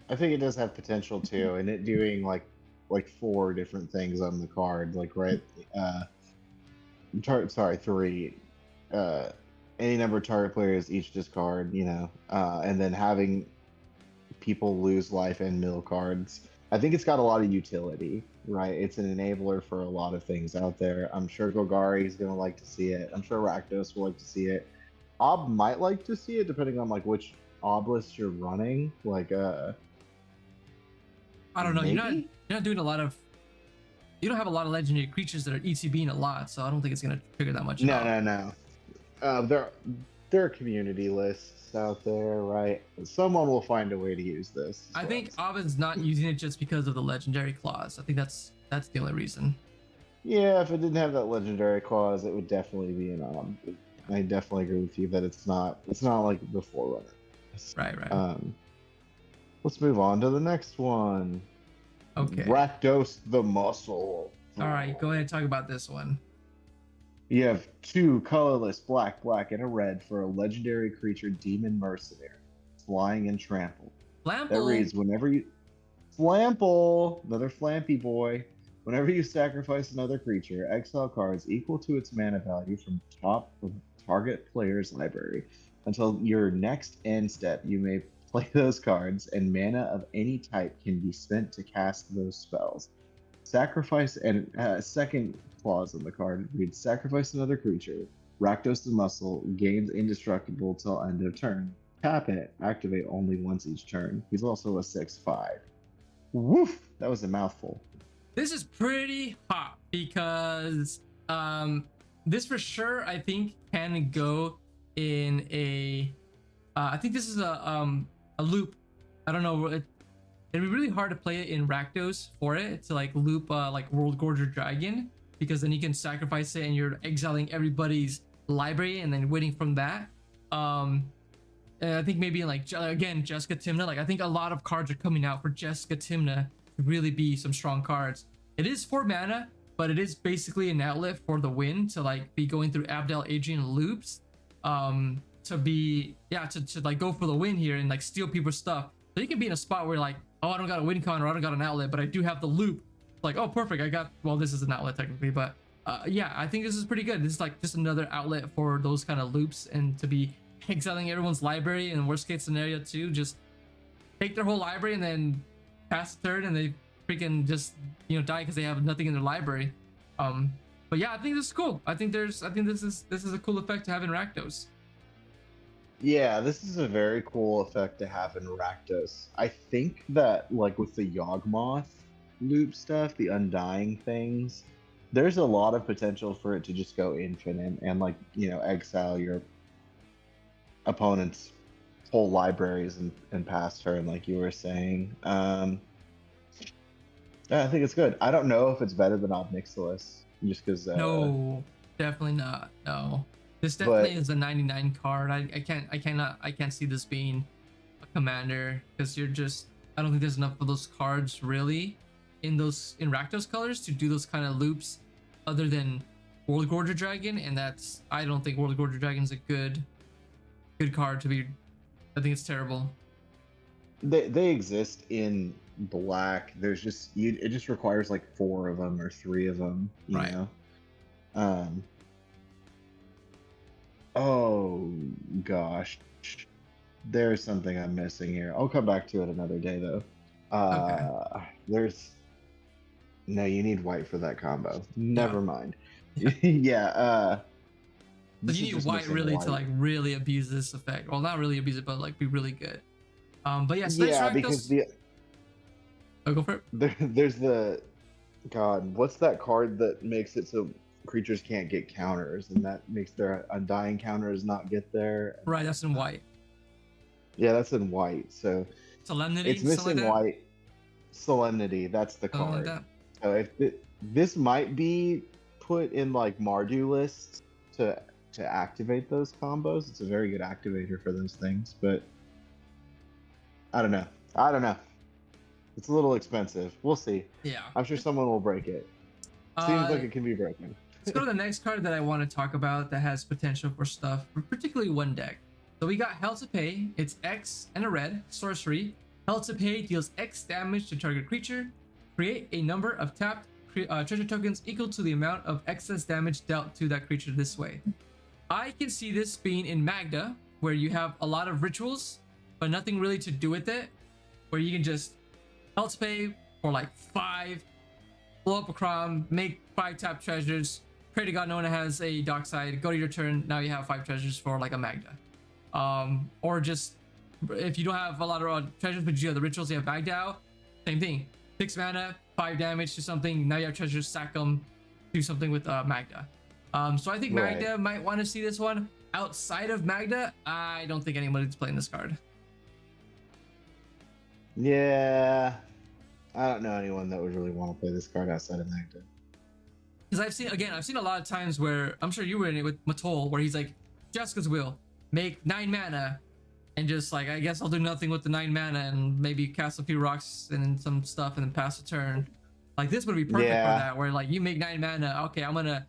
I think it does have potential too, and it doing like 4 different things on the card, like right, 3. Any number of target players each discard, you know, and then having people lose life and mill cards. I think it's got a lot of utility, right? It's an enabler for a lot of things out there. I'm sure Golgari is going to like to see it. I'm sure Rakdos will like to see it. Ob might like to see it, depending on like which Obelisk you're running. Like, I don't know. You're not doing a lot of. You don't have a lot of legendary creatures that are ETBing a lot, so I don't think it's going to trigger that much. No. There are community lists out there, right? Someone will find a way to use this. I think Ovin's not using it just because of the legendary clause. I think that's the only reason. Yeah, if it didn't have that legendary clause, it would definitely be an Ob. I definitely agree with you that it's not like the Forerunner. Right. Let's move on to the next one. Okay. Rakdos the Muscle. All right, go ahead and talk about this one. You have 2 colorless black, and a red for a legendary creature demon mercenary. Flying and trample. Flample. That reads whenever you Flample, another Flampy boy. Whenever you sacrifice another creature, exile cards equal to its mana value from top of target player's library. Until your next end step, you may play those cards, and mana of any type can be spent to cast those spells. Sacrifice, and second clause on the card reads: sacrifice another creature. Rakdos the Muscle gains indestructible till end of turn. Tap it, activate only once each turn. He's also a 6/5. Woof! That was a mouthful. This is pretty hot because this for sure I think can go in a. I think this is a loop. I don't know. It'd be really hard to play it in Rakdos for it to like loop like World Gorger Dragon, because then you can sacrifice it and you're exiling everybody's library and then winning from that. And I think maybe like again Jessica Timna. Like I think a lot of cards are coming out for Jessica Timna to really be some strong cards. It is 4 mana, but it is basically an outlet for the wind to like be going through Abdel Adrian loops, to be to like go for the win here and like steal people's stuff. So you can be in a spot where like, oh, I don't got a win con or I don't got an outlet, but I do have the loop. Like, oh, perfect, I got, well, this is an outlet technically, but yeah, I think this is pretty good. This is like just another outlet for those kind of loops and to be exiling everyone's library, and worst case scenario too, just take their whole library and then pass the turn and they freaking just, you know, die because they have nothing in their library. But yeah, I think this is cool. I think this is a cool effect to have in Rakdos. Yeah, this is a very cool effect to have in Rakdos. I think that like with the Yawgmoth loop stuff, the Undying things, there's a lot of potential for it to just go infinite and like, you know, exile your opponent's whole libraries and pass turn, like you were saying. Yeah, I think it's good. I don't know if it's better than Obnixilis, just because. No, definitely not. No, this definitely is a 99 card. I can't see this being a commander because you're just. I don't think there's enough of those cards really in Rakdos colors to do those kind of loops, other than World Gorger Dragon, and that's, I don't think World Gorger Dragon is a good card to be. I think it's terrible. They exist in black. There's just it just requires like 4 of them or 3 of them, you know. Oh gosh, there's something I'm missing here. I'll come back to it another day though. There's no, you need white for that combo. Never mind. Yeah. So you need white really to like really abuse this effect. Well, not really abuse it, but like be really good. But yeah, because go for it. There's the what's that card that makes it so creatures can't get counters, and that makes their Undying counters not get there? Right, that's in white. Yeah, that's in white. So Solemnity. It's missing like white. Solemnity. That's the card. Like so if this might be put in like Mardu lists to activate those combos. It's a very good activator for those things, but I don't know. It's a little expensive. We'll see. Yeah. I'm sure someone will break it. Seems like it can be broken. Let's go to the next card that I want to talk about that has potential for stuff, particularly one deck. So we got Hell to Pay. It's X and a red sorcery. Hell to Pay deals X damage to target creature. Create a number of tapped treasure tokens equal to the amount of excess damage dealt to that creature this way. I can see this being in Magda, where you have a lot of rituals, but nothing really to do with it, where you can just Hell to Pay for like 5, blow up a Crom, make 5 tap treasures, pray to God no one has a dark side, go to your turn, now you have 5 treasures for like a Magda. Or just, if you don't have a lot of treasures, but you have the rituals, you have Magda out, same thing. 6 mana, 5 damage to something, now you have treasures, sack them, do something with Magda. So I think Magda might want to see this one. Outside of Magda, I don't think anybody's playing this card. Yeah, I don't know anyone that would really want to play this card outside of Magda. Because I've seen a lot of times where, I'm sure you were in it with Matol, where he's like, Jessica's Will, make 9 mana, and just like, I guess I'll do nothing with the 9 mana and maybe cast a few rocks and some stuff and then pass a turn. Like this would be perfect for that, where like you make 9 mana, okay, I'm gonna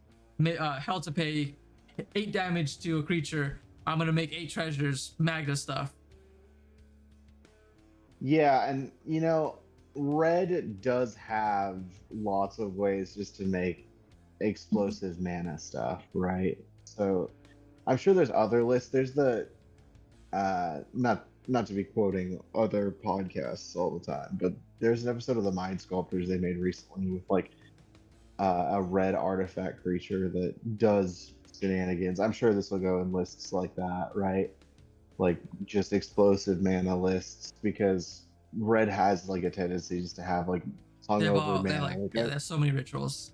Hell to Pay 8 damage to a creature, I'm gonna make 8 treasures, Magda stuff. Yeah, and you know, red does have lots of ways just to make explosive mana stuff, right? So I'm sure there's other lists. There's the not to be quoting other podcasts all the time, but there's an episode of the Mind Sculptors they made recently with like a red artifact creature that does shenanigans. I'm sure this will go in lists like that, right? Like just explosive mana lists, because red has like a tendency just to have like hungover mana. There's so many rituals.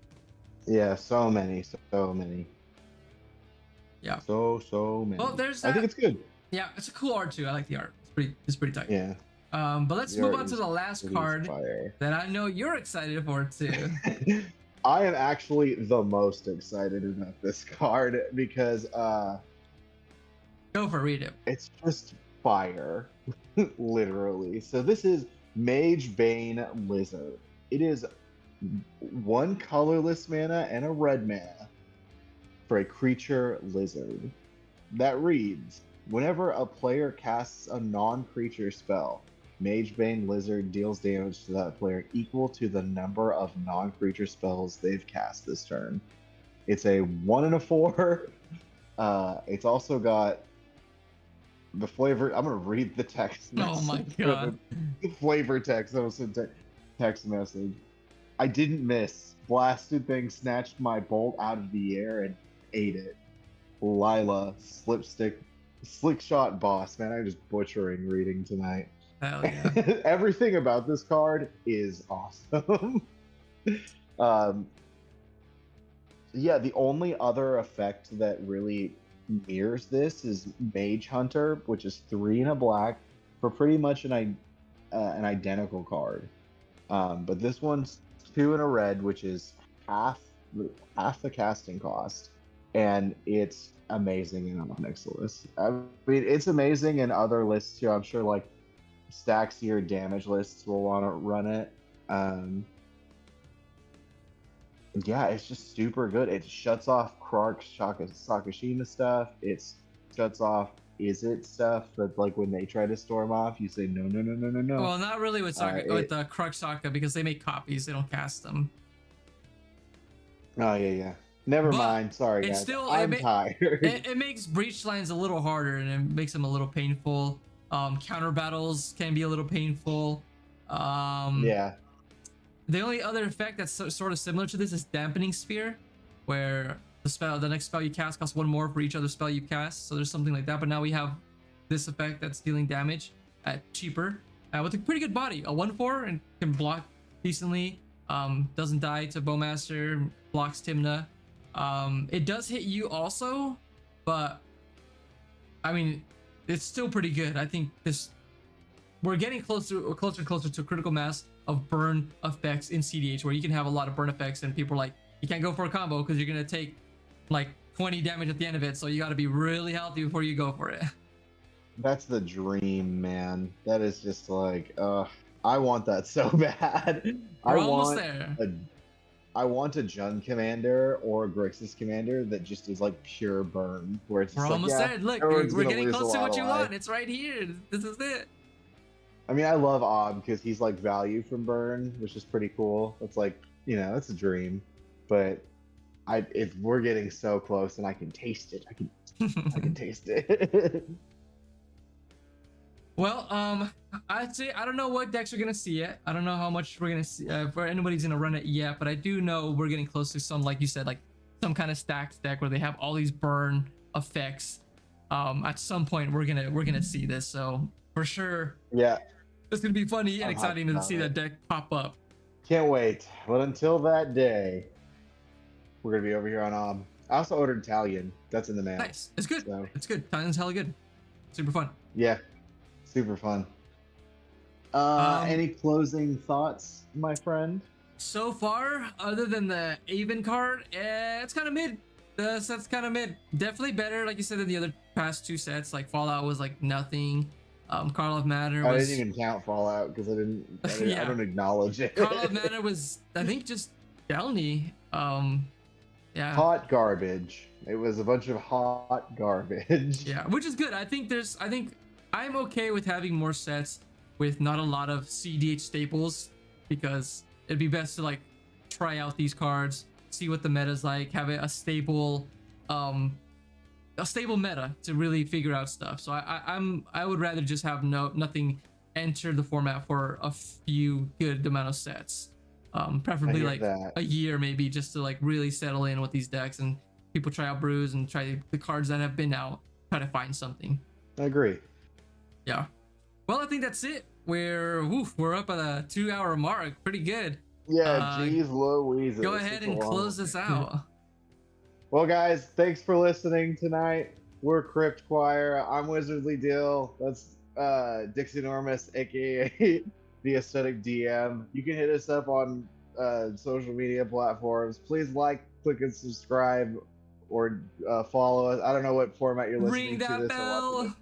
Yeah, so many. Yeah. So many. Well, there's that. I think it's good. Yeah, it's a cool art too. I like the art. It's pretty tight. Yeah. But let's move on to the last card that I know you're excited for too. I am actually the most excited about this card because go for read it. It's just fire, literally. So this is Mage Bane Lizard. It is 1 colorless mana and a red mana for a creature lizard. That reads, whenever a player casts a non-creature spell, Magebane Lizard deals damage to that player equal to the number of non-creature spells they've cast this turn. It's a 1 and a 4. It's also got the flavor. I'm gonna read the text message. Oh my god. The flavor text that was in text message. I didn't miss. Blasted thing snatched my bolt out of the air and ate it. Lila, slick shot boss. Man, I'm just butchering reading tonight. Hell yeah. Everything about this card is awesome. Yeah, the only other effect that really mirrors this is Mage Hunter, which is 3 and a black for pretty much an identical card. But this one's 2 and a red, which is half the casting cost, and it's amazing in Onyx lists. I mean, it's amazing in other lists too. I'm sure like Stacks or damage lists will want to run it. Yeah, it's just super good. It shuts off Krark Sakashima stuff. It shuts off Izzet stuff that like when they try to storm off, you say no. Well, not really with the Krark Saka because they make copies. They don't cast them. Oh yeah. Never mind. Sorry, guys. I'm tired. It makes breach lines a little harder and it makes them a little painful. Counter battles can be a little painful. Yeah. The only other effect that's sort of similar to this is Dampening Sphere, where the next spell you cast costs 1 more for each other spell you cast. So there's something like that. But now we have this effect that's dealing damage at cheaper with a pretty good body. A 1/4 and can block decently. Doesn't die to Bowmaster, blocks Tymna. It does hit you also, but I mean, it's still pretty good. I think we're getting closer and closer to a critical mass of burn effects in cEDH, where you can have a lot of burn effects and people are like, you can't go for a combo because you're gonna take like 20 damage at the end of it, so you got to be really healthy before you go for it. That's the dream, man. That is just like, I want that so bad. We're almost there. I want a Jun commander or a Grixis commander that just is like pure burn, where it's just we're almost there. Look, we're getting close to what you want. It's right here. This is it. I mean, I love Ob because he's like value from burn, which is pretty cool. It's like, it's a dream. But if we're getting so close and I can taste it, I can taste it. Well, I'd say I don't know what decks we're gonna see yet. I don't know how much we're gonna see for anybody's gonna run it yet, but I do know we're getting close to some, like you said, like some kind of stacks deck where they have all these burn effects. At some point we're gonna see this, so for sure. Yeah. It's gonna be funny and exciting to see that deck pop up. Can't wait. But until that day, we're gonna be over here on Ob. I also ordered Italian. That's in the mail. Nice. It's good. So. It's good. Italian's hella good. Super fun. Yeah. Super fun. Any closing thoughts, my friend? So far, other than the Aven card, it's kind of mid. The set's kind of mid. Definitely better, like you said, than the other past 2 sets. Like Fallout was like nothing. Call of Matter was... I didn't even count Fallout because I don't acknowledge it. Call of Matter was, I think, just Delny. Yeah. Hot garbage. It was a bunch of hot garbage. Yeah, which is good. I think I'm okay with having more sets with not a lot of cEDH staples, because it'd be best to like try out these cards, see what the meta's like, have a stable meta to really figure out stuff. So I would rather just have nothing enter the format for a few good amount of sets. Preferably like a year maybe, just to like really settle in with these decks and people try out brews and try the cards that have been out, try to find something. I agree. Yeah. Well, I think that's it. We're up at a 2-hour mark. Pretty good. Yeah, geez Louise. Go ahead and close this out. Well, guys, thanks for listening tonight. We're Crypt Choir. I'm Wizardly Dill. That's Dixie Enormous, aka the Aesthetic DM. You can hit us up on social media platforms. Please like, click, and subscribe, or follow us. I don't know what format you're listening to this. Ring that bell.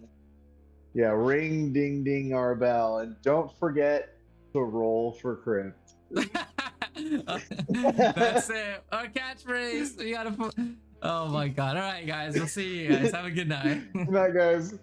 Yeah, ring, ding, ding, our bell. And don't forget to roll for Crypt. That's it. Our catchphrase. We gotta put. Oh my god. All right, guys. We'll see you guys. Have a good night. Good night, guys.